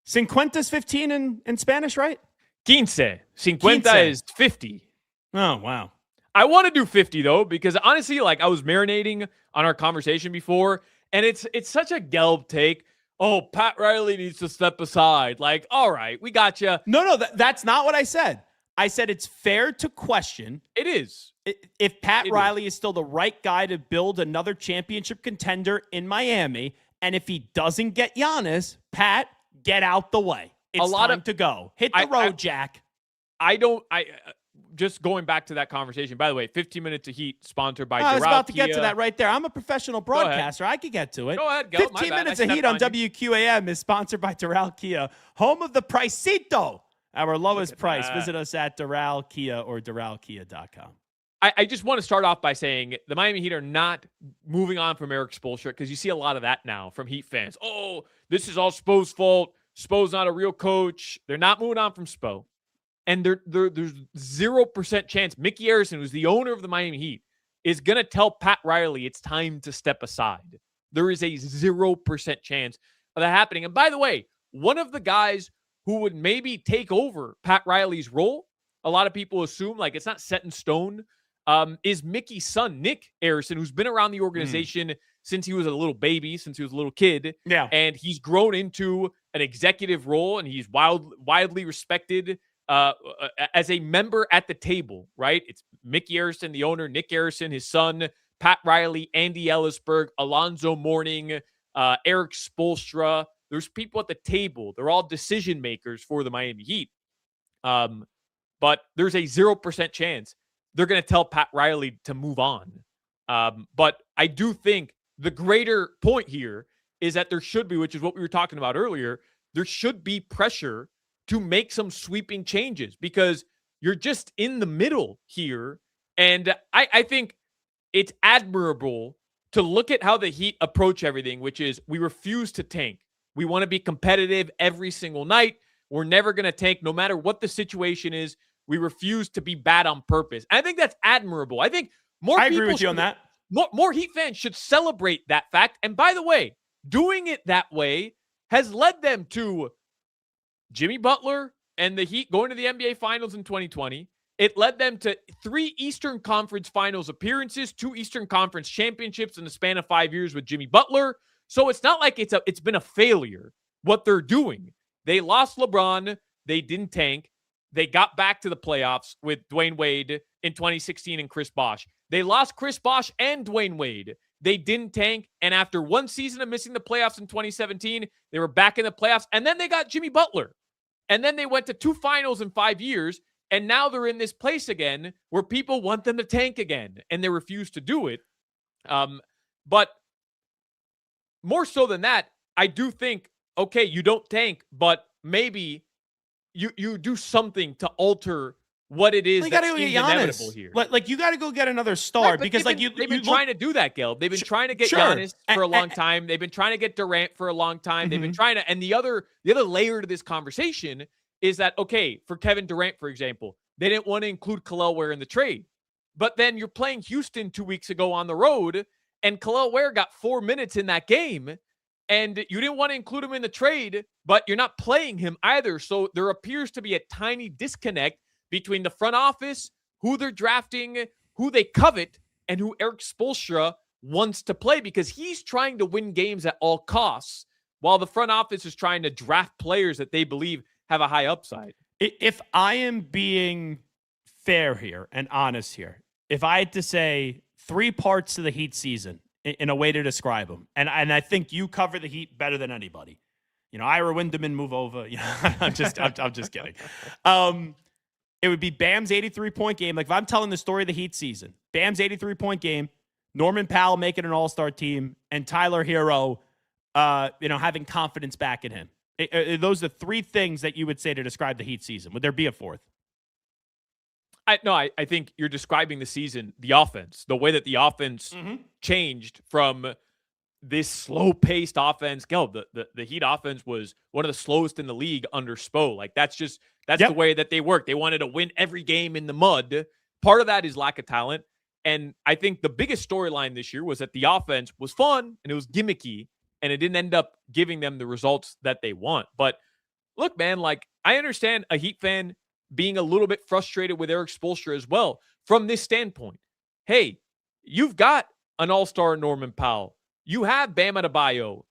50 is 15 in Spanish, right? 15. 50 is 50. Oh, wow. I want to do 50, though, because honestly, like, I was marinating on our conversation before, and it's such a Gelb take. Oh, Pat Riley needs to step aside. Like, all right, we got you. No, that's not what I said. I said it's fair to question. It is. If Pat Riley is still the right guy to build another championship contender in Miami, and if he doesn't get Giannis, Pat, get out the way. It's time to go. Hit the road, Jack. Just going back to that conversation, by the way, 15 Minutes of Heat, sponsored by Doral I was about to Kia. get to that right there. I'm a professional broadcaster. I could get to it. Go ahead, go. 15 Minutes of Heat on WQAM is sponsored by Doral Kia, home of the Pricito, our lowest price. Visit us at Doral Kia or DoralKia.com. I just want to start off by saying the Miami Heat are not moving on from Eric Spoelstra, because you see a lot of that now from Heat fans. Oh, this is all Spo's fault. Spo's not a real coach. They're not moving on from Spo. And there's 0% chance Mickey Harrison, who's the owner of the Miami Heat, is going to tell Pat Riley it's time to step aside. There is a 0% chance of that happening. And by the way, one of the guys who would maybe take over Pat Riley's role, a lot of people assume, like, it's not set in stone, is Mickey's son, Nick Harrison, who's been around the organization since he was a little baby, since he was a little kid. Yeah. And he's grown into an executive role, and he's widely respected as a member at the table, right? It's Mickey Harrison, the owner, Nick Harrison, his son, Pat Riley, Andy Ellisberg, Alonzo Mourning, Eric Spoelstra. There's people at the table. They're all decision makers for the Miami Heat. But there's a 0% chance they're going to tell Pat Riley to move on. But I do think the greater point here is that there should be, which is what we were talking about earlier, there should be pressure to make some sweeping changes, because you're just in the middle here. And I think it's admirable to look at how the Heat approach everything, which is we refuse to tank. We want to be competitive every single night. We're never going to tank no matter what the situation is. We refuse to be bad on purpose. And I think that's admirable. I think more I people agree with you on that. More Heat fans should celebrate that fact. And by the way, doing it that way has led them to Jimmy Butler and the Heat going to the NBA Finals in 2020. It led them to 3 Eastern Conference Finals appearances, 2 Eastern Conference championships in the span of 5 years with Jimmy Butler. So it's not like it's been a failure what they're doing. They lost LeBron. They didn't tank. They got back to the playoffs with Dwayne Wade in 2016 and Chris Bosh. They lost Chris Bosh and Dwayne Wade. They didn't tank. And after one season of missing the playoffs in 2017, they were back in the playoffs. And then they got Jimmy Butler. And then they went to 2 finals in 5 years. And now they're in this place again where people want them to tank again. And they refuse to do it. But more so than that, I do think, okay, you don't tank, but maybe you do something to alter what it is You that got to go seems get inevitable Giannis. here. Like you got to go get another star Right, because they've been look, trying to do that, Gelb. They've been trying to get sure. Giannis for a long time. They've been trying to get Durant for a long time. They've been trying to, and the other layer to this conversation is that, okay, for Kevin Durant, for example, they didn't want to include Kel'el Ware in the trade. But then you're playing Houston 2 weeks ago on the road, and Kel'el Ware got 4 minutes in that game, and you didn't want to include him in the trade, but you're not playing him either. So there appears to be a tiny disconnect between the front office, who they're drafting, who they covet, and who Eric Spoelstra wants to play, because he's trying to win games at all costs while the front office is trying to draft players that they believe have a high upside. If I am being fair here and honest here, if I had to say 3 parts to the Heat season in a way to describe them, and I think you cover the Heat better than anybody. Ira Windeman move over. I'm just kidding. It would be Bam's 83-point game. Like, if I'm telling the story of the Heat season, Bam's 83-point game, Norman Powell making an all-star team, and Tyler Hero, having confidence back in him. Those are the 3 things that you would say to describe the Heat season. Would there be a 4th? I think you're describing the season, the offense, the way that the offense changed from this slow-paced offense. The Heat offense was one of the slowest in the league under Spo. Like, that's the way that they work. They wanted to win every game in the mud. Part of that is lack of talent. And I think the biggest storyline this year was that the offense was fun and it was gimmicky, and it didn't end up giving them the results that they want. But look, man, like, I understand a Heat fan being a little bit frustrated with Eric Spoelstra as well from this standpoint. Hey, you've got an all-star Norman Powell. You have Bam Adebayo.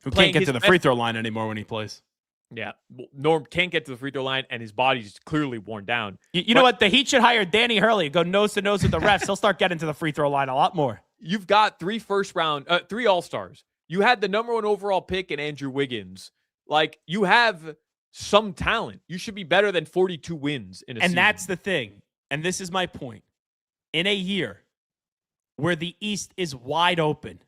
Who can't get to the free throw line anymore when he plays. Yeah, Norm can't get to the free throw line, and his body's clearly worn down. You know what? The Heat should hire Danny Hurley, go nose to nose with the refs. He'll start getting to the free throw line a lot more. You've got 3 3 all-stars. You had the number 1 overall pick in Andrew Wiggins. Like, you have some talent. You should be better than 42 wins in a season. And that's the thing. And this is my point. In a year where the East is wide open,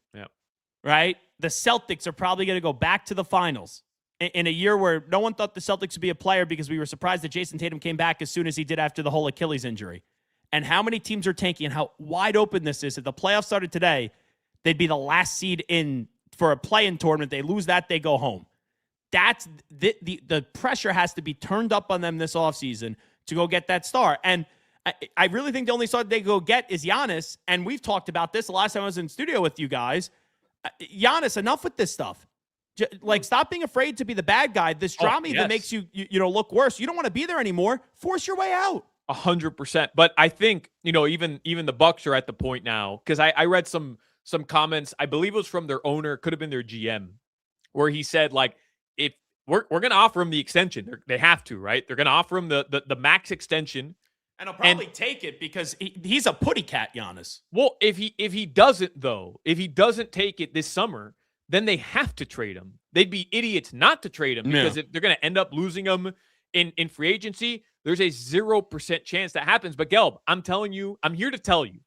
right? The Celtics are probably going to go back to the finals. In a year where no one thought the Celtics would be a player because we were surprised that Jason Tatum came back as soon as he did after the whole Achilles injury. And how many teams are tanking and how wide open this is. If the playoffs started today, they'd be the last seed in for a play-in tournament. They lose that, they go home. That's the pressure has to be turned up on them this offseason to go get that star. And I really think the only star they go get is Giannis. And we've talked about this the last time I was in studio with you guys. Giannis, enough with this stuff. Like, stop being afraid to be the bad guy. This drama that makes you look worse. You don't want to be there anymore. Force your way out. 100%. But I think, even the Bucks are at the point now, because I read some comments, I believe it was from their owner, could have been their GM, where he said, like, if we're going to offer him the extension, they have to, right? They're going to offer him the max extension. And he'll probably take it because he's a putty cat, Giannis. Well, if he doesn't take it this summer, then they have to trade him. They'd be idiots not to trade him because if they're going to end up losing him in free agency, there's a 0% chance that happens. But Gelb, I'm telling you, I'm here to tell you,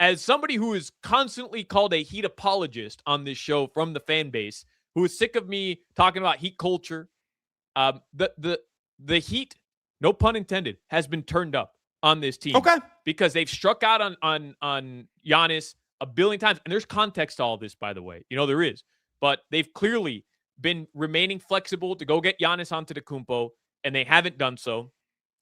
as somebody who is constantly called a Heat apologist on this show from the fan base, who is sick of me talking about Heat culture, the Heat, no pun intended, has been turned up on this team. Okay. Because they've struck out on Giannis a billion times. And there's context to all this, by the way. There is. But they've clearly been remaining flexible to go get Giannis Antetokounmpo, and they haven't done so.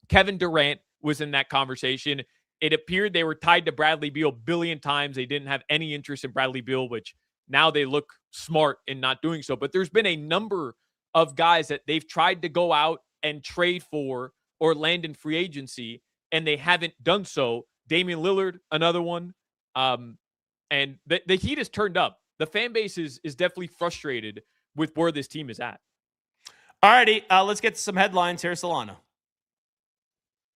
Kevin Durant was in that conversation. It appeared they were tied to Bradley Beal a billion times. They didn't have any interest in Bradley Beal, which now they look smart in not doing so. But there's been a number of guys that they've tried to go out and trade for or land in free agency, and they haven't done so. Damian Lillard, another one. And the Heat is turned up. The fan base is definitely frustrated with where this team is at. All righty, let's get to some headlines here, Solana.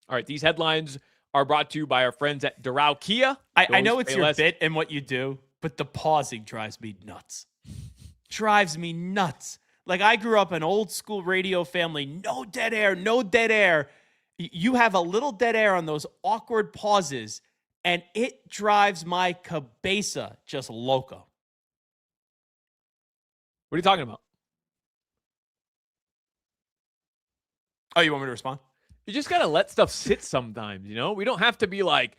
All right, these headlines are brought to you by our friends at Doral Kia. I know it's your bit and what you do, but the pausing drives me nuts. Drives me nuts. Like, I grew up an old school radio family. No dead air, no dead air. You have a little dead air on those awkward pauses, and it drives my cabeza just loco. What are you talking about? Oh, you want me to respond? You just gotta let stuff sit sometimes. You know, we don't have to be like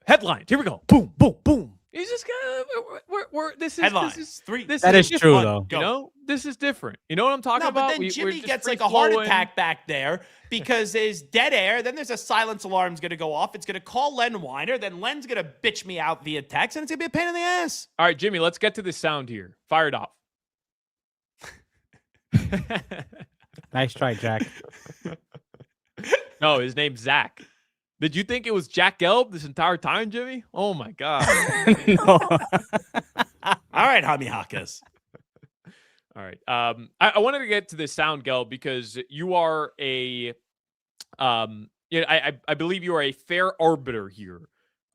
headlines. Here we go. Boom, boom, boom. You just gotta. This is Headlines. This is Three. That is true, though. You know, this is different. You know what I'm talking No, about? but then Jimmy just gets like a free-flowing. heart attack back there because there's dead air. Then there's a silence alarm's going to go off. It's going to call Len Weiner. Then Len's going to bitch me out via text, and it's going to be a pain in the ass. All right, Jimmy, let's get to this sound here. Fire it off. Nice try, Jack. No, his name's Zach. Did you think it was Jack Gelb this entire time, Jimmy? Oh my God. No. All right, Hami Hakas. All right. I wanted to get to this sound, Gelb, because you are I believe you are a fair arbiter here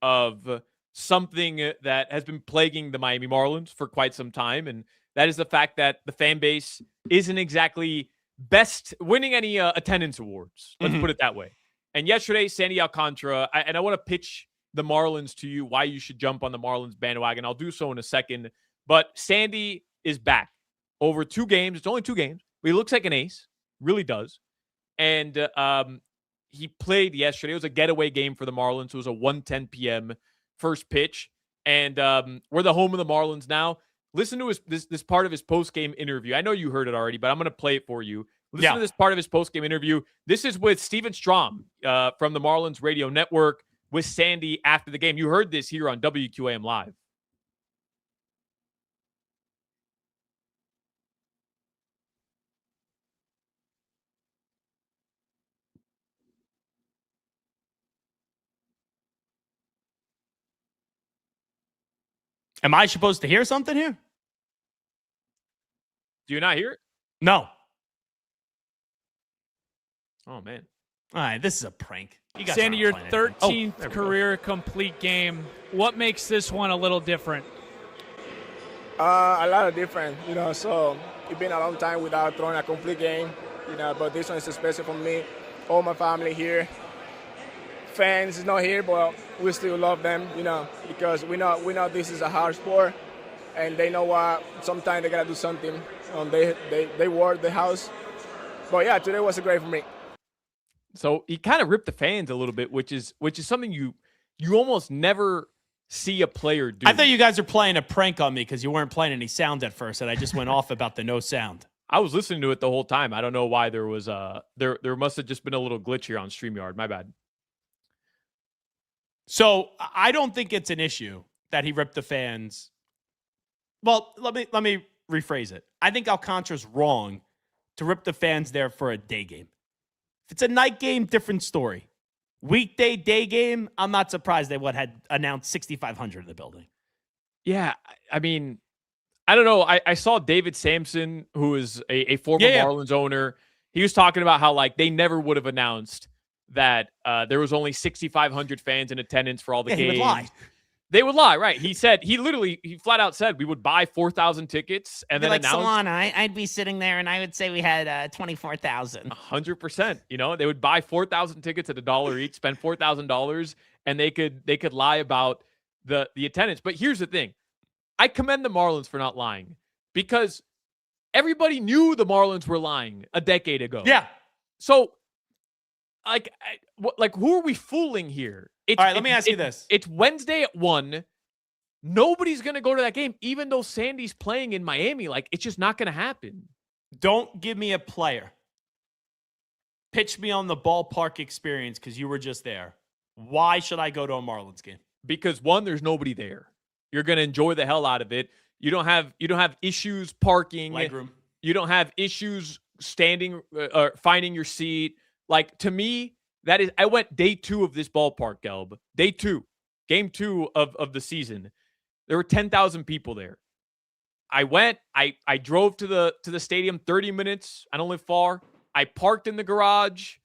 of something that has been plaguing the Miami Marlins for quite some time, and that is the fact that the fan base isn't exactly best winning any attendance awards. Let's put it that way. And yesterday, Sandy Alcantara, I want to pitch the Marlins to you, why you should jump on the Marlins bandwagon. I'll do so in a second. But Sandy is back over 2 games. It's only 2 games, but he looks like an ace. Really does. And he played yesterday. It was a getaway game for the Marlins. It was a 1:10 p.m. first pitch. And we're the home of the Marlins now. Listen to this part of his post-game interview. I know you heard it already, but I'm going to play it for you. Listen to this part of his post-game interview. This is with Steven Strom from the Marlins Radio Network with Sandy after the game. You heard this here on WQAM Live. Am I supposed to hear something here? Do you not hear it? No. Oh, man. All right, this is a prank. You guys Sandy, your aren't playing anything. 13th career complete game. What makes this one a little different? A lot of different, so it's been a long time without throwing a complete game, but this one is special for me. All my family here. Fans is not here, but we still love them, because we know this is a hard sport, and they know what sometimes they gotta do something. They work the house, but yeah, today was great for me. So he kind of ripped the fans a little bit, which is something you almost never see a player do. I thought you guys were playing a prank on me because you weren't playing any sound at first, and I just went off about the no sound. I was listening to it the whole time. I don't know why there was there must have just been a little glitch here on StreamYard. My bad. So I don't think it's an issue that he ripped the fans. Well, let me rephrase it. I think Alcantara's wrong to rip the fans there for a day game. If it's a night game, different story. Weekday, day game, I'm not surprised they had announced 6,500 in the building. Yeah, I mean, I don't know. I saw David Sampson, who is a former Marlins owner. He was talking about how they never would have announced that there was only 6,500 fans in attendance for all the games. He would lie. They would lie, right? He said he flat out said we would buy 4,000 tickets and then announce. Solana, I'd be sitting there and I would say we had 24,000. 100%. They would buy 4,000 tickets at $1 each, spend $4,000, and they could lie about the attendance. But here's the thing: I commend the Marlins for not lying, because everybody knew the Marlins were lying a decade ago. Yeah. So, who are we fooling here? All right, let me ask you this. It's Wednesday at 1. Nobody's going to go to that game, even though Sandy's playing in Miami. It's just not going to happen. Don't give me a player. Pitch me on the ballpark experience because you were just there. Why should I go to a Marlins game? Because, one, there's nobody there. You're going to enjoy the hell out of it. You don't have issues parking. Legroom. You don't have issues standing or finding your seat. To me, that is, I went day 2 of this ballpark, Gelb. Day 2, game 2 of the season. There were 10,000 people there. I went. I drove to the stadium 30 minutes. I don't live far. I parked in the garage.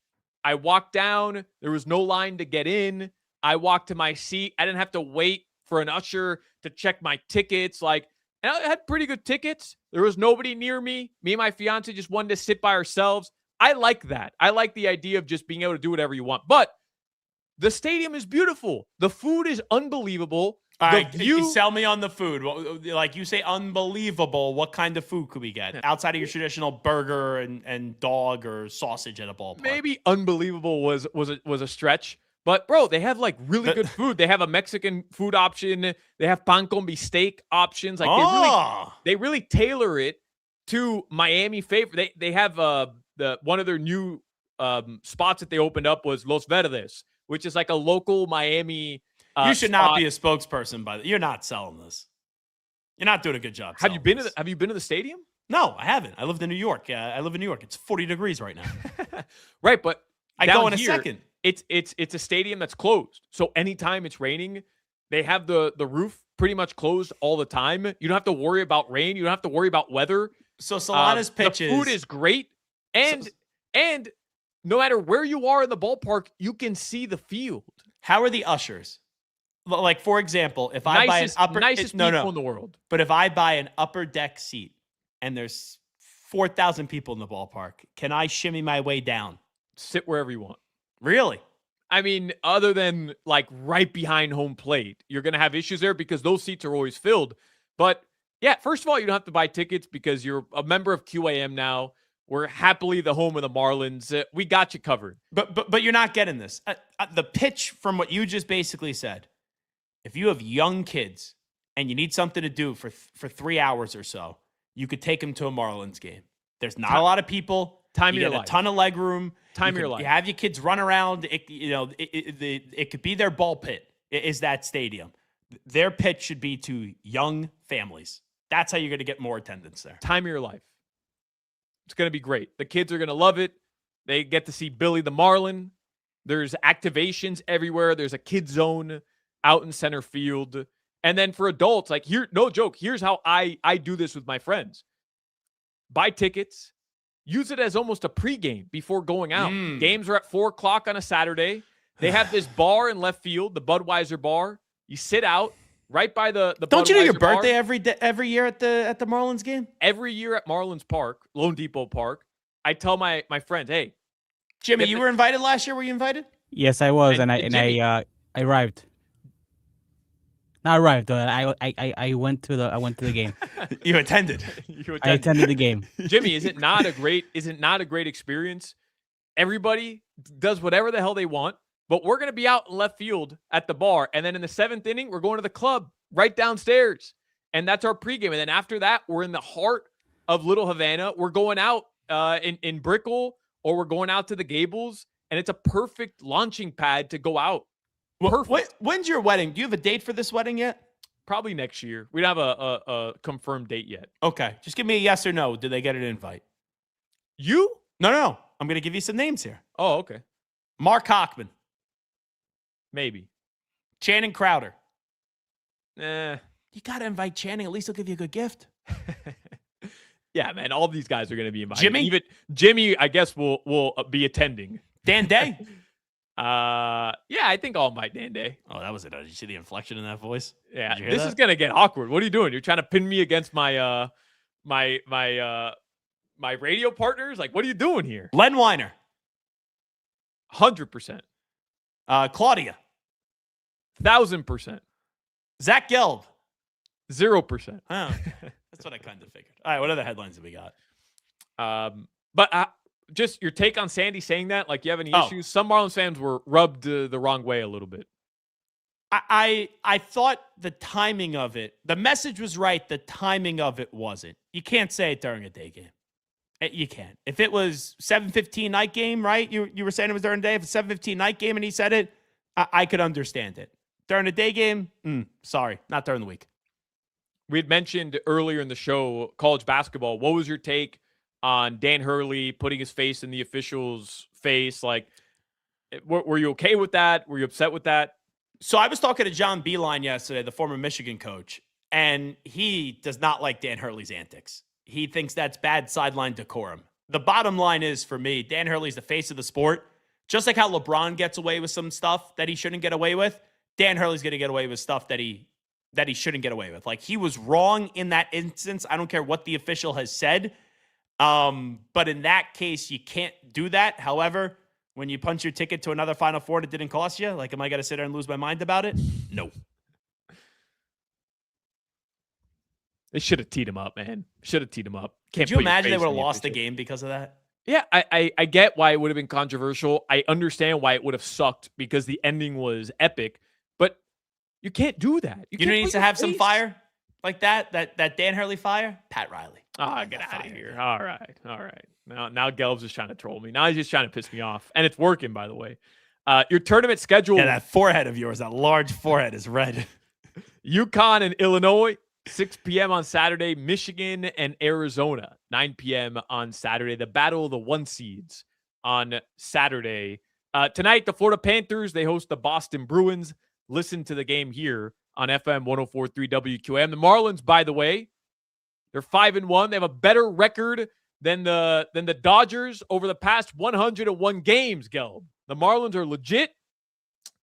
I walked down. There was no line to get in. I walked to my seat. I didn't have to wait for an usher to check my tickets. And I had pretty good tickets. There was nobody near me. Me and my fiance just wanted to sit by ourselves. I like that. I like the idea of just being able to do whatever you want. But The stadium is beautiful. The food is unbelievable. All the right, view, sell me on the food. Like you say, unbelievable. What kind of food could we get outside of your traditional burger and dog or sausage at a ballpark? maybe unbelievable was a stretch. But bro, they have like really good food. They have a Mexican food option. They have pan con bistec options. Like they really tailor it to Miami favor. They have the one of their new spots that they opened up was Los Verdes, which is like a local Miami. You should not be a spokesperson by the. You're not selling this. You're not doing a good job. Have you been to the stadium? No, I haven't. I lived in New York. I live in New York. It's 40 degrees right now. Right, but I go in a second. It's a stadium that's closed. So anytime it's raining, they have the roof pretty much closed all the time. You don't have to worry about rain. You don't have to worry about weather. So Solana's pitches. The food is great, and no matter where you are in the ballpark, you can see the field. How are the ushers? Like, for example, if I buy an upper nicest people in the world. But if I buy an upper deck seat and there's 4,000 people in the ballpark, can I shimmy my way down? Sit wherever you want. Really? I mean, other than like right behind home plate, you're going to have issues there because those seats are always filled. But yeah, first of all, you don't have to buy tickets because you're a member of QAM now. We're happily the home of the Marlins. We got you covered. But you're not getting this. The pitch from what you just basically said, if you have young kids and you need something to do for 3 hours or so, you could take them to a Marlins game. There's not a lot of people. Time you of your get life. a ton of leg room. Time of your life. You have your kids run around. It could be their ball pit. Is that stadium? Their pitch should be to young families. That's how you're going to get more attendance there. Time of your life. It's going to be great. The kids are going to love it. They get to see Billy the Marlin. There's activations everywhere. There's a kid zone out in center field. And then for adults, like here, no joke, here's how I do this with my friends. Buy tickets. Use it as almost a pregame before going out. Games are at 4:00 on a Saturday. They have this bar in left field, the Budweiser bar. You sit out right by the Don't you know your Budweiser birthday bar. every year at the Marlins game? Every year at Marlins Park, Lone Depot Park, I tell my friends, hey, Jimmy, you were invited last year. Were you invited? Yes, I was, and Jimmy, I arrived. Not arrived. I went to the game. You attended. I attended the game. Jimmy, is it not a great experience? Everybody does whatever the hell they want, but we're going to be out in left field at the bar. And then in the 7th inning, we're going to the club right downstairs. And that's our pregame. And then after that, we're in the heart of Little Havana. We're going out in Brickell, or we're going out to the Gables. And it's a perfect launching pad to go out. When's your wedding? Do you have a date for this wedding yet? Probably next year. We don't have a confirmed date yet. Okay. Just give me a yes or no. Did they get an invite? You? No. I'm going to give you some names here. Oh, okay. Mark Hochman. Maybe. Channing Crowder. You got to invite Channing. At least he'll give you a good gift. Yeah, man. All these guys are going to be invited. Jimmy? Even Jimmy, I guess, will be attending. Dan Day? Yeah, I think I'll invite Dan Day. Oh, that was it. Did you see the inflection in that voice? Yeah, this is gonna get awkward. What are you doing? You're trying to pin me against my my radio partners? Like, what are you doing here? Len Weiner. 100%. Claudia. 1,000%. Zach Gelb. 0%. Oh, that's what I kind of figured. All right, what other headlines have we got? But just your take on Sandy saying that, like you have any issues? Some Marlins fans were rubbed the wrong way a little bit. I thought the timing of it, the message was right. The timing of it wasn't. You can't say it during a day game. You can't. If it was 7:15 night game, right? You were saying it was during the day. If it's 7:15 night game and he said it, I could understand it. During a day game, sorry, not during the week. We had mentioned earlier in the show college basketball. What was your take on Dan Hurley putting his face in the official's face? Like, were you okay with that? Were you upset with that? So I was talking to John Beilein yesterday, the former Michigan coach, and he does not like Dan Hurley's antics. He thinks that's bad sideline decorum. The bottom line is, for me, Dan Hurley's the face of the sport. Just like how LeBron gets away with some stuff that he shouldn't get away with, Dan Hurley's going to get away with stuff that he shouldn't get away with. Like, he was wrong in that instance. I don't care what the official has said. But in that case, you can't do that. However, when you punch your ticket to another Final Four and it didn't cost you? Like, am I going to sit there and lose my mind about it? No. They should have teed him up, man. Should have teed him up. Could you imagine they would have lost the game because of that? Yeah, I get why it would have been controversial. I understand why it would have sucked because the ending was epic, but you can't do that. You know who needs to have some fire like that Dan Hurley fire? Pat Riley. Get out of here. All right. Now Gelb's just trying to troll me. Now he's just trying to piss me off. And it's working, by the way. Your tournament schedule. Yeah, that forehead of yours, that large forehead is red. UConn and Illinois, 6 p.m. on Saturday. Michigan and Arizona, 9 p.m. on Saturday. The battle of the 1 seeds on Saturday. Tonight, the Florida Panthers, they host the Boston Bruins. Listen to the game here on FM 104.3 WQAM. The Marlins, by the way, they're 5-1. They have a better record than the Dodgers over the past 101 games, Gelb. The Marlins are legit,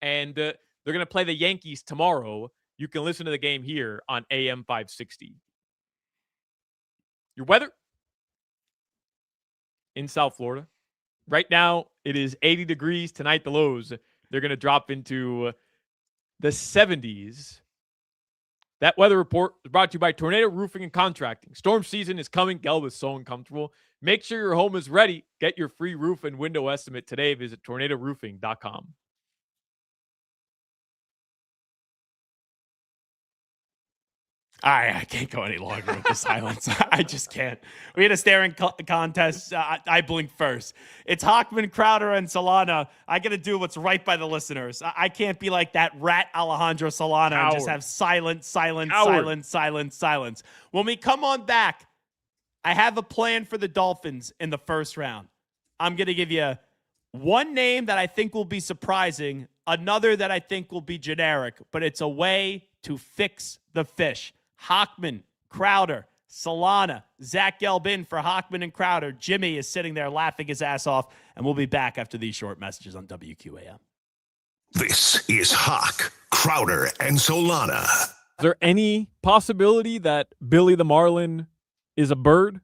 and they're going to play the Yankees tomorrow. You can listen to the game here on AM 560. Your weather in South Florida. Right now, it is 80 degrees. Tonight, the lows, they're going to drop into the 70s. That weather report is brought to you by Tornado Roofing and Contracting. Storm season is coming. Gelb is so uncomfortable. Make sure your home is ready. Get your free roof and window estimate today. Visit tornadoroofing.com. I can't go any longer with the silence. I just can't. We had a staring contest. I blinked first. It's Hochman, Crowder, and Solana. I got to do what's right by the listeners. I can't be like that rat Alejandro Solana and just have silence. When we come on back, I have a plan for the Dolphins in the first round. I'm going to give you one name that I think will be surprising, another that I think will be generic, but it's a way to fix the fish. Hochman, Crowder, Solana, Zach Gelb for Hochman and Crowder. Jimmy is sitting there laughing his ass off, and we'll be back after these short messages on WQAM. This is Hawk, Crowder, and Solana. Is there any possibility that Billy the Marlin is a bird?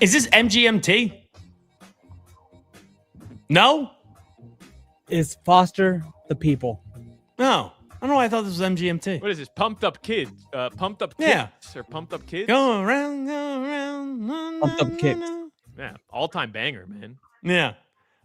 Is this MGMT? No? Is foster the people. No. I don't know why I thought this was MGMT. What is this? Pumped Up Kids? Pumped Up Kids? Yeah. Or Pumped Up Kids? Go around. Pumped Up Kids. Yeah, all-time banger, man. Yeah.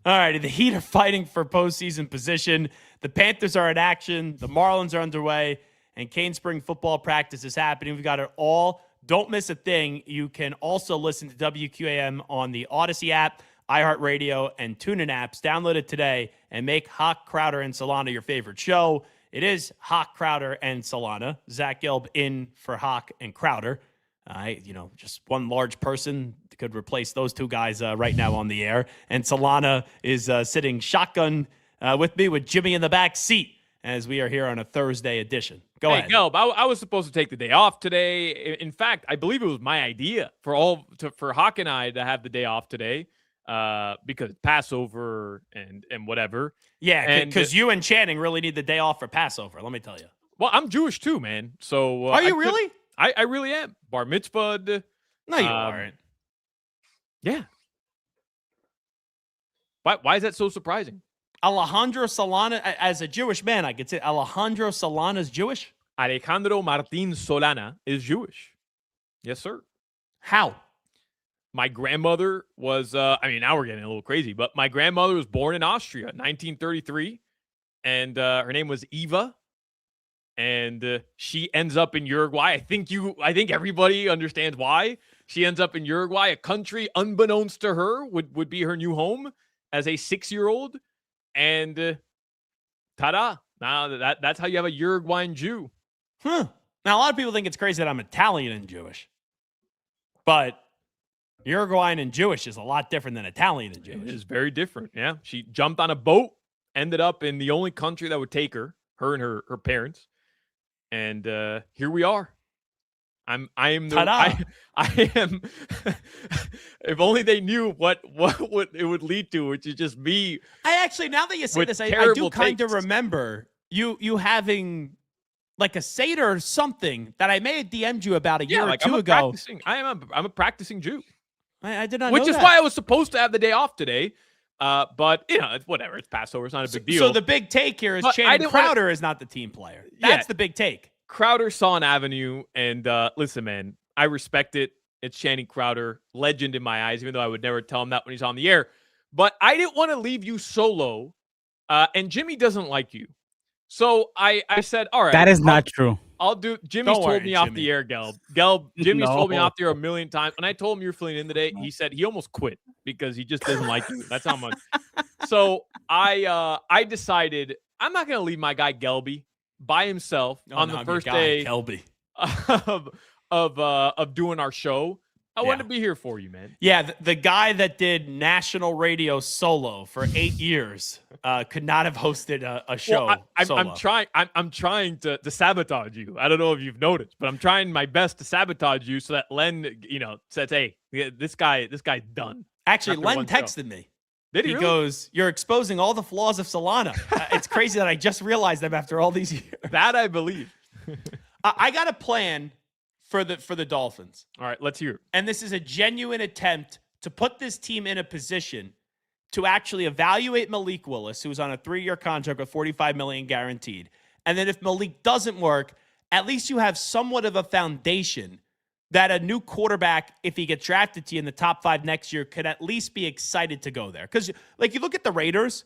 All righty. The Heat are fighting for postseason position. The Panthers are in action. The Marlins are underway. And Cane Spring football practice is happening. We've got it all. Don't miss a thing. You can also listen to WQAM on the Odyssey app, iHeartRadio, and TuneIn apps. Download it today and make Hawk, Crowder, and Solana your favorite show. It is Hawk, Crowder, and Solana. Zach Gelb in for Hawk and Crowder. Just one large person could replace those two guys right now on the air. And Solana is sitting shotgun with me with Jimmy in the back seat as we are here on a Thursday edition. Go ahead. Gelb, I was supposed to take the day off today. In fact, I believe it was my idea for Hawk and I to have the day off today because Passover and whatever. Yeah, because you and Channing really need the day off for Passover, let me tell you. Well, I'm Jewish too, man. So are you really? I really am. Bar mitzvah. No, you aren't. Yeah. Why is that so surprising? Alejandro Solana, as a Jewish man, I could say Alejandro Solana is Jewish? Alejandro Martin Solana is Jewish. Yes, sir. How? My grandmother was, now we're getting a little crazy, but my grandmother was born in Austria, 1933, and her name was Eva, and she ends up in Uruguay. I think everybody understands why. She ends up in Uruguay, a country unbeknownst to her would be her new home as a 6-year-old, and ta-da! Now that's how you have a Uruguayan Jew. Now, a lot of people think it's crazy that I'm Italian and Jewish, but Uruguayan and Jewish is a lot different than Italian and Jewish. It is very different, yeah. She jumped on a boat, ended up in the only country that would take her and her parents, and here we are. I am. If only they knew what it would lead to, which is just me. I actually, now that you say this, I do kind of remember you having like a Seder or something that I may have DM'd you about a year or two ago. I'm a practicing Jew. I did not know Which is why I was supposed to have the day off today. But, it's whatever. It's Passover. It's not a big deal. So the big take here is Channing Crowder is not the team player. That's the big take. Crowder saw an avenue. And listen, man, I respect it. It's Channing Crowder, legend in my eyes, even though I would never tell him that when he's on the air. But I didn't want to leave you solo. And Jimmy doesn't like you. So I said, all right. That is not true. I'll do. Jimmy's told me off the air, Gelb. Jimmy's told me off the air a million times. When I told him you're filling in today, he said he almost quit because he just doesn't like you. That's how much. So I decided I'm not going to leave my guy Gelby by himself on the first day Gelby. of doing our show. I want to be here for you, man. Yeah, the guy that did national radio solo for 8 years could not have hosted a show. Well, I'm trying to sabotage you. I don't know if you've noticed, but I'm trying my best to sabotage you so that Len, says, "Hey, this guy's done." Actually, Len texted me. Did he? He really? goes, "You're exposing all the flaws of Solana." It's crazy that I just realized them after all these years. That I believe. I got a plan for the Dolphins. All right, let's hear it. And this is a genuine attempt to put this team in a position to actually evaluate Malik Willis, who's on a 3-year contract with $45 million guaranteed. And then if Malik doesn't work, at least you have somewhat of a foundation that a new quarterback, if he gets drafted to you in the top 5 next year, could at least be excited to go there. Because, you look at the Raiders,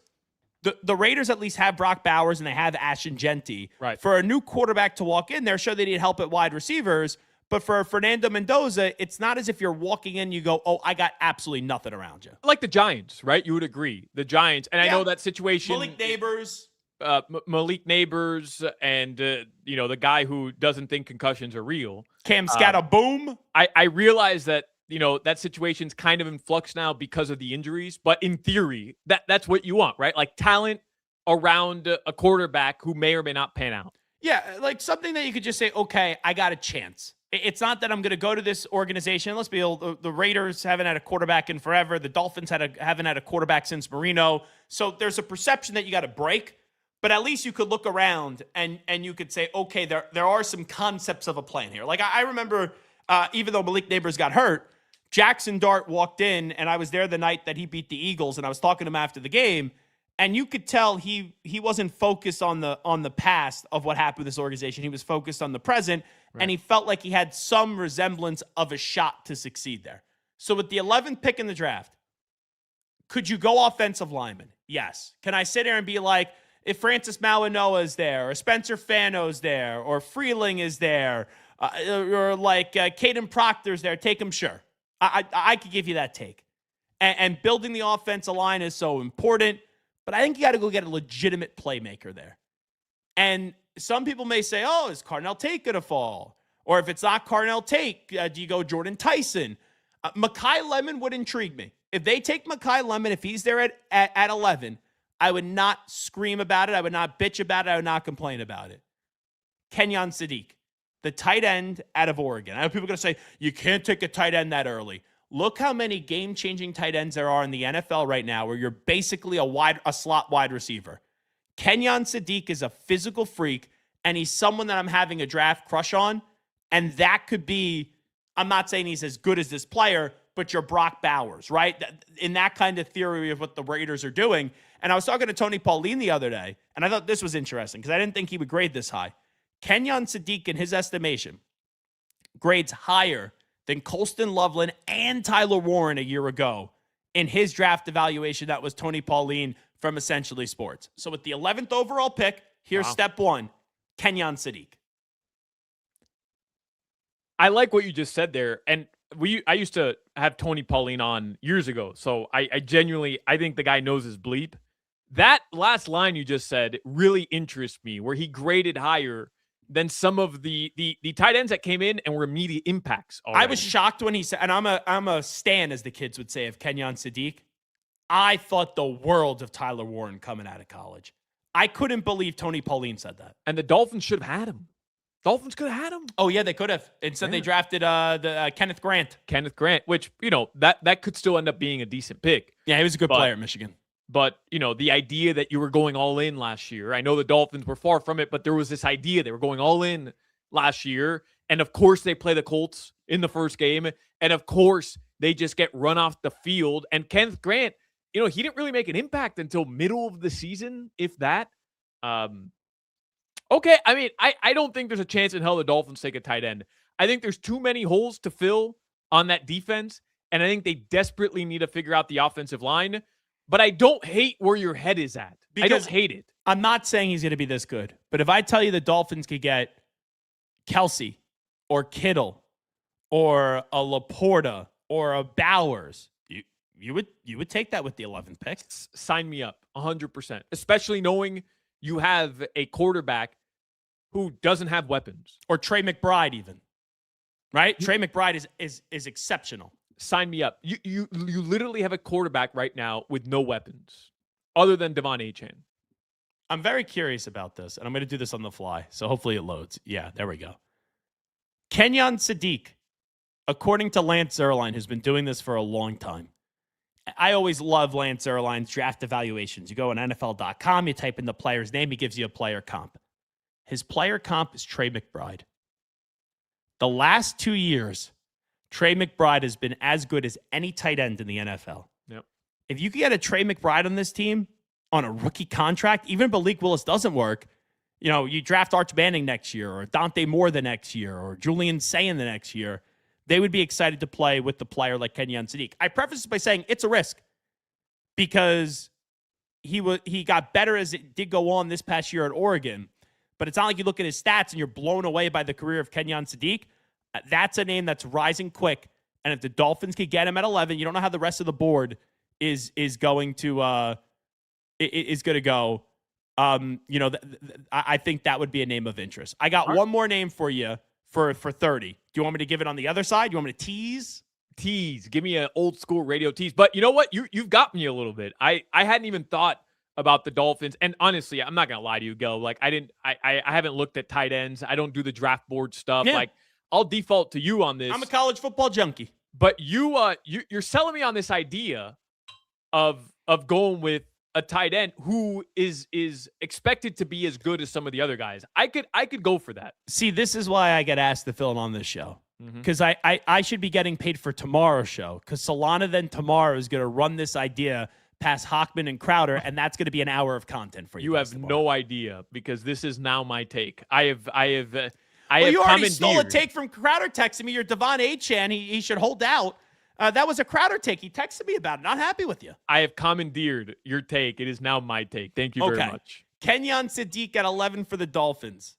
the Raiders at least have Brock Bowers and they have Ashton Genty. Right. For a new quarterback to walk in there, sure, they need help at wide receivers. But for Fernando Mendoza, it's not as if you're walking in, you go, oh, I got absolutely nothing around you. Like the Giants, right? You would agree. The Giants. And I know that situation. Malik Neighbors. Malik Neighbors and, the guy who doesn't think concussions are real. Cam Scatterboom. I realize that, that situation's kind of in flux now because of the injuries. But in theory, that's what you want, right? Like talent around a quarterback who may or may not pan out. Yeah, like something that you could just say, okay, I got a chance. It's not that I'm going to go to this organization. Let's be real. The Raiders haven't had a quarterback in forever. The Dolphins haven't had a quarterback since Marino. So there's a perception that you got to break. But at least you could look around and you could say, okay, there are some concepts of a plan here. Like I remember, even though Malik Neighbors got hurt, Jackson Dart walked in, and I was there the night that he beat the Eagles, and I was talking to him after the game, and you could tell he wasn't focused on the past of what happened with this organization. He was focused on the present, and he felt like he had some resemblance of a shot to succeed there. So with the 11th pick in the draft, could you go offensive lineman? Yes. Can I sit there and be like, if Francis Mauanoa is there, or Spencer Fano's there, or Freeling is there, or like Caden Proctor's there, take him, sure. I could give you that take. And building the offensive line is so important, but I think you got to go get a legitimate playmaker there. And some people may say, oh, is Carnell Tate going to fall? Or if it's not Carnell Tate, do you go Jordan Tyson? Mekhi Lemon would intrigue me. If they take Mekhi Lemon, if he's there at 11, I would not scream about it. I would not bitch about it. I would not complain about it. Kenyon Sadiq, the tight end out of Oregon. I know people are going to say, you can't take a tight end that early. Look how many game-changing tight ends there are in the NFL right now where you're basically a slot wide receiver. Kenyon Sadiq is a physical freak, and he's someone that I'm having a draft crush on, and that could be, I'm not saying he's as good as this player, but you're Brock Bowers, right? In that kind of theory of what the Raiders are doing. And I was talking to Tony Pauline the other day, and I thought this was interesting because I didn't think he would grade this high. Kenyon Sadiq, in his estimation, grades higher than Colston Loveland and Tyler Warren a year ago in his draft evaluation. That was Tony Pauline from Essentially Sports. So with the 11th overall pick, here's step one, Kenyon Sadiq. I like what you just said there. And I used to have Tony Pauline on years ago. So I genuinely, I think the guy knows his bleep. That last line you just said really interests me, where he graded higher than some of the tight ends that came in and were immediate impacts already. I was shocked when he said, and I'm a stan, as the kids would say, of Kenyon Sadiq. I thought the world of Tyler Warren coming out of college. I couldn't believe Tony Pauline said that. And the Dolphins should have had him. Dolphins could have had him. Oh, yeah, they could have. Instead, they drafted Kenneth Grant. Kenneth Grant, which, that could still end up being a decent pick. Yeah, he was a good player at Michigan. But, the idea that you were going all in last year, I know the Dolphins were far from it, but there was this idea they were going all in last year. And, of course, they play the Colts in the first game. And, of course, they just get run off the field. And Kenneth Grant, he didn't really make an impact until middle of the season, if that. Okay, I mean, I don't think there's a chance in hell the Dolphins take a tight end. I think there's too many holes to fill on that defense, and I think they desperately need to figure out the offensive line. But I don't hate where your head is at. I don't hate it. I'm not saying he's going to be this good, but if I tell you the Dolphins could get Kelsey or Kittle or a Laporta or a Bowers, you would take that with the 11th pick. Sign me up 100%, especially knowing you have a quarterback who doesn't have weapons. Or Trey McBride even, right? Trey McBride is exceptional. Sign me up. You literally have a quarterback right now with no weapons other than Devon Achane. I'm very curious about this, and I'm going to do this on the fly, so hopefully it loads. Yeah, there we go. Kenyon Sadiq, according to Lance Zierlein, who's been doing this for a long time. I always love Lance Zierlein's draft evaluations. You go on NFL.com, you type in the player's name, he gives you a player comp. His player comp is Trey McBride. The last 2 years, Trey McBride has been as good as any tight end in the NFL. Yep. If you could get a Trey McBride on this team on a rookie contract, even if Malik Willis doesn't work, you draft Arch Manning next year or Dante Moore the next year or Julian Sayin the next year, they would be excited to play with the player like Kenyon Sadiq. I preface this by saying it's a risk because he got better as it did go on this past year at Oregon, but it's not like you look at his stats and you're blown away by the career of Kenyon Sadiq. That's a name that's rising quick, and if the Dolphins could get him at 11, you don't know how the rest of the board is going to go. I think that would be a name of interest. I got one more name for you for 30. Do you want me to give it on the other side? Do you want me to tease? Tease. Give me an old school radio tease. But you know what? You've got me a little bit. I hadn't even thought about the Dolphins, and honestly, I'm not gonna lie to you, Go. Like I haven't looked at tight ends. I don't do the draft board stuff. Yeah. Like I'll default to you on this. I'm a college football junkie. But you're selling me on this idea of going with a tight end who is expected to be as good as some of the other guys. I could go for that. See, this is why I get asked to fill in on this show. because I should be getting paid for tomorrow's show, because Solana then tomorrow is going to run this idea past Hochman and Crowder, and that's going to be an hour of content for you. You have no idea, because this is now my take. I have you already stole a take from Crowder texting me. You're Devon Achan. He should hold out. That was a Crowder take. He texted me about it. Not happy with you. I have commandeered your take. It is now my take. Thank you very much. Kenyon Sadiq at 11 for the Dolphins.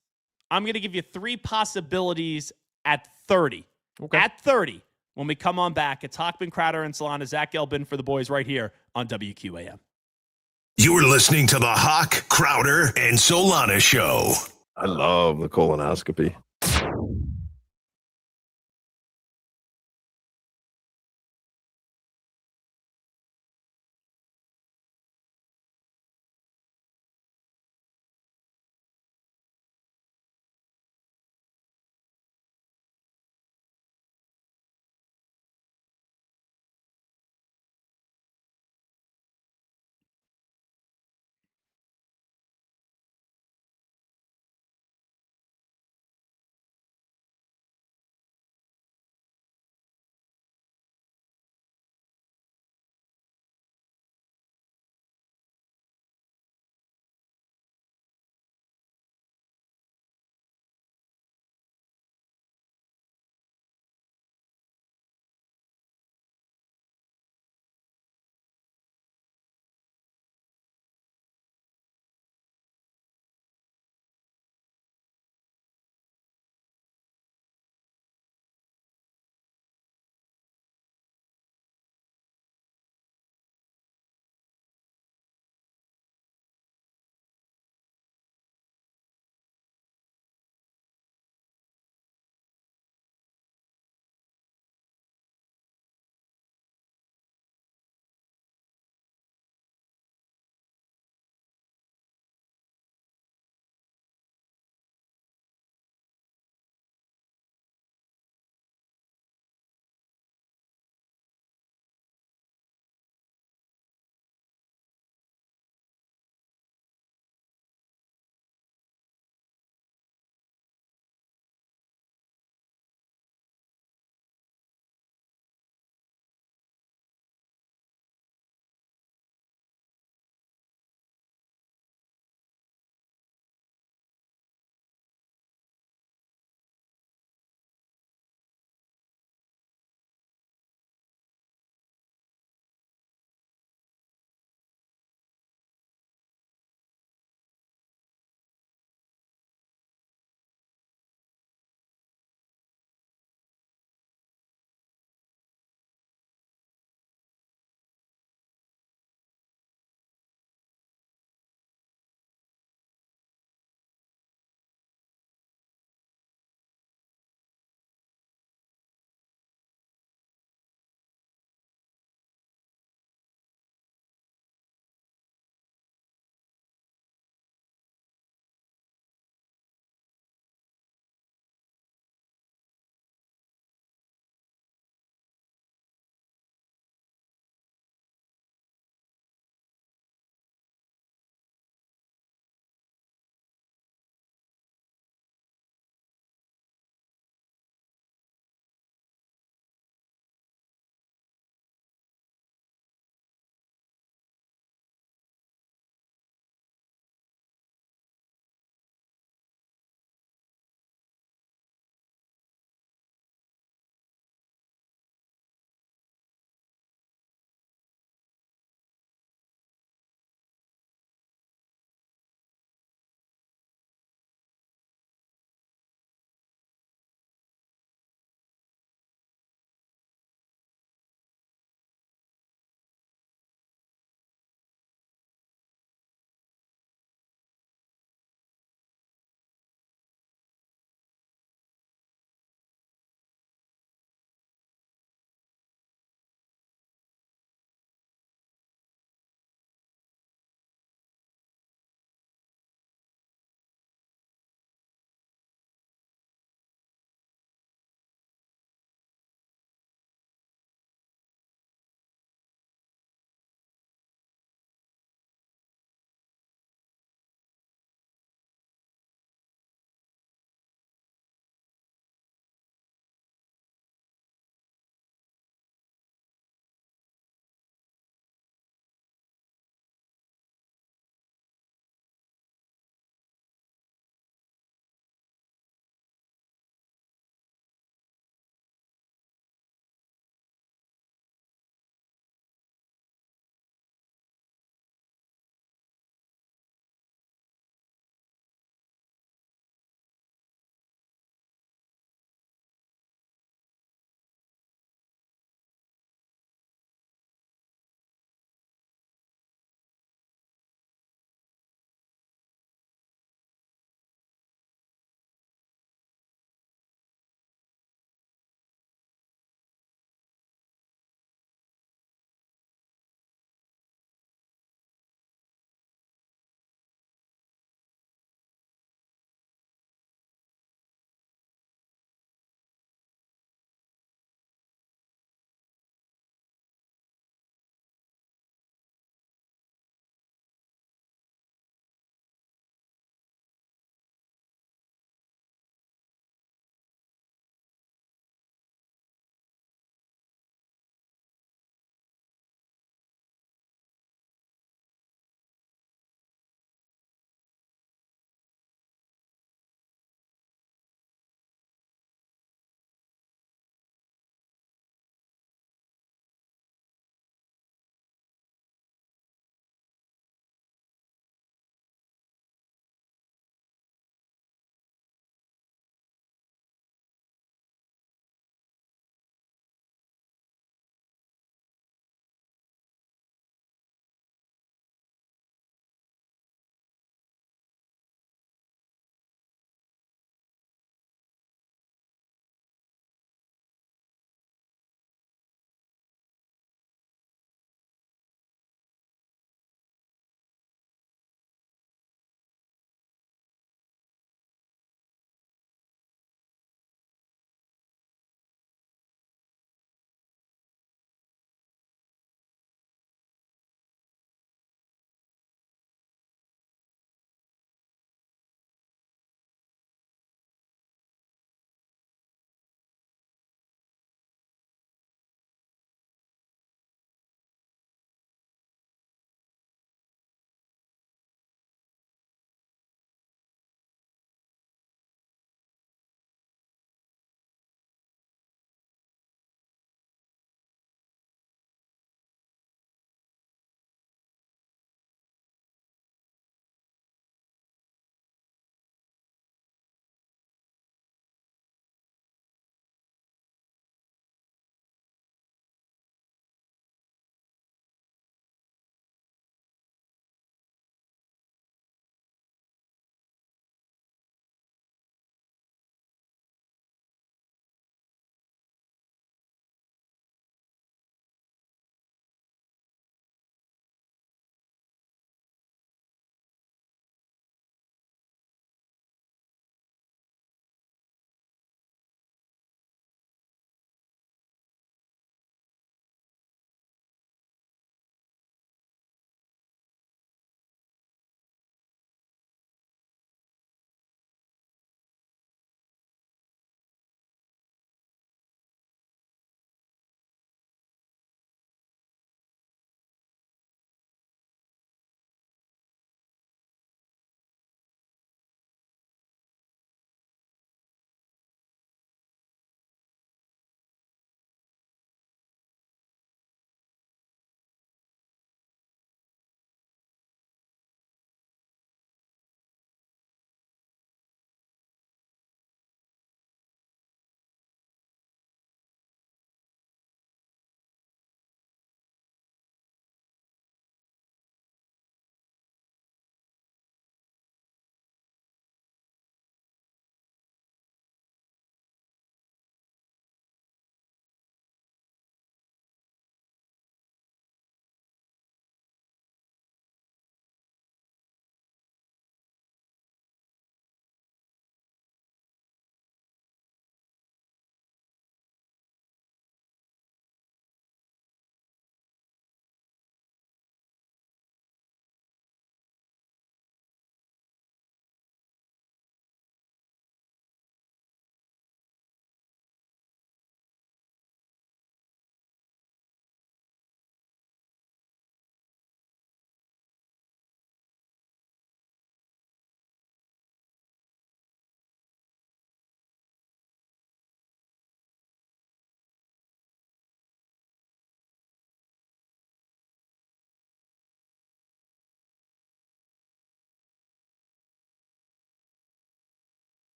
I'm going to give you 3 possibilities at 30. Okay. At 30. When we come on back, it's Hochman, Crowder, and Solana. Zach Gelbin for the boys right here on WQAM. You're listening to the Hawk, Crowder, and Solana show. I love the colonoscopy.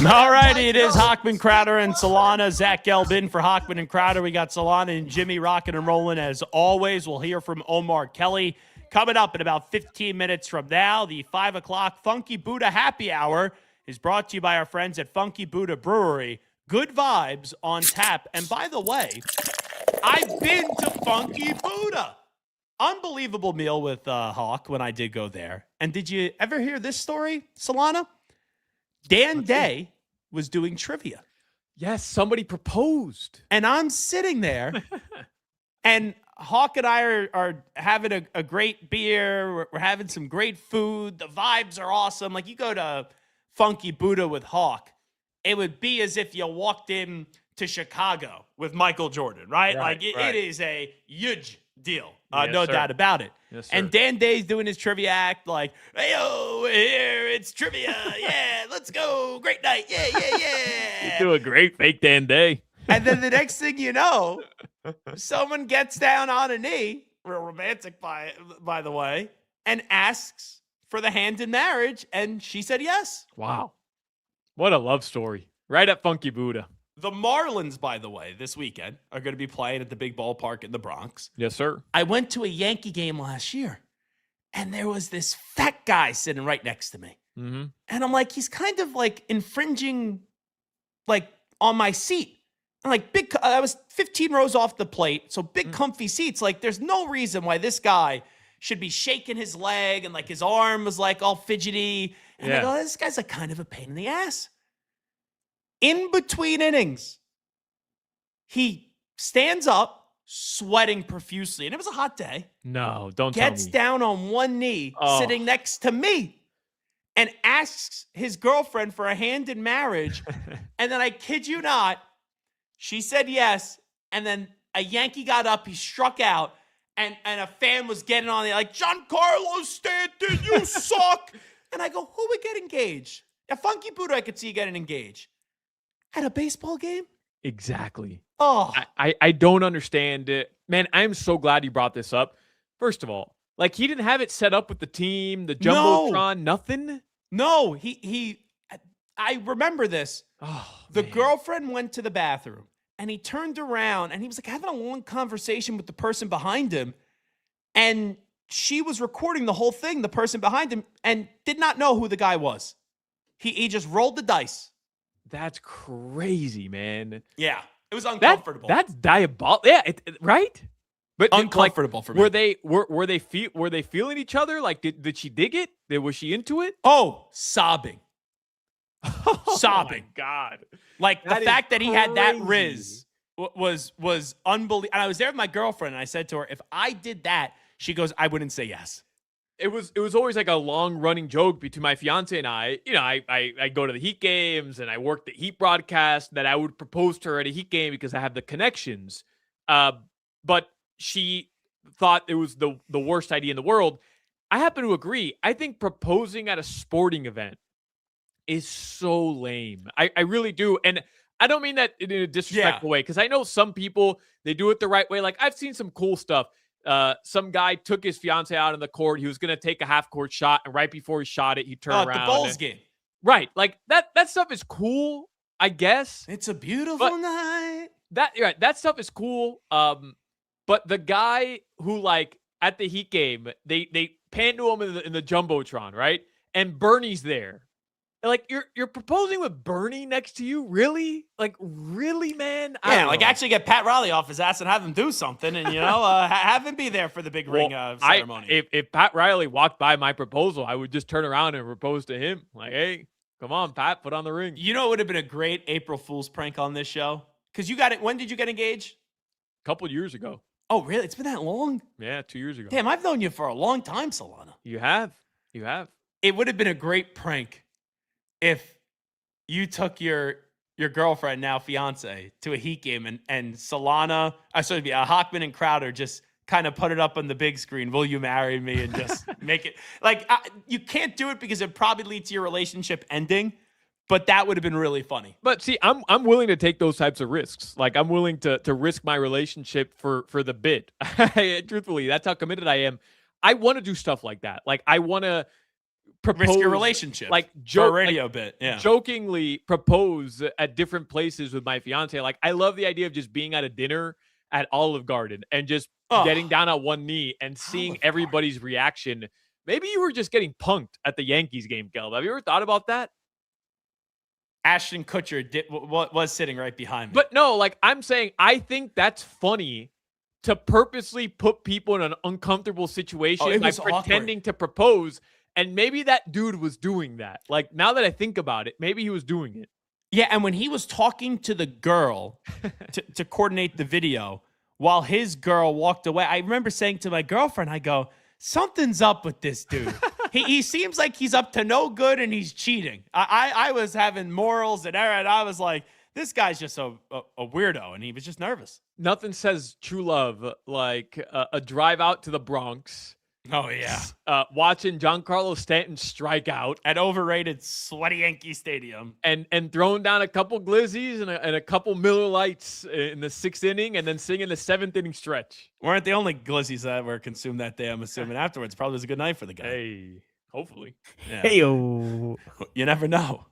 All righty, it is Hochman, Crowder, and Solana. Zach Gelb for Hochman and Crowder. We got Solana and Jimmy rocking and rolling as always. We'll hear from Omar Kelly coming up in about 15 minutes from now. The 5 o'clock Funky Buddha Happy Hour is brought to you by our friends at Funky Buddha Brewery. Good vibes on tap. And by the way, I've been to Funky Buddha. Unbelievable meal with Hawk when I did go there. And did you ever hear this story, Solana? Dan Day was doing trivia. Yes, somebody proposed. And I'm sitting there, and Hawk and I are having a great beer. We're having some great food. The vibes are awesome. Like, you go to Funky Buddha with Hawk, it would be as if you walked in to Chicago with Michael Jordan, right? Like, it is a huge deal. No doubt about it. Yes, sir. And Dan Day's doing his trivia act like, hey, yo, we're here. It's trivia. Yeah, let's go. Great night. Yeah. You do a great fake Dan Day. And then the next thing you know, someone gets down on a knee, real romantic by the way, and asks for the hand in marriage. And she said yes. Wow. What a love story. Right at Funky Buddha. The Marlins, by the way, this weekend are going to be playing at the big ballpark in the Bronx. Yes, sir. I went to a Yankee game last year, and there was this fat guy sitting right next to me. Mm-hmm. And I'm like, he's kind of like infringing, like, on my seat. And like, I was 15 rows off the plate, so big comfy seats. Like, there's no reason why this guy should be shaking his leg and like his arm was like all fidgety. And I go, this guy's like kind of a pain in the ass. In between innings, he stands up, sweating profusely, and it was a hot day. No, don't tell me. Gets down on one knee, sitting next to me, and asks his girlfriend for a hand in marriage. And then, I kid you not, she said yes, and then a Yankee got up, he struck out, and a fan was getting on there like, Giancarlo Stanton, you suck. And I go, who would get engaged? At Funky Buddha, I could see you getting engaged. At a baseball game? Exactly. Oh. I don't understand it. Man, I'm so glad you brought this up. First of all, like, he didn't have it set up with the team, the Jumbotron, nothing? No, I remember this. Oh, the girlfriend went to the bathroom, and he turned around, and he was like having a long conversation with the person behind him, and she was recording the whole thing, the person behind him, and did not know who the guy was. He just rolled the dice. That's crazy, man. Yeah, it was uncomfortable. That's diabolical. Yeah, right? But uncomfortable for me. Were they feeling each other? Like, did she dig it? Was she into it? Oh, sobbing. Oh Sobbing. my God. Like, the fact that he had that riz was unbelievable. And I was there with my girlfriend, and I said to her, if I did that, she goes, I wouldn't say yes. It was always like a long running joke between my fiance and I. You know, I go to the Heat games and I work the Heat broadcast, that I would propose to her at a Heat game because I have the connections. But she thought it was the worst idea in the world. I happen to agree. I think proposing at a sporting event is so lame. I really do. And I don't mean that in a disrespectful way, because I know some people, they do it the right way. Like, I've seen some cool stuff. Some guy took his fiance out on the court. He was going to take a half-court shot, and right before he shot it, he turned around. The Bulls game. Right. Like, that stuff is cool, I guess. It's a beautiful night. That stuff is cool. But the guy who, like, at the Heat game, they pan to him in the Jumbotron, right? And Bernie's there. Like, you're proposing with Bernie next to you? Really? Like, really, man? Yeah, like, actually get Pat Riley off his ass and have him do something, and, have him be there for the big ring ceremony. If Pat Riley walked by my proposal, I would just turn around and propose to him. Like, hey, come on, Pat, put on the ring. You know, it would have been a great April Fool's prank on this show? Because you got it. When did you get engaged? A couple years ago. Oh, really? It's been that long? Yeah, 2 years ago. Damn, I've known you for a long time, Solana. You have. It would have been a great prank if you took your girlfriend, now fiance, to a Heat game, and Solana, Hochman and Crowder just kind of put it up on the big screen. Will you marry me? And just make it like, you can't do it because it probably leads to your relationship ending. but that would have been really funny. But see, I'm willing to take those types of risks. Like I'm willing to risk my relationship for the bit. Truthfully, that's how committed I am. I want to do stuff like that. Like I want to propose Risk your relationship, like for a radio bit. Yeah, jokingly propose at different places with my fiance. Like I love the idea of just being at a dinner at Olive Garden and just getting down on one knee and seeing everybody's reaction. Maybe you were just getting punked at the Yankees game, Gelb. Have you ever thought about that? Ashton Kutcher was sitting right behind me. But no, like I'm saying, I think that's funny to purposely put people in an uncomfortable situation by pretending to propose. And maybe that dude was doing that. Like now that I think about it, maybe he was doing it. Yeah, and when he was talking to the girl to coordinate the video while his girl walked away, I remember saying to my girlfriend, I go, something's up with this dude. He seems like he's up to no good and he's cheating. I was having morals and error, and I was like, this guy's just a weirdo, and he was just nervous. Nothing says true love like a drive out to the Bronx. Oh, yeah. Watching Giancarlo Stanton strike out at overrated sweaty Yankee Stadium. And throwing down a couple glizzies and a couple Miller Lights in the 6th inning and then singing the 7th inning stretch. Weren't the only glizzies that were consumed that day, I'm assuming. Afterwards, probably was a good night for the guy. Hey, hopefully. Yeah. Hey-o. You never know.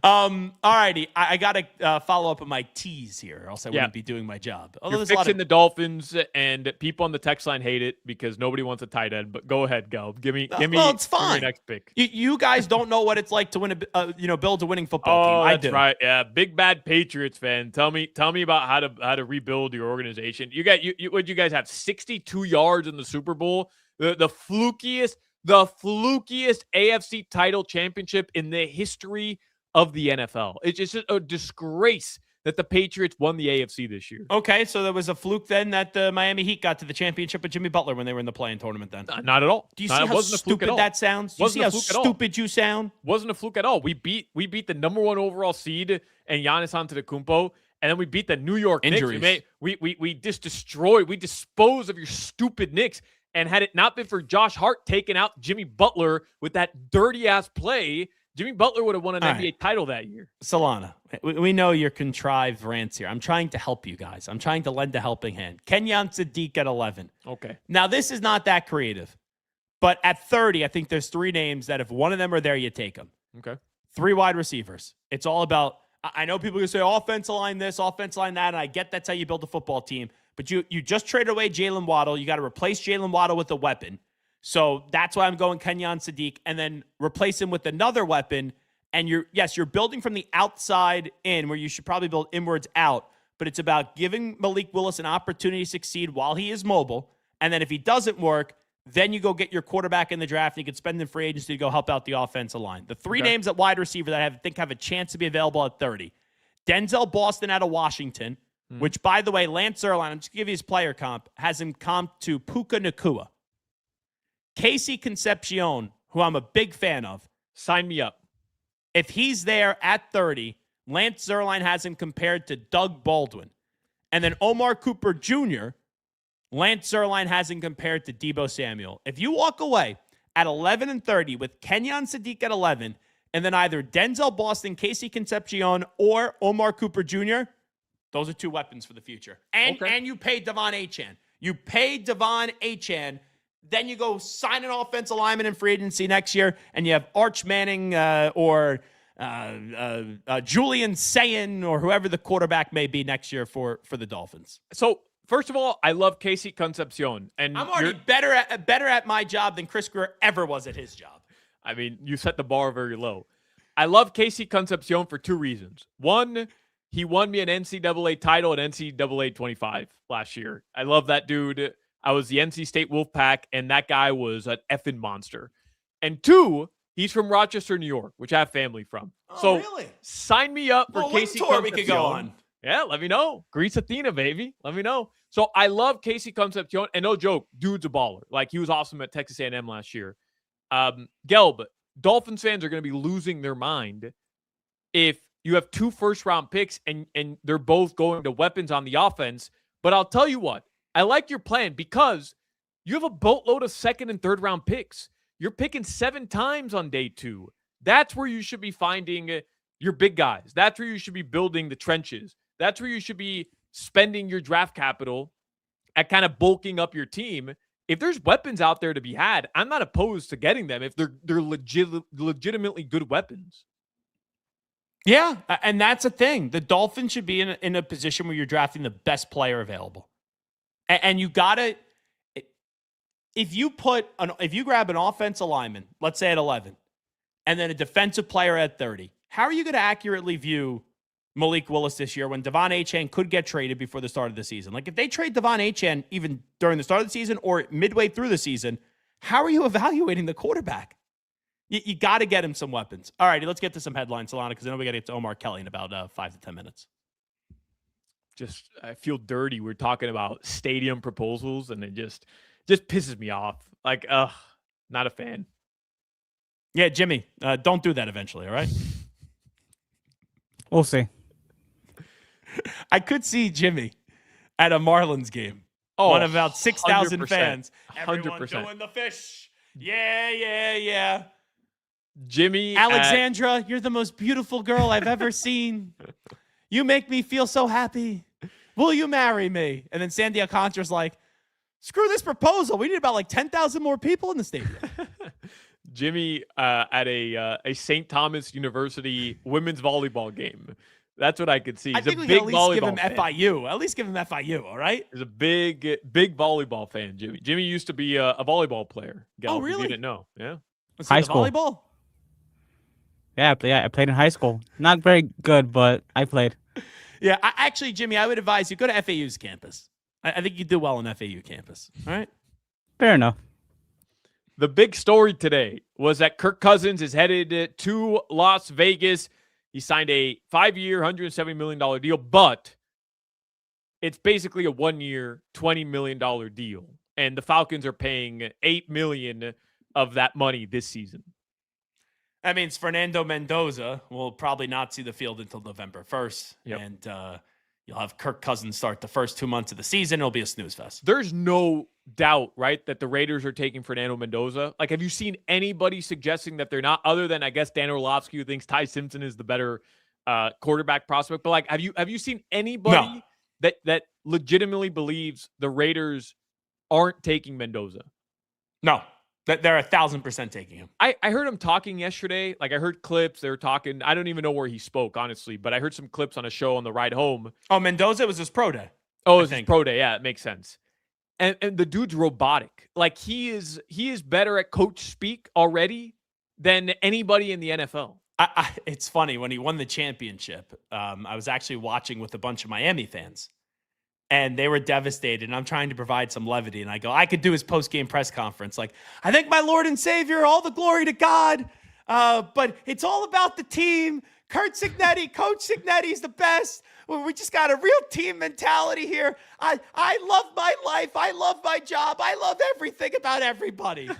All righty. I got to follow up on my tease here, or else I wouldn't be doing my job. Although You're fixing the Dolphins, and people on the text line hate it because nobody wants a tight end. But go ahead, Gelb. Give me. Well, it's fine. Give me your next pick. You guys don't know what it's like to win build a winning football team. I do. That's right. Yeah, big bad Patriots fan. Tell me about how to rebuild your organization. What you guys have 62 yards in the Super Bowl, the flukiest AFC title championship in the history of the NFL. It's just a disgrace that the Patriots won the AFC this year. Okay, so there was a fluke then that the Miami Heat got to the championship with Jimmy Butler when they were in the play-in tournament then. Not at all. Do you see how stupid that sounds? Do you see how stupid you sound? Wasn't a fluke at all. We beat the number 1 overall seed and Giannis Antetokounmpo, and then we beat the New York Injuries. Knicks. We just destroyed. We disposed of your stupid Knicks. And had it not been for Josh Hart taking out Jimmy Butler with that dirty-ass play, Jimmy Butler would have won an NBA title that year. Solana, we know your contrived rants here. I'm trying to help you guys. I'm trying to lend a helping hand. Kenyon Sadiq at 11. Okay. Now, this is not that creative. But at 30, I think there's 3 names that if one of them are there, you take them. Okay. 3 wide receivers. It's all about, I know people are going to say offensive line this, offensive line that, and I get that's how you build a football team. But you just traded away Jalen Waddle. You got to replace Jalen Waddle with a weapon. So that's why I'm going Kenyon Sadiq, and then replace him with another weapon. And you're building from the outside in, where you should probably build inwards out. But it's about giving Malik Willis an opportunity to succeed while he is mobile. And then if he doesn't work, then you go get your quarterback in the draft, and you can spend in free agency to go help out the offensive line. The 3 names at wide receiver that I think have a chance to be available at 30. Denzel Boston out of Washington. Which, by the way, Lance Zierlein, I'm just going to give you his player comp, has him comped to Puka Nacua. Casey Concepcion, who I'm a big fan of. Sign me up. If he's there at 30, Lance Zierlein has him compared to Doug Baldwin. And then Omar Cooper Jr., Lance Zierlein has him compared to Deebo Samuel. If you walk away at 11 and 30 with Kenyon Sadiq at 11, and then either Denzel Boston, Casey Concepcion, or Omar Cooper Jr., those are 2 weapons for the future. And you pay Devon Achane. You pay Devon Achane. Then you go sign an offensive lineman in free agency next year, and you have Arch Manning or Julian Sayin or whoever the quarterback may be next year for the Dolphins. So, first of all, I love Casey Concepcion. And I'm already better at my job than Chris Greer ever was at his job. I mean, you set the bar very low. I love Casey Concepcion for 2 reasons. One, he won me an NCAA title at NCAA 25 last year. I love that dude. I was the NC State Wolfpack, and that guy was an effing monster. And 2, he's from Rochester, New York, which I have family from. Oh, really? Sign me up for Casey tour we could go on. Yeah, let me know. Greece Athena, baby. Let me know. So I love Casey Concepcion, and no joke, dude's a baller. Like, he was awesome at Texas A&M last year. Gelb, Dolphins fans are going to be losing their mind if you have 2 first-round picks and they're both going to weapons on the offense. But I'll tell you what, I like your plan because you have a boatload of 2nd and 3rd round picks. You're picking 7 times on day 2. That's where you should be finding your big guys. That's where you should be building the trenches. That's where you should be spending your draft capital at kind of bulking up your team. If there's weapons out there to be had, I'm not opposed to getting them if they're legitimately good weapons. Yeah, and that's a thing. The Dolphins should be in a position where you're drafting the best player available. And you got to, if you grab an offensive lineman, let's say at 11, and then a defensive player at 30, how are you going to accurately view Malik Willis this year when Devon Achane could get traded before the start of the season? Like, if they trade Devon Achane even during the start of the season or midway through the season, how are you evaluating the quarterback? You got to get him some weapons. All righty, let's get to some headlines, Solana, because I know we got to get to Omar Kelly in about 5 to 10 minutes. Just, I feel dirty. We're talking about stadium proposals, and it just pisses me off. Like, not a fan. Yeah, Jimmy, don't do that eventually, all right? We'll see. I could see Jimmy at a Marlins game. Oh, one of about 6,000 fans. 100%. Everyone doing the fish. Yeah. Jimmy. Alexandra, you're the most beautiful girl I've ever seen. You make me feel so happy. Will you marry me? And then Sandy Alcantara's like, screw this proposal. We need about like 10,000 more people in the stadium. Jimmy at a St. Thomas University women's volleyball game. That's what I could see. I think we can at least give him FIU. At least give him FIU, all right? He's a big volleyball fan, Jimmy. Jimmy used to be a volleyball player. Oh, really? You didn't know. Yeah. High school. Volleyball? Yeah, I played in high school. Not very good, but I played. Yeah, actually, Jimmy, I would advise you go to FAU's campus. I think you do well on FAU campus. All right? Fair enough. The big story today was that Kirk Cousins is headed to Las Vegas. He signed a 5-year, $170 million deal, but it's basically a 1-year, $20 million deal. And the Falcons are paying $8 million of that money this season. That means Fernando Mendoza will probably not see the field until November 1st. Yep. And you'll have Kirk Cousins start the first 2 months of the season. It'll be a snooze fest. There's no doubt, right, that the Raiders are taking Fernando Mendoza. Like, have you seen anybody suggesting that they're not, other than, I guess, Dan Orlovsky, who thinks Ty Simpson is the better quarterback prospect? But, like, have you seen anybody that legitimately believes the Raiders aren't taking Mendoza? No. They're 1,000% taking him. I heard him talking yesterday. Like, I heard clips. They were talking. I don't even know where he spoke, honestly, but I heard some clips on a show on the ride home. Oh, Mendoza was his pro day. Oh, it was his pro day. Yeah, it makes sense. And the dude's robotic. Like, he is better at coach speak already than anybody in the NFL. It's funny, when he won the championship, I was actually watching with a bunch of Miami fans. And they were devastated, and I'm trying to provide some levity. And I go, I could do his post-game press conference. Like, I thank my Lord and Savior, all the glory to God. But it's all about the team. Coach Cignetti's the best. We just got a real team mentality here. I love my life. I love my job. I love everything about everybody. And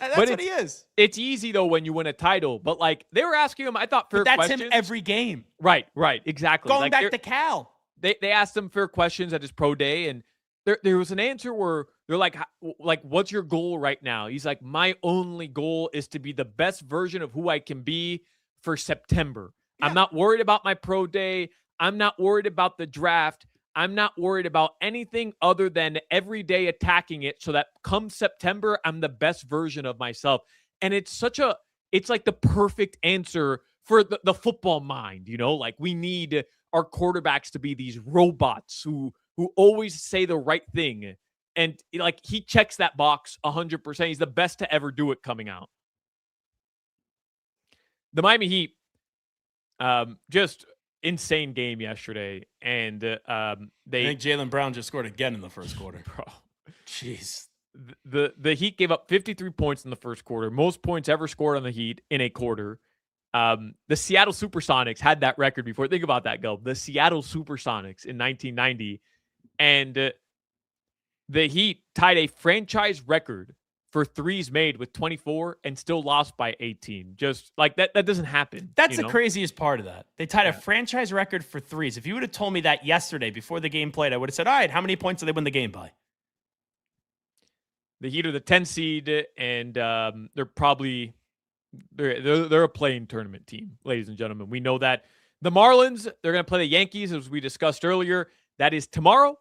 that's what he is. It's easy, though, when you win a title. But, like, they were asking him, I thought, fair questions. That's him every game. Right, exactly. Going back to Cal. They asked him fair questions at his pro day, and there was an answer where they're like, what's your goal right now? He's like, my only goal is to be the best version of who I can be for September. Yeah. I'm not worried about my pro day. I'm not worried about the draft. I'm not worried about anything other than every day attacking it so that come September, I'm the best version of myself. And it's like the perfect answer for the football mind, you know? Like, we need our quarterbacks to be these robots who always say the right thing. And, like, he checks that box 100%. He's the best to ever do it coming out. The Miami Heat, just insane game yesterday. And I think Jaylen Brown just scored again in the first quarter. Bro, jeez. The Heat gave up 53 points in the first quarter. Most points ever scored on the Heat in a quarter. The Seattle Supersonics had that record before. Think about that, Go. The Seattle Supersonics in 1990. And the Heat tied a franchise record for threes made with 24 and still lost by 18. Just like that doesn't happen. That's the craziest part of that. They tied a franchise record for threes. If you would have told me that yesterday before the game played, I would have said, all right, how many points did they win the game by? The Heat are the 10 seed, and they're probably They're a playing tournament team, ladies and gentlemen. We know that. The Marlins, they're going to play the Yankees, as we discussed earlier. That is tomorrow.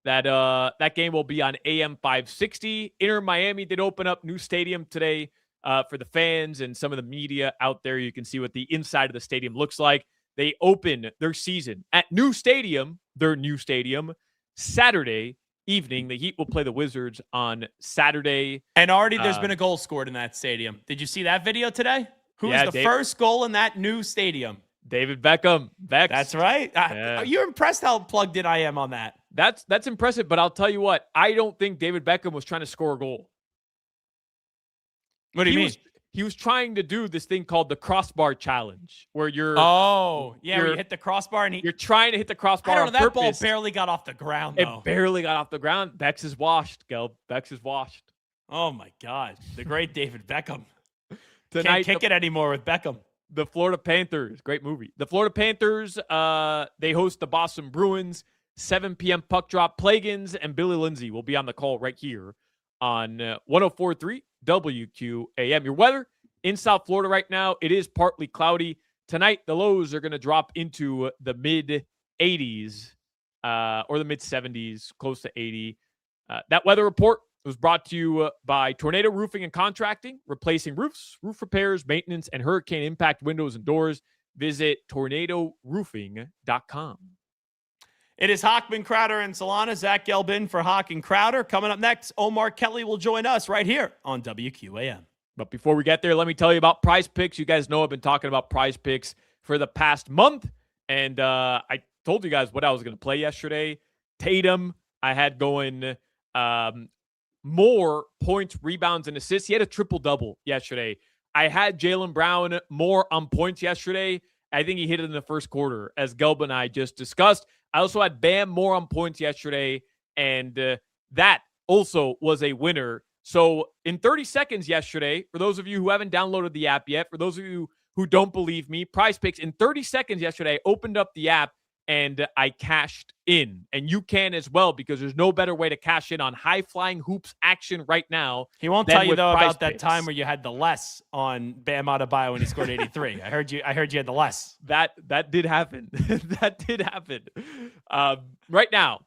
That game will be on AM 560. Inter Miami did open up new stadium today for the fans and some of the media out there. You can see what the inside of the stadium looks like. They open their season at their new stadium, Saturday evening. The Heat will play the Wizards on Saturday. And already there's been a goal scored in that stadium. Did you see that video today? Who's the first goal in that new stadium? David Beckham. Bex. That's right. Are you impressed how plugged in I am on that? That's impressive, but I'll tell you what, I don't think David Beckham was trying to score a goal. What do you mean? He was trying to do this thing called the crossbar challenge, where you're where you hit the crossbar and you're trying to hit the crossbar. I don't know, that purpose. ball barely got off the ground, though. It barely got off the ground. Bex is washed, Gelb. Bex is washed. Oh my God, the great David Beckham. Tonight, Can't kick it anymore with Beckham. The Florida Panthers, great movie. The Florida Panthers, they host the Boston Bruins. 7 p.m. puck drop. Plagans and Billy Lindsay will be on the call right here on 104.3 WQAM. Your weather in South Florida right now, it is partly cloudy. Tonight, the lows are going to drop into the mid-80s or the mid-70s, close to 80. That weather report was brought to you by Tornado Roofing and Contracting, replacing roofs, roof repairs, maintenance, and hurricane impact windows and doors. Visit tornadoroofing.com. It is Hochman, Crowder, and Solana. Zach Gelbin for Hawk and Crowder. Coming up next, Omar Kelly will join us right here on WQAM. But before we get there, let me tell you about Prize Picks. You guys know I've been talking about Prize Picks for the past month, and I told you guys what I was going to play yesterday. Tatum, I had going more points, rebounds, and assists. He had a triple-double yesterday. I had Jaylen Brown more on points yesterday. I think he hit it in the first quarter, as Gelb and I just discussed. I also had Bam more on points yesterday, and that also was a winner. So in 30 seconds yesterday, for those of you who haven't downloaded the app yet, for those of you who don't believe me, Prize Picks, in 30 seconds yesterday, I opened up the app and I cashed in. And you can as well, because there's no better way to cash in on high-flying hoops action right now. He won't tell you, though, about that time where you had the less on Bam Adebayo when he scored 83. I heard you had the less. That did happen. That did happen. Right now,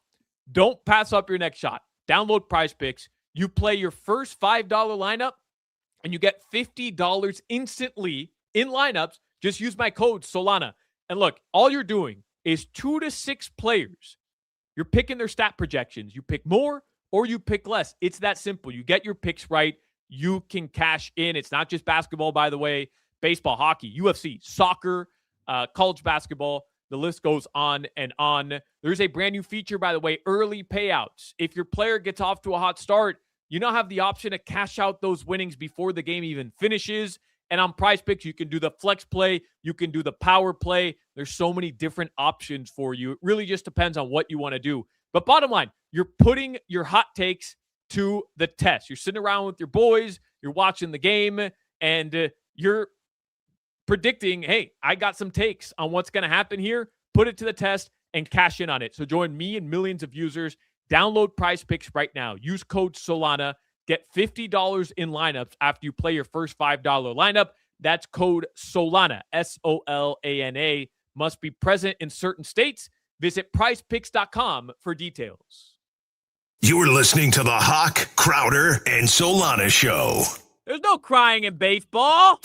don't pass up your next shot. Download Prize Picks. You play your first $5 lineup, and you get $50 instantly in lineups. Just use my code Solana. And look, all you're doing is 2 to 6 players. You're picking their stat projections. You pick more or you pick less. It's that simple. You get your picks right, you can cash in. It's not just basketball, by the way. Baseball, hockey, UFC, soccer, college basketball. The list goes on and on. There's a brand new feature, by the way, early payouts. If your player gets off to a hot start, you now have the option to cash out those winnings before the game even finishes. And on Prize Picks, you can do the flex play. You can do the power play. There's so many different options for you. It really just depends on what you want to do. But bottom line, you're putting your hot takes to the test. You're sitting around with your boys. You're watching the game. And you're predicting, hey, I got some takes on what's going to happen here. Put it to the test and cash in on it. So join me and millions of users. Download Prize Picks right now. Use code Solana. Get $50 in lineups after you play your first $5 lineup. That's code Solana, SOLANA. Must be present in certain states. Visit prizepicks.com for details. You're listening to the Hawk, Crowder, and Solana Show. There's no crying in baseball.